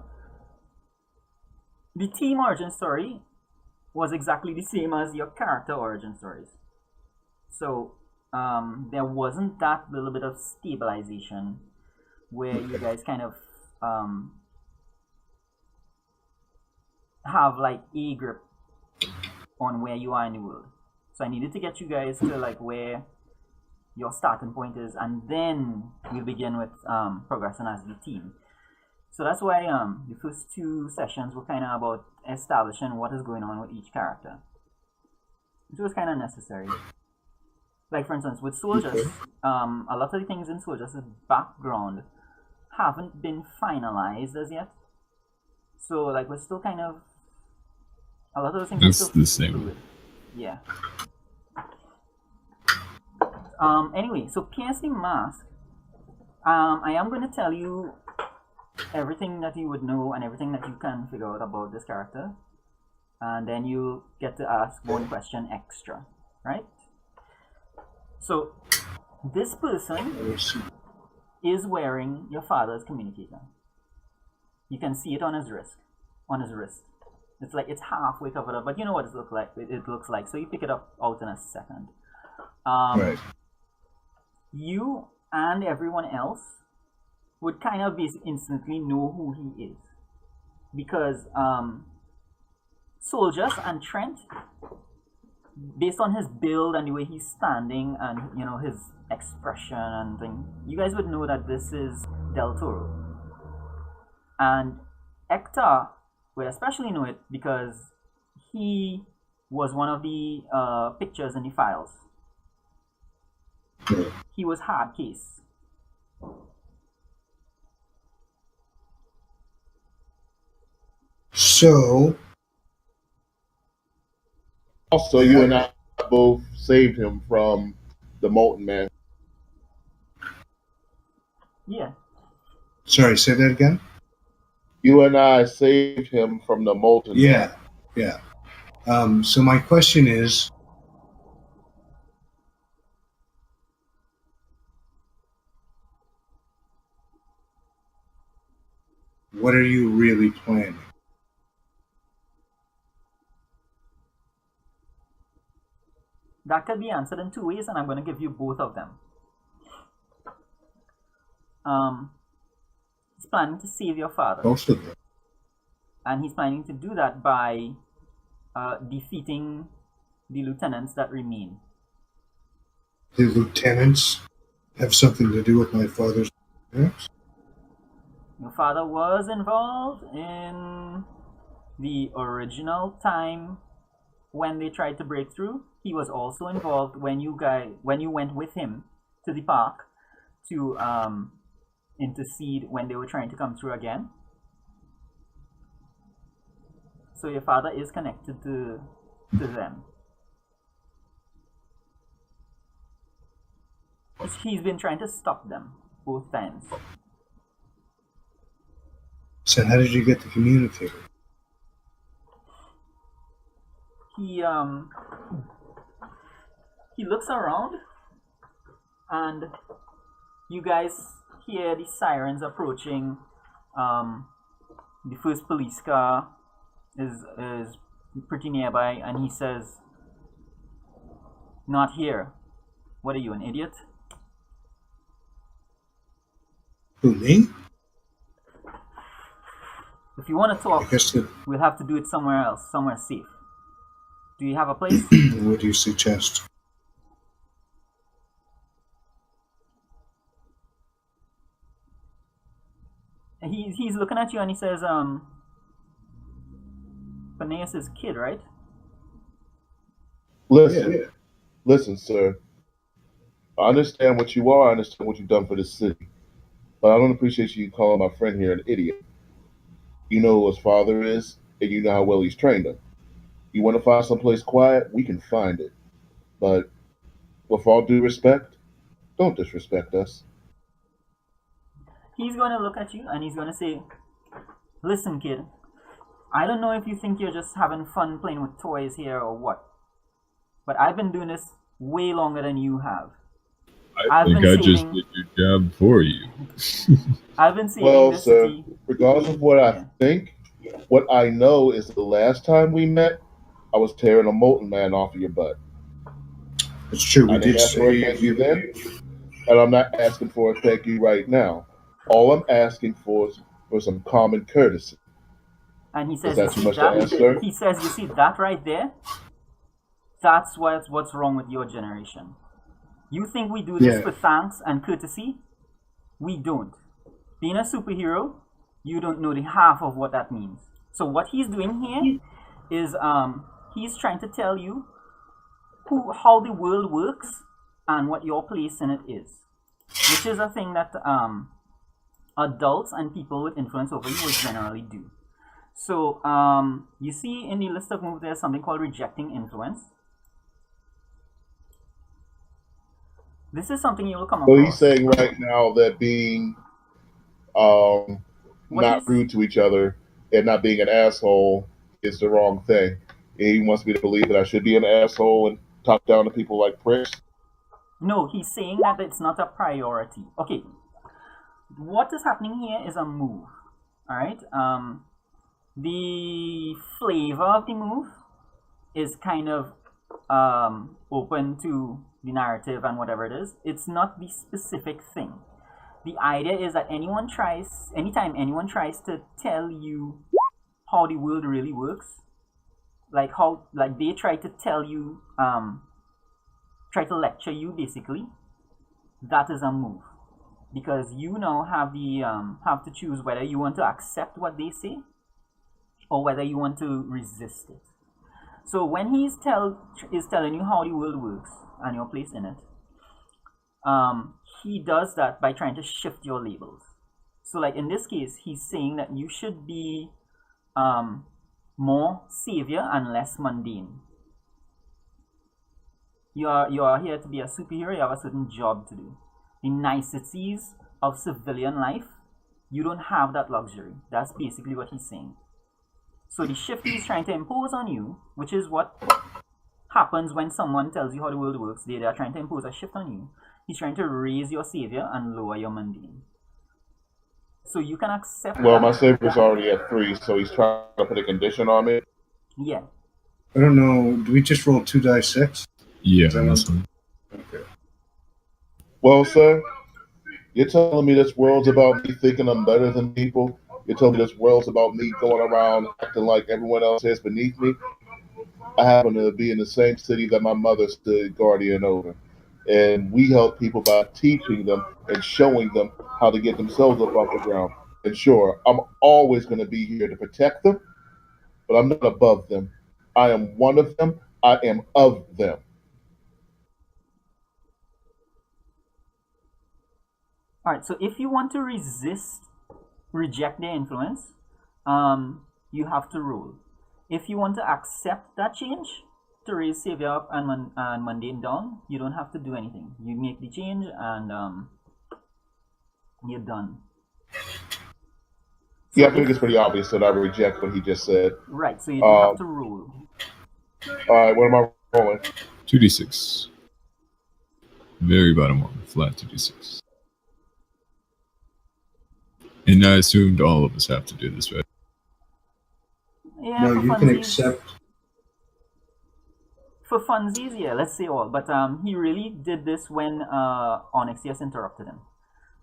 The team origin story was exactly the same as your character origin stories. So there wasn't that little bit of stabilization where you guys kind of have like a grip on where you are in the world. So I needed to get you guys to like where your starting point is, and then we'll begin with progressing as the team. So that's why the first two sessions were kind of about establishing what is going on with each character. It was kind of necessary. Like for instance, with Soldiers, a lot of the things in Soldiers' background haven't been finalized as yet. So like we're still kind of a lot of those things are It's still the same. fluid. Yeah. Anyway, so pierce the mask. I am going to tell you everything that you would know and everything that you can figure out about this character, and then you get to ask one question extra, right? So this person is wearing your father's communicator. You can see it on his wrist. It's like it's halfway covered up, but you know what it looks like. It looks like. So you pick it up out in a second. Right. You and everyone else would kind of instantly know who he is, because Soldiers and Trent, based on his build and the way he's standing and you know his expression and thing, you guys would know that this is Del Toro. And Hector would especially know it because he was one of the pictures in the files. He was hard case. So, Also, you and I both saved him from the Molten Man. Yeah. sorry, say that again? You and I saved him from the Molten Man. Yeah. So my question is, what are you really planning? That could be answered in two ways, and I'm going to give you both of them. He's planning to save your father. Both of them. And he's planning to do that by defeating the lieutenants that remain. The lieutenants have something to do with my father's parents? Your father was involved in the original time when they tried to break through. He was also involved when you went with him to the park to intercede when they were trying to come through again. So your father is connected to them. He's been trying to stop them both times. So how did you get the communicator? He looks around, and you guys hear the sirens approaching. The first police car is pretty nearby, and he says, "Not here. What are you, an idiot?" Who, me? If you want to I talk, guess that. we'll have to do it somewhere else, somewhere safe. Do you have a place? What do you suggest? He's looking at you and he says, Phineas's kid, right? Listen, sir. I understand what you are. I understand what you've done for the city. But I don't appreciate you calling my friend here an idiot. You know who his father is, and you know how well he's trained him. You want to find someplace quiet? We can find it. But with all due respect, don't disrespect us. He's going to look at you and he's going to say, "Listen, kid, I don't know if you think you're just having fun playing with toys here or what, but I've been doing this way longer than you have. I I've think been I just saving. did your job for you. I've been saving Well, this sir, city. regardless of what I Yeah. think, what I know is the last time we met, I was tearing a molten man off of your butt. It's true. We I didn't did ask for a thank save. you then, and I'm not asking for a thank you right now. All I'm asking for is for some common courtesy. And he Is says, "You that too see much to that?" ask, sir? He says, "You see that right there? That's what's wrong with your generation. You think we do this Yeah. for thanks and courtesy? We don't. Being a superhero, you don't know the half of what that means. So what he's doing here is he's trying to tell you how the world works and what your place in it is, which is a thing that adults and people with influence over you will generally do. So you see in the list of moves there's something called rejecting influence. This is something you will come So across. he's saying right now that being not rude to each other and not being an asshole is the wrong thing. He wants me to believe that I should be an asshole and talk down to people like pricks. No, he's saying that it's not a priority. Okay, what is happening here is a move. All right. The flavor of the move is kind of open to the narrative and whatever it is. It's not the specific thing. The idea is that anytime anyone tries to tell you how the world really works, like they try to tell you, try to lecture you basically, that is a move. Because you now have to choose whether you want to accept what they say or whether you want to resist it. So when is telling you how the world works and your place in it, he does that by trying to shift your labels. So like in this case, he's saying that you should be more savior and less mundane. You are here to be a superhero. You have a certain job to do. The niceties of civilian life, you don't have that luxury. That's basically what he's saying. So the shift he's trying to impose on you, which is what happens when someone tells you how the world works, they are trying to impose a shift on you. He's trying to raise your savior and lower your mundane. So you can accept. Well, my savior's already at 3, so he's trying to put a condition on me. Yeah. I don't know. Do we just roll 2 die 6? Yeah, Is that that's one? one. Okay. Well, sir, you're telling me this world's about me thinking I'm better than people? You're telling me this world's about me going around acting like everyone else is beneath me? I happen to be in the same city that my mother stood guardian over. And we help people by teaching them and showing them how to get themselves up off the ground. And sure, I'm always going to be here to protect them, but I'm not above them. I am one of them. I am of them. All right. So if you want to reject their influence, you have to roll. If you want to accept that change, to raise savior up and mundane down, you don't have to do anything. You make the change and you're done. Yeah, I think it's pretty obvious that I reject what he just said. Right, so you do have to roll. All right, what am I rolling? 2d6. Very bottom one, flat 2d6. And I assumed all of us have to do this, right? Yeah, No, for you can funsies. accept. For funsies, yeah, let's say all. But he really did this when Onyx just interrupted him.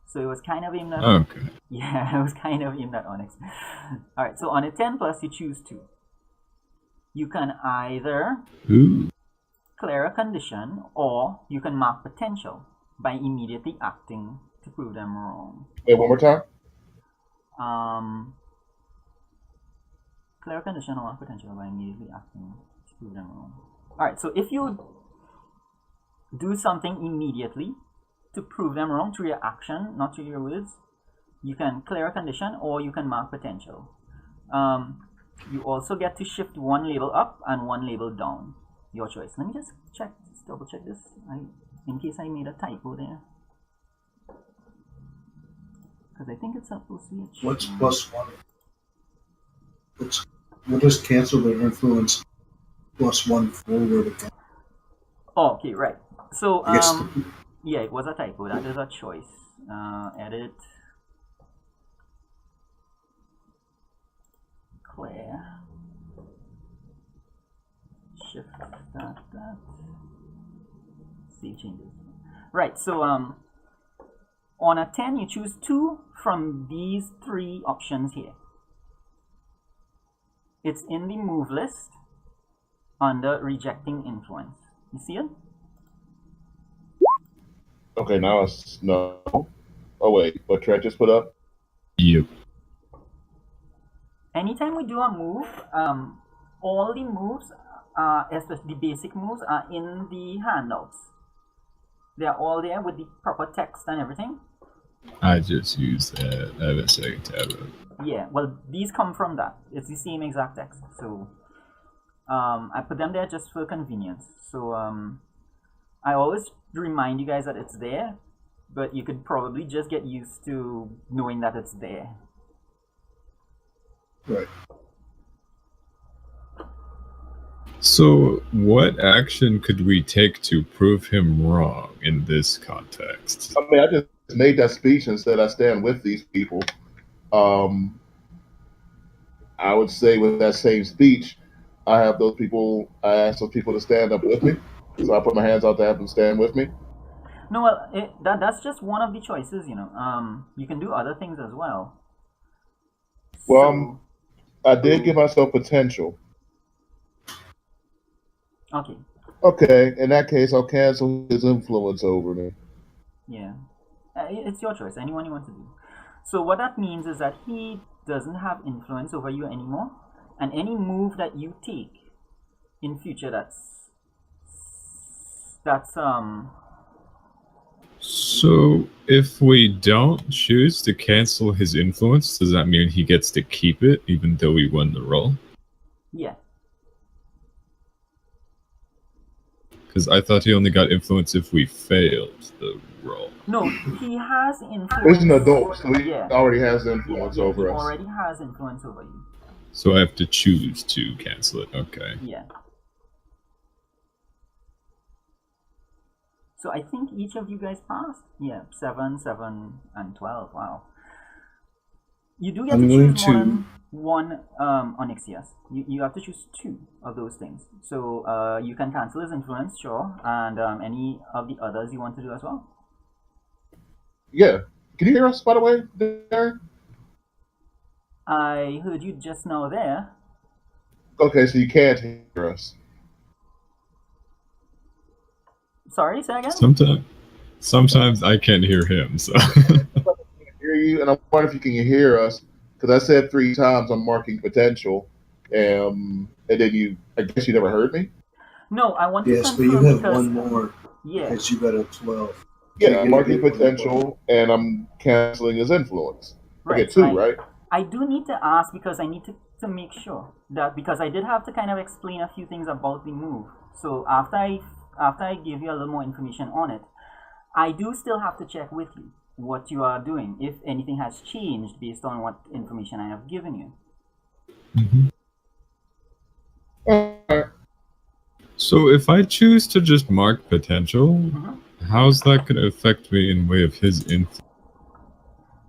So it was kind of aimed at... Okay. Yeah, it was kind of aimed at Onyx. Alright, so on a 10 plus, you choose 2. You can either clear a condition or you can mark potential by immediately acting to prove them wrong. Wait, one more time? Clear a condition or mark potential by immediately acting to prove them wrong. Alright, so if you do something immediately to prove them wrong through your action, not through your words, you can clear a condition or you can mark potential. You also get to shift one label up and one label down. Your choice. Let me just double check this, in case I made a typo there. Because I think it's supposed to be a What's +1? What does cancel their influence +1 forward again? Oh, okay, right. So, I guess Yeah, it was a typo. That is a choice. Edit. Clear. Shift that. Save changes. Right, so on a 10 you choose 2 from these 3 options here. It's in the move list under rejecting influence. You see it? Okay, now it's no. Oh wait, what Trent just put up? Yep. Anytime we do a move, all the moves, especially the basic moves, are in the handouts. They're all there with the proper text and everything. I just used that. I have a second tab up. Yeah, well, these come from that. It's the same exact text. So I put them there just for convenience. So I always remind you guys that it's there, but you could probably just get used to knowing that it's there. Right. So, what action could we take to prove him wrong in this context? I mean, I just made that speech and said I stand with these people. I would say with that same speech, I asked those people to stand up with me. So I put my hands out to have them stand with me. No, well, that's just one of the choices, you know. You can do other things as well. Well, I did give myself potential. Okay. Okay, in that case, I'll cancel his influence over me. Yeah. It's your choice, anyone you want to do. So what that means is that he doesn't have influence over you anymore, and any move that you take in future that's So, if we don't choose to cancel his influence, does that mean he gets to keep it even though we won the roll? Yeah. Because I thought he only got influence if we failed the roll. No, he has influence. He's an adult, so he Yeah. already has influence over he us. already has influence over you. So I have to choose to cancel it. Okay. Yeah. So I think each of you guys passed. Yeah, 7, 7, and 12. Wow. You do get to choose more than one Onyxius. You have to choose 2 of those things. So you can cancel his influence, sure, and any of the others you want to do as well. Yeah. Can you hear us, by the way, there? I heard you just now there. Okay, so you can't hear us. Sorry, say again? Sometimes I can't hear him, so. I can't hear you, and I wonder if you can hear us, because I said 3 times I'm marking potential, and then I guess you never heard me? No, I want to Yes, but confirm you have because, one more. Yeah. Because you got a 12. Yeah, I'm marking potential, and I'm canceling his influence. Right, I get 2, right? I do need to ask because I need to make sure that, because I did have to kind of explain a few things about the move. So after I give you a little more information on it, I do still have to check with you what you are doing, if anything has changed based on what information I have given you. Mm-hmm. So if I choose to just mark potential, how's that going to affect me in way of his influence?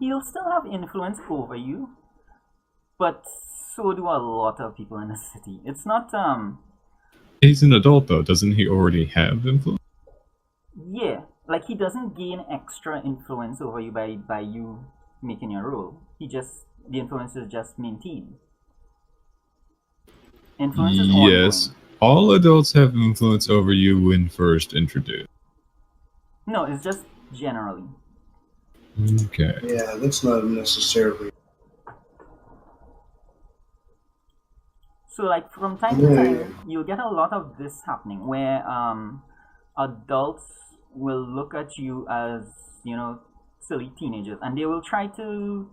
He'll still have influence over you, but so do a lot of people in the city. It's not He's an adult though, doesn't he already have influence? Yeah, like he doesn't gain extra influence over you by you making your roll. The influence is just maintained. Influence is yes, ongoing. all adults have influence over you when first introduced. No, it's just generally. Okay. Yeah, that's not necessarily. So like from time to time, you'll get a lot of this happening where adults will look at you as, silly teenagers, and they will try to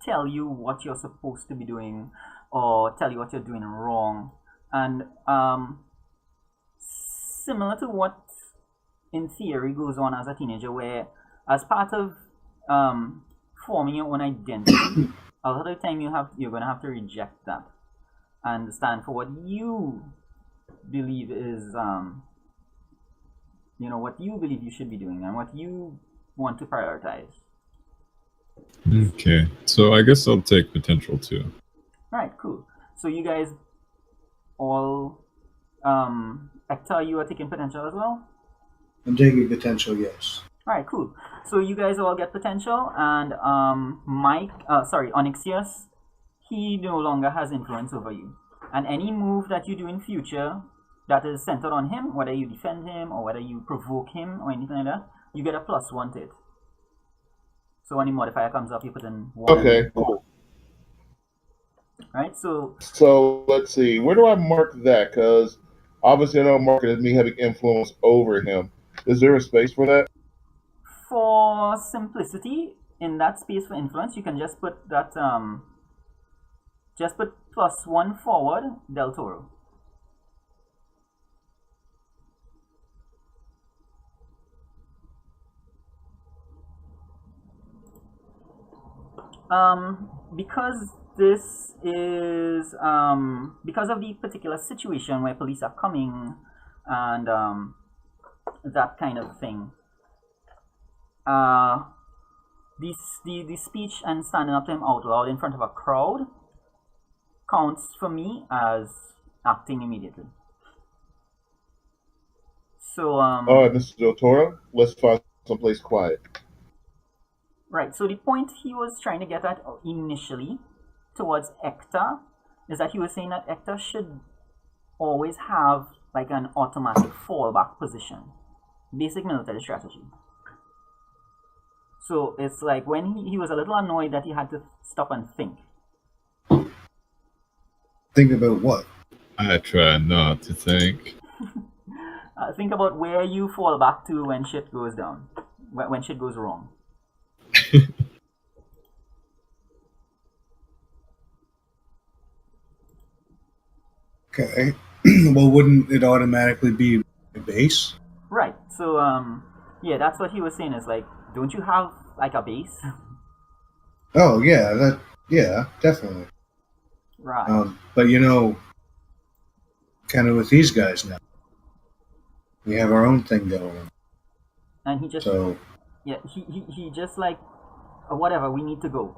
tell you what you're supposed to be doing or tell you what you're doing wrong. And similar to what in theory goes on as a teenager, where as part of forming your own identity, a lot of the time you're going to have to reject that and stand for what you believe is what you believe you should be doing and what you want to prioritize. Okay, so I guess I'll take potential too. Right, cool. So you guys all, Hector, you are taking potential as well? I'm taking potential, yes. Alright, cool. So you guys all get potential, and Onyxius, he no longer has influence over you. And any move that you do in future that is centered on him, whether you defend him or whether you provoke him or anything like that, you get a +1 to it. So when the modifier comes up, you put in 1. Okay, cool. Right, so let's see. Where do I mark that? Because obviously I don't mark it as me having influence over him. Is there a space for that? for simplicity, in that space for influence, you can just put that, just put +1 forward, Del Toro. Because this is because of the particular situation where police are coming and that kind of thing. The speech and standing up to him out loud in front of a crowd counts for me as acting immediately. So All right, Mr. Del Toro, let's find someplace quiet. right, so the point he was trying to get at initially towards Hector is that he was saying that Hector should always have like an automatic fallback position. Basic military strategy. So it's like when he was a little annoyed that he had to stop and think. Think about what? I try not to think. Think about where you fall back to when shit goes down, when shit goes wrong. Okay. Well, wouldn't it automatically be a base? Right. So yeah, that's what he was saying. Is like, don't you have like a base? Oh yeah, definitely. Right. But kind of with these guys now, we have our own thing going on. And he just he just like whatever, we need to go.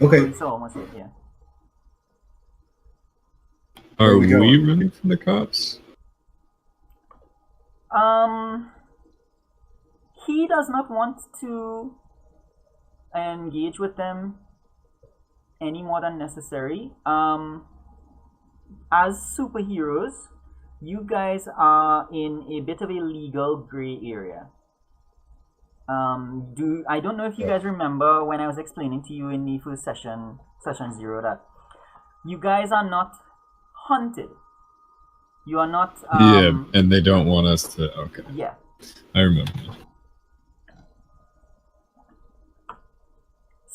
Okay. So almost it, yeah. Are we we going? running from the cops? He does not want to engage with them any more than necessary. As superheroes, you guys are in a bit of a legal gray area. I don't know if you guys remember when I was explaining to you in the first session 0, that you guys are not hunted. You are not. Yeah, and they don't want us to. Okay. Yeah. I remember.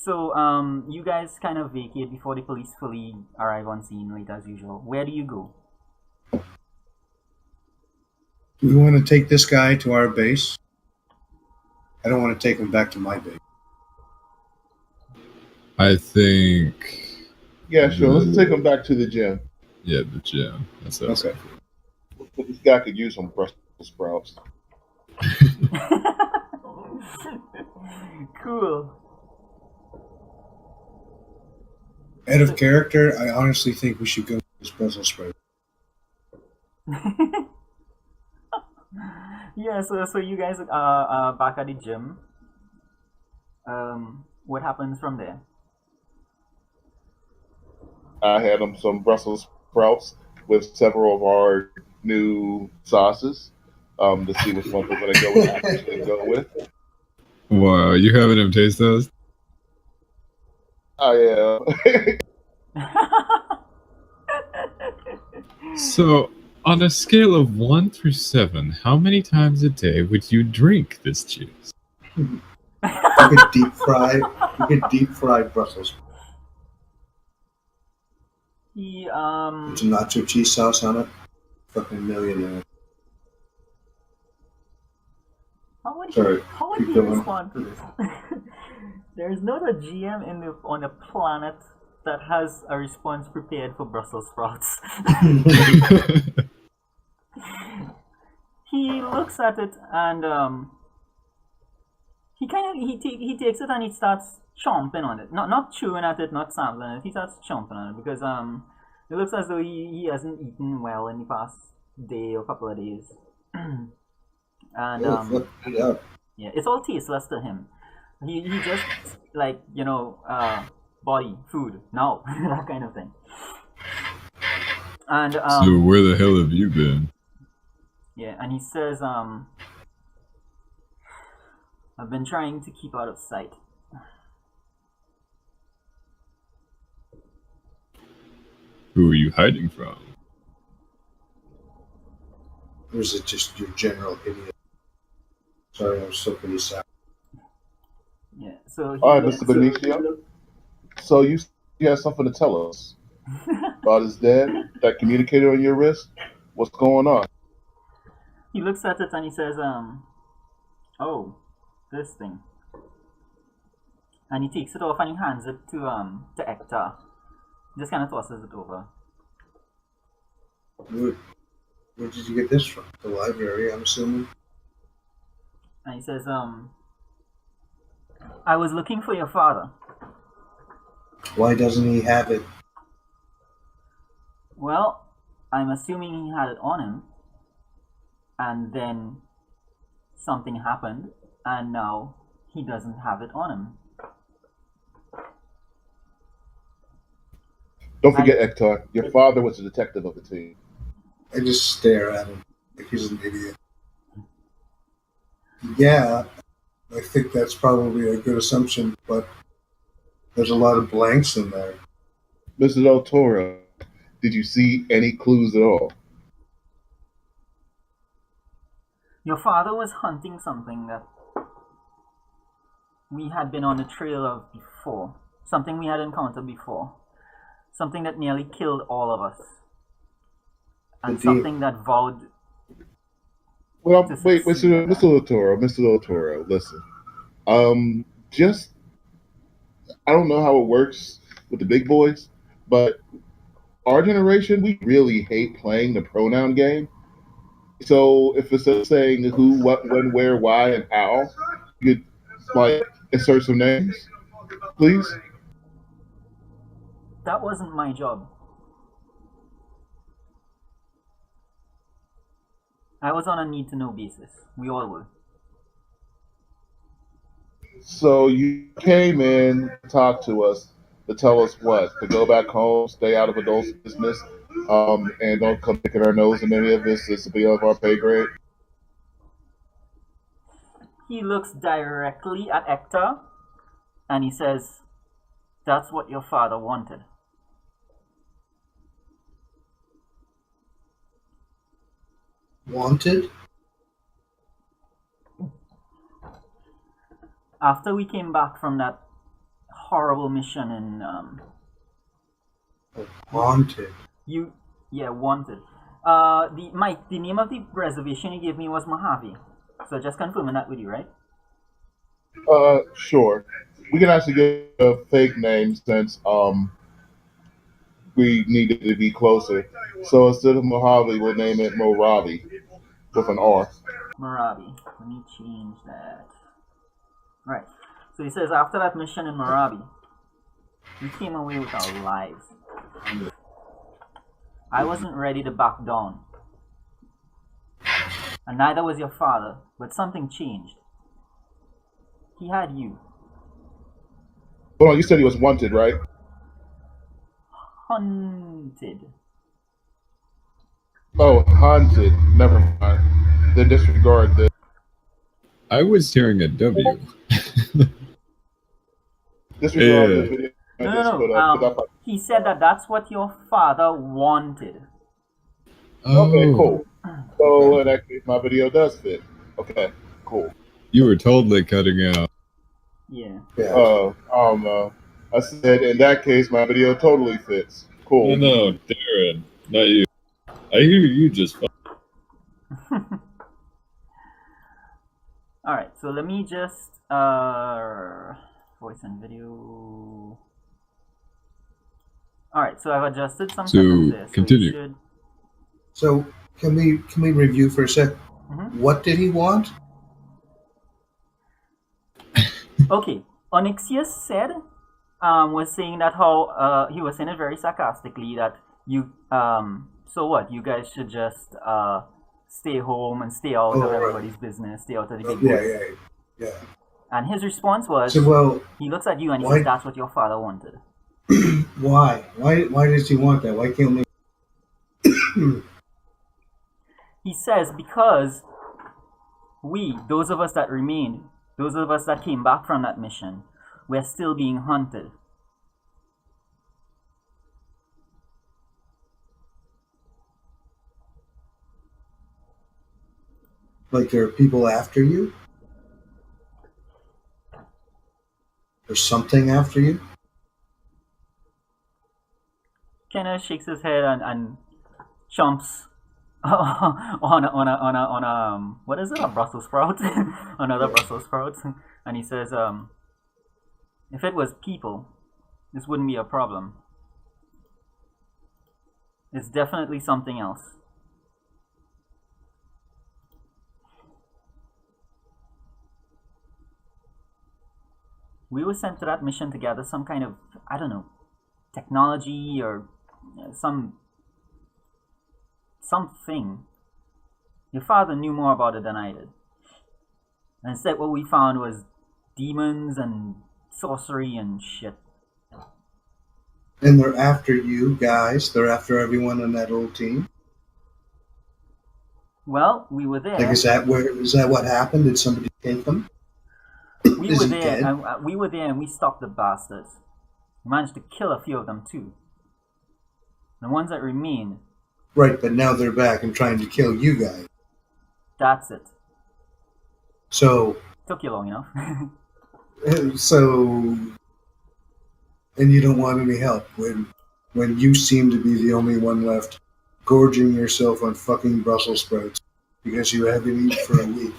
So, you guys kind of vacate before the police fully arrive on scene, late as usual. Where do you go? We want to take this guy to our base. I don't want to take him back to my base. I think. Yeah, sure. Let's take him back to the gym. Yeah, the gym. That's Okay. But this guy could use some Brussels sprouts. Cool. Out of character, I honestly think we should go to this Brussels sprout. Yeah, so you guys are back at the gym. What happens from there? I had him some Brussels sprouts with several of our new sauces to see which one we're going to go with. Wow, you having him taste those? I So, on a scale of 1 through 7, how many times a day would you drink this juice? You could deep fry Brussels. He Put some nacho cheese sauce on it. Fucking millionaire. how would Sorry, he keep going. respond to this? There's not a GM on the planet that has a response prepared for Brussels sprouts. He looks at it and he takes it and he starts chomping on it. Not chewing at it, not sampling it. He starts chomping on it because it looks as though he hasn't eaten well in the past day or couple of days. And yeah, it's all tasteless to him. He just like body food now that kind of thing. And so where the hell have you been? yeah, and he says I've been trying to keep out of sight. Who are you hiding from? Or is it just your general idiot? Sorry, I'm so pretty sad. Yeah, so he All right, Mr. Benicio. So you have something to tell us about his dad? That communicator on your wrist? What's going on? he looks at it and he says, oh, this thing. And he takes it off and he hands it to Hector. He just kind of tosses it over. Where did you get this from? The library, I'm assuming? And he says, I was looking for your father. Why doesn't he have it? Well, I'm assuming he had it on him. And then something happened. And now he doesn't have it on him. Don't forget, Hector, your father was a detective of the team. I just stare at him like he's an idiot. Yeah, I think that's probably a good assumption, but there's a lot of blanks in there. Mr. Del Toro, did you see any clues at all? Your father was hunting something that we had been on the trail of before. Something we had encountered before. Something that nearly killed all of us. And Indeed. something that vowed... Well, to wait, succeed at Mr. Del Toro, listen. Just, I don't know how it works with the big boys, but our generation, we really hate playing the pronoun game. So if it's saying who, what, when, where, why, and how, you could, like, insert some names, please? That wasn't my job. I was on a need-to-know basis. We all were. So you came in to talk to us, to tell us what? To go back home, stay out of adults' business, and don't come picking our nose in any of this. This will be of our pay grade. He looks directly at Hector and he says, that's what your father wanted. Wanted? After we came back from that horrible mission in Wanted. wanted. The name of the reservation you gave me was Mojave. So just confirming that with you, right? Sure. We can actually get a fake name since we needed to be closer. So instead of Mojave, we'll name it Moravi with an R. Mojave. Let me change that. Right. So he says after that mission in Mojave, we came away with our lives. I wasn't ready to back down. And neither was your father, but something changed. He had you. Hold on, you said he was wanted, right? Hunted. Oh, haunted. Never mind. Then disregard this. I was hearing a W. Disregard Yeah. this video. I just put No. up, 'cause He said that that's what your father wanted. Okay, Oh, cool. So in that case, my video does fit. Okay, cool. you were totally cutting out. Yeah. Yeah. I don't know. I said in that case, my video totally fits. Cool. No, Darren, not you. I hear you just fine. Alright, so let me just voice and video. Alright, so I've adjusted some So, settings there. So continue. you should... So can we review for a sec? What did he want? Okay, Onyxius said, was saying that how he was saying it very sarcastically that you so what, you guys should just stay home and stay out of right. everybody's business, stay out of the big Yeah, woods. yeah. And his response was, So, well, he looks at you and he why- says, that's what your father wanted. why? Why does he want that? Why can't we? He says, because we, those of us that remained, those of us that came back from that mission, we're still being hunted. Like there are people after you? There's something after you? Kenna shakes his head and chomps on a what is it, a Brussels sprout? Another Brussels sprout. And he says, if it was people, this wouldn't be a problem. It's definitely something else. We were sent to that mission to gather some kind of, I don't know, technology or something. Your father knew more about it than I did. And instead what we found was demons and sorcery and shit. And they're after you guys. They're after everyone on that old team. Well, we were there. Like, is that what happened? Did somebody take them? We Is were he there, dead? and we were there, and we stopped the bastards. We managed to kill a few of them too. The ones that remained. Right, but now they're back and trying to kill you guys. That's it. So, Took you long enough. and you don't want any help when you seem to be the only one left, gorging yourself on fucking Brussels sprouts because you haven't eaten for a week,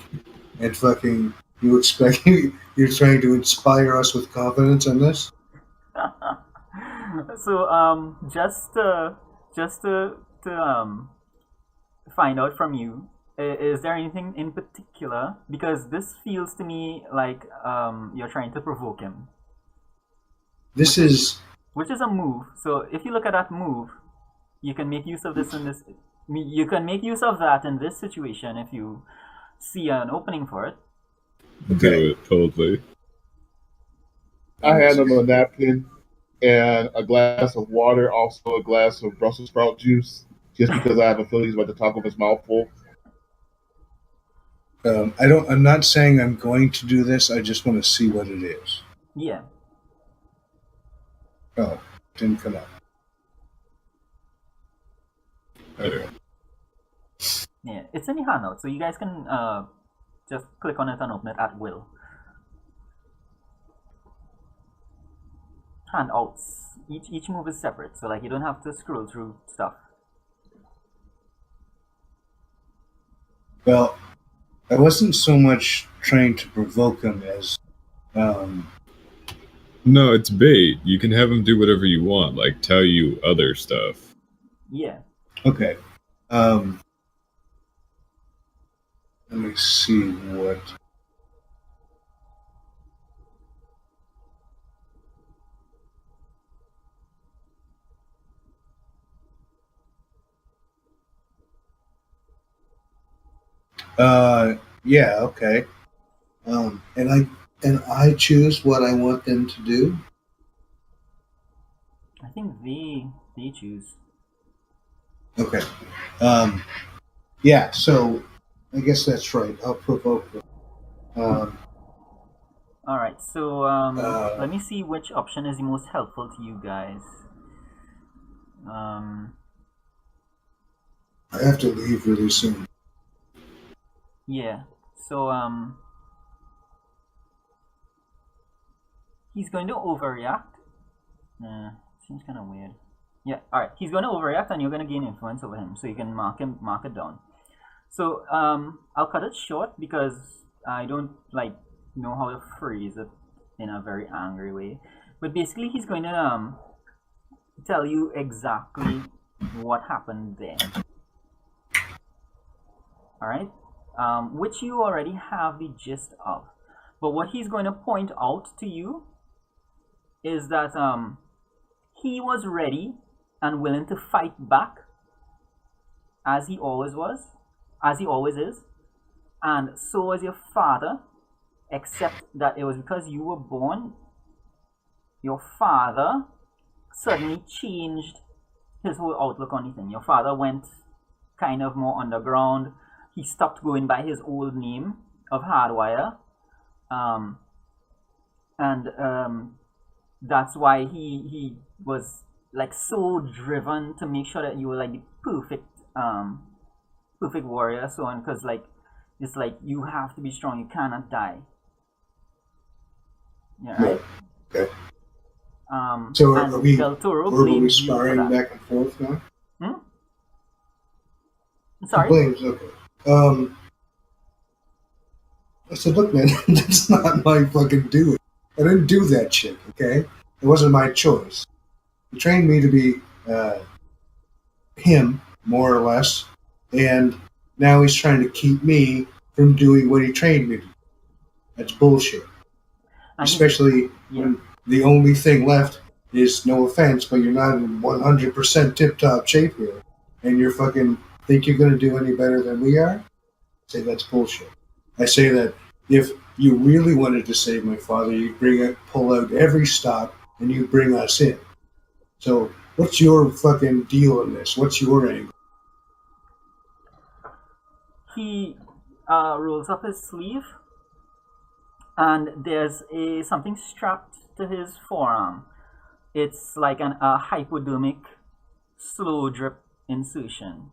and fucking you expect you're trying to inspire us with confidence in this. So just to find out from you, is there anything in particular, because this feels to me like you're trying to provoke him, This is which is a move. So if you look at that move, you can make use of this in this. You can make use of that in this situation if you see an opening for it. Do it, totally. I hand him a napkin and a glass of water, also a glass of Brussels sprout juice, just because I have a feeling he's about to talk with his mouth full. I'm not saying I'm going to do this. I just want to see what it is. Yeah. Oh, didn't come up. Okay. Yeah, it's in the handout, so you guys can just click on it and open it at will. Handouts. Each move is separate, so like you don't have to scroll through stuff. Well, I wasn't so much trying to provoke him as No, it's bait. You can have him do whatever you want, like tell you other stuff. Yeah. okay. Let me see what. Yeah, okay. And I choose what I want them to do. I think they choose. Okay. Yeah, so I guess that's right. I'll provoke them. Alright, so let me see which option is the most helpful to you guys. I have to leave really soon. Yeah, so he's going to overreact. Seems kind of weird. Yeah, alright, he's going to overreact and you're going to gain influence over him, so you can mark it down. So I'll cut it short because I don't like know how to phrase it in a very angry way. But basically he's going to tell you exactly what happened there. Alright? which you already have the gist of. But what he's going to point out to you is that he was ready and willing to fight back, as he always was, as he always is, and so was your father, except that it was because you were born, your father suddenly changed his whole outlook on the thing. Your father went kind of more underground. He stopped going by his old name of Hardwire. That's why he was like so driven to make sure that you were like the perfect warrior, so on, because like it's like you have to be strong, you cannot die. Yeah, right? Okay. So are we Del Toro verbally blames you for sparring that. back and forth now? Sorry? Blames, okay. I said, look, man, that's not my fucking doing. I didn't do that shit, okay? It wasn't my choice. He trained me to be him, more or less, and now he's trying to keep me from doing what he trained me to do. That's bullshit. Especially when the only thing left is, no offense, but you're not in 100% tip-top shape here, and you're fucking think you're going to do any better than we are? I say that's bullshit. I say that if you really wanted to save my father, you'd pull out every stop and you bring us in. So what's your fucking deal in this? What's your angle? He rolls up his sleeve, and there's something strapped to his forearm. It's like a hypodermic slow drip insertion.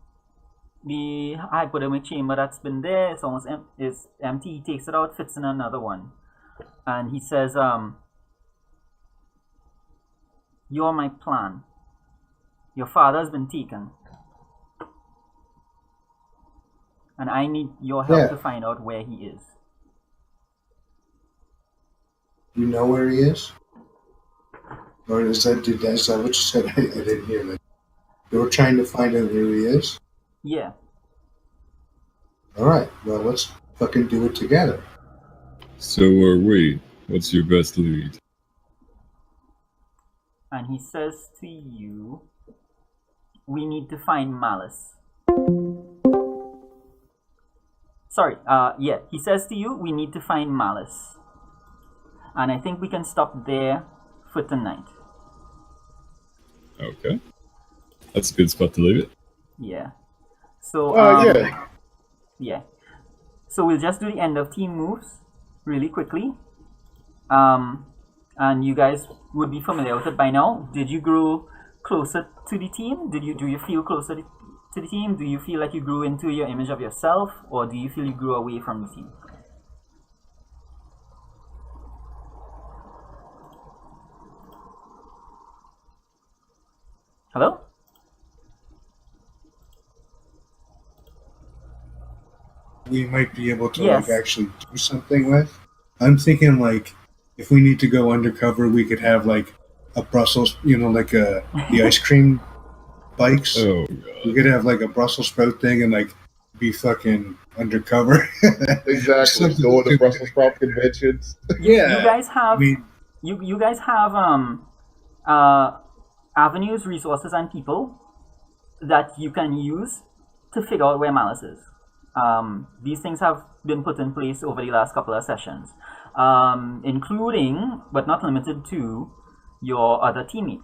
The hypodermic chamber that's been there is almost is empty. He takes it out, fits in another one, and he says, "You're my plan. Your father's been taken, and I need your help to find out where he is." You know where he is? Or is that what you said? I didn't hear that. You were trying to find out where he is? Yeah. Alright, well, let's fucking do it together. So are we. What's your best lead? And he says to you, we need to find Malice. Sorry, he says to you, we need to find Malice. And I think we can stop there for tonight. Okay. That's a good spot to leave it. Yeah. So, yeah. So we'll just do the end of team moves really quickly. And you guys would be familiar with it by now. Did you grow closer to the team? Do you feel closer to the team? Do you feel like you grew into your image of yourself, or do you feel you grew away from the team? Hello? We might be able to Yes. like actually do something with. I'm thinking like if we need to go undercover, we could have like a Brussels, like the ice cream bikes. Oh, God. We could have like a Brussels sprout thing and like be fucking undercover. Exactly. Go to Brussels sprout conventions. Yeah. You guys have I mean, you guys have avenues, resources, and people that you can use to figure out where Malice is. These things have been put in place over the last couple of sessions, including, but not limited to, your other teammate.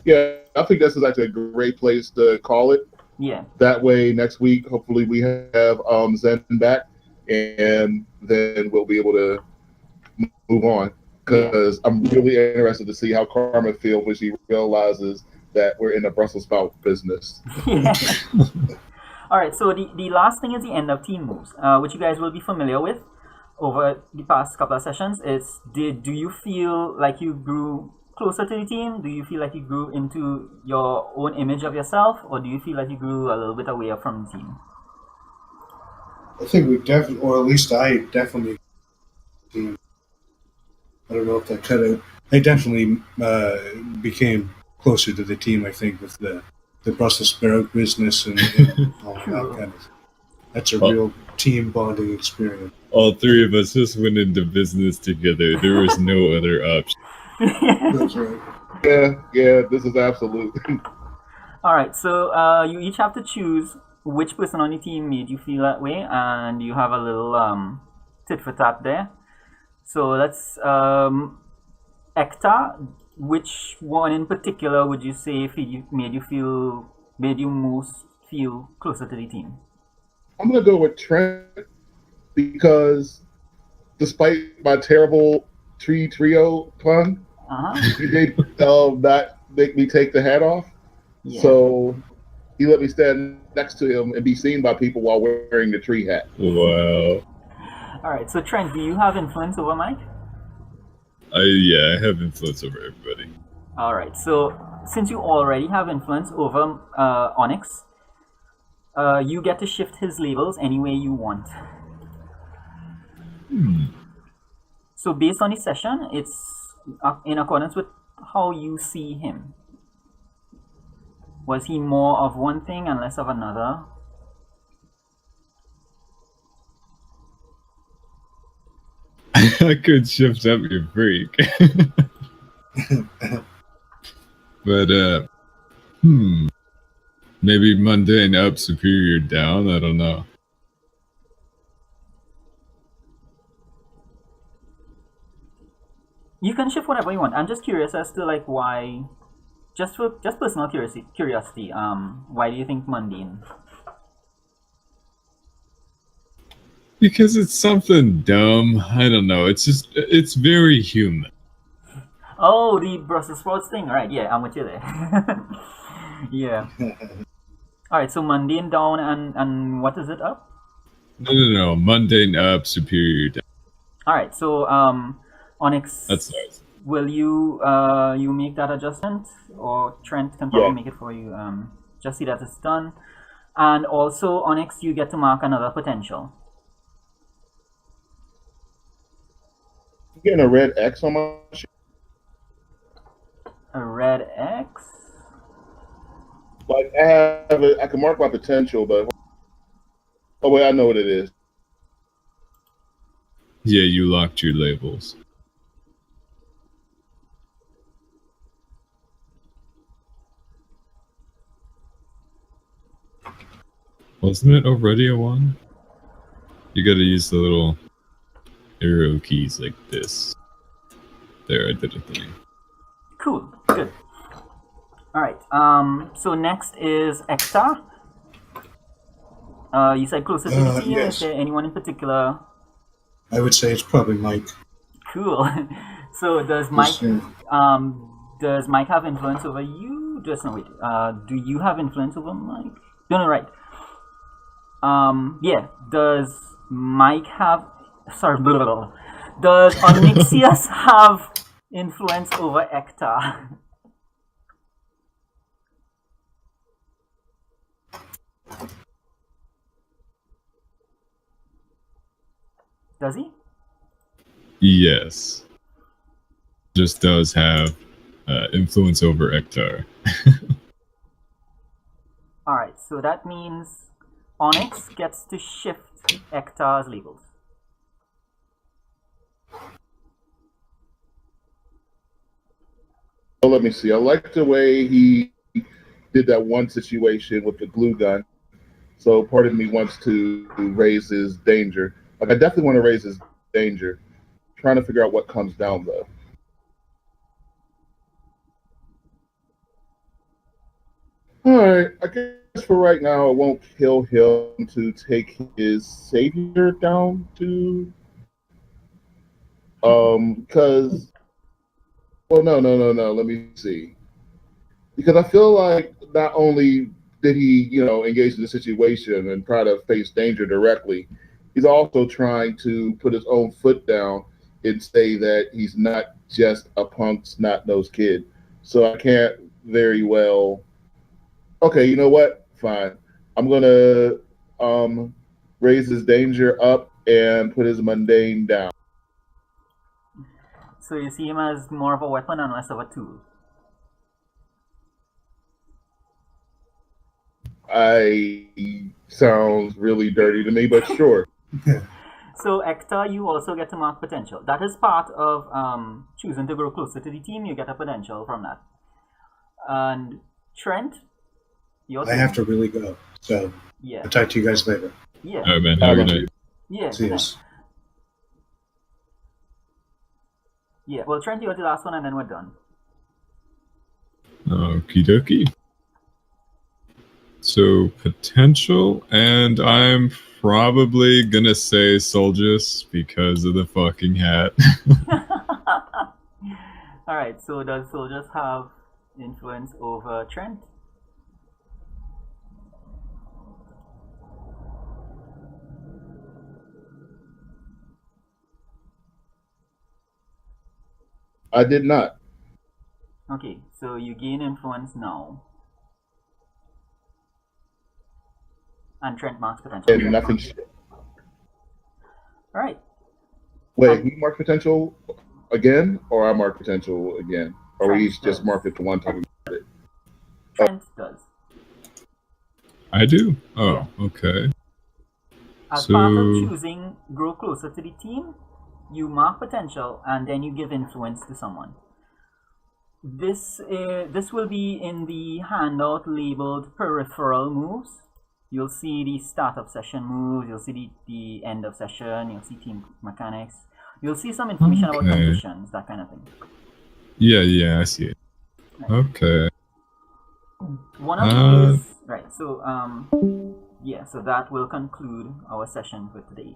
Yeah, I think this is actually a great place to call it. Yeah. That way, next week, hopefully, we have Zen back, and then we'll be able to move on. Because I'm really interested to see how Karma feels when she realizes that we're in the Brussels sprout business. Yeah. All right, so the last thing is the end of team moves, which you guys will be familiar with over the past couple of sessions. Is do you feel like you grew closer to the team? Do you feel like you grew into your own image of yourself, or do you feel like you grew a little bit away from the team? I think we definitely, or at least I definitely, I don't know if that cut out. I definitely became closer to the team, I think, with the Brussels sprout business and all that kind of That's a real team bonding experience. All three of us just went into business together. There was no other option. That's right. Yeah, this is absolute. Alright, so you each have to choose which person on your team made you feel that way, and you have a little tit for tat there. So let's Ekta, which one in particular would you say made you most feel closer to the team? I'm gonna go with Trent because despite my terrible trio pun, he did not make me take the hat off. Yeah. So he let me stand next to him and be seen by people while wearing the tree hat. Wow. Alright, so Trent, do you have influence over Mike? I have influence over everybody. Alright, so since you already have influence over Onyx, you get to shift his labels any way you want. So based on the session, it's in accordance with how you see him. Was he more of one thing and less of another? I could shift up your freak. But maybe mundane up, superior down, I don't know. You can shift whatever you want. I'm just curious as to like why, just personal curiosity. Why do you think mundane? Because it's something dumb. I don't know. It's very human. Oh, the Brussels sprouts thing. Right? Yeah, I'm with you there. Yeah. All right. So mundane down and what is it up? No. Mundane up, superior down. All right. So Onyx. That's nice. Will you you make that adjustment, or Trent can probably make it for you? Just see that it's done, and also Onyx, you get to mark another potential. You getting a red X on my sheet? A red X? Like I can mark my potential, but oh wait, I know what it is. Yeah, you locked your labels. Wasn't it already a one? You gotta use the little arrow keys like this. There, I did a thing. Cool, good. All right. So next is Ekta. You said closer to the team. Yes. Is there anyone in particular? I would say it's probably Mike. Cool. So does Mike have influence over you? Just no wait. Do you have influence over Mike? No, right. Yeah. Does Mike have? Sorry. Blah, blah, blah. Does Onyxius have influence over Ekta? Does he? Yes. Just does have influence over Ektar. Alright, so that means Onyx gets to shift Ektar's labels. So let me see. I like the way he did that one situation with the glue gun. So part of me wants to raise his danger. Like I definitely want to raise his danger. Trying to figure out what comes down though. All right, I guess for right now, I won't kill him to take his savior down to. Because. Well, no. Let me see. Because I feel like not only did he, engage in the situation and try to face danger directly, he's also trying to put his own foot down and say that he's not just a punk, snot-nosed kid. So I can't very well. Okay, you know what? Fine. I'm gonna raise his danger up and put his mundane down. So you see him as more of a weapon and less of a tool. sounds really dirty to me, but sure. So Hector, you also get to mark potential. That is part of choosing to grow closer to the team. You get a potential from that. And Trent, your I have to really go. So yeah, I'll talk to you guys later. yeah, All right, man. Have a good night. yeah. See good you. night. Yeah. Well, Trent, you're the last one, and then we're done. Okie dokie. So potential, and I'm probably gonna say Soldiers because of the fucking hat. All right. So does Soldiers have influence over Trent? I did not. Okay. So you gain influence now, and Trent marks potential. And nothing. All right. Wait, we mark potential again, or I mark potential again? Or we each just mark it to one time? Trent does. I do? Oh, okay. As part of So- choosing grow closer to the team, you mark potential and then you give influence to someone. This will be in the handout labeled peripheral moves. You'll see the start of session moves, you'll see the end of session, you'll see team mechanics, you'll see some information about Okay. conditions, that kind of thing. Yeah, I see it. Okay. One of these, right, so yeah, so that will conclude our session for today.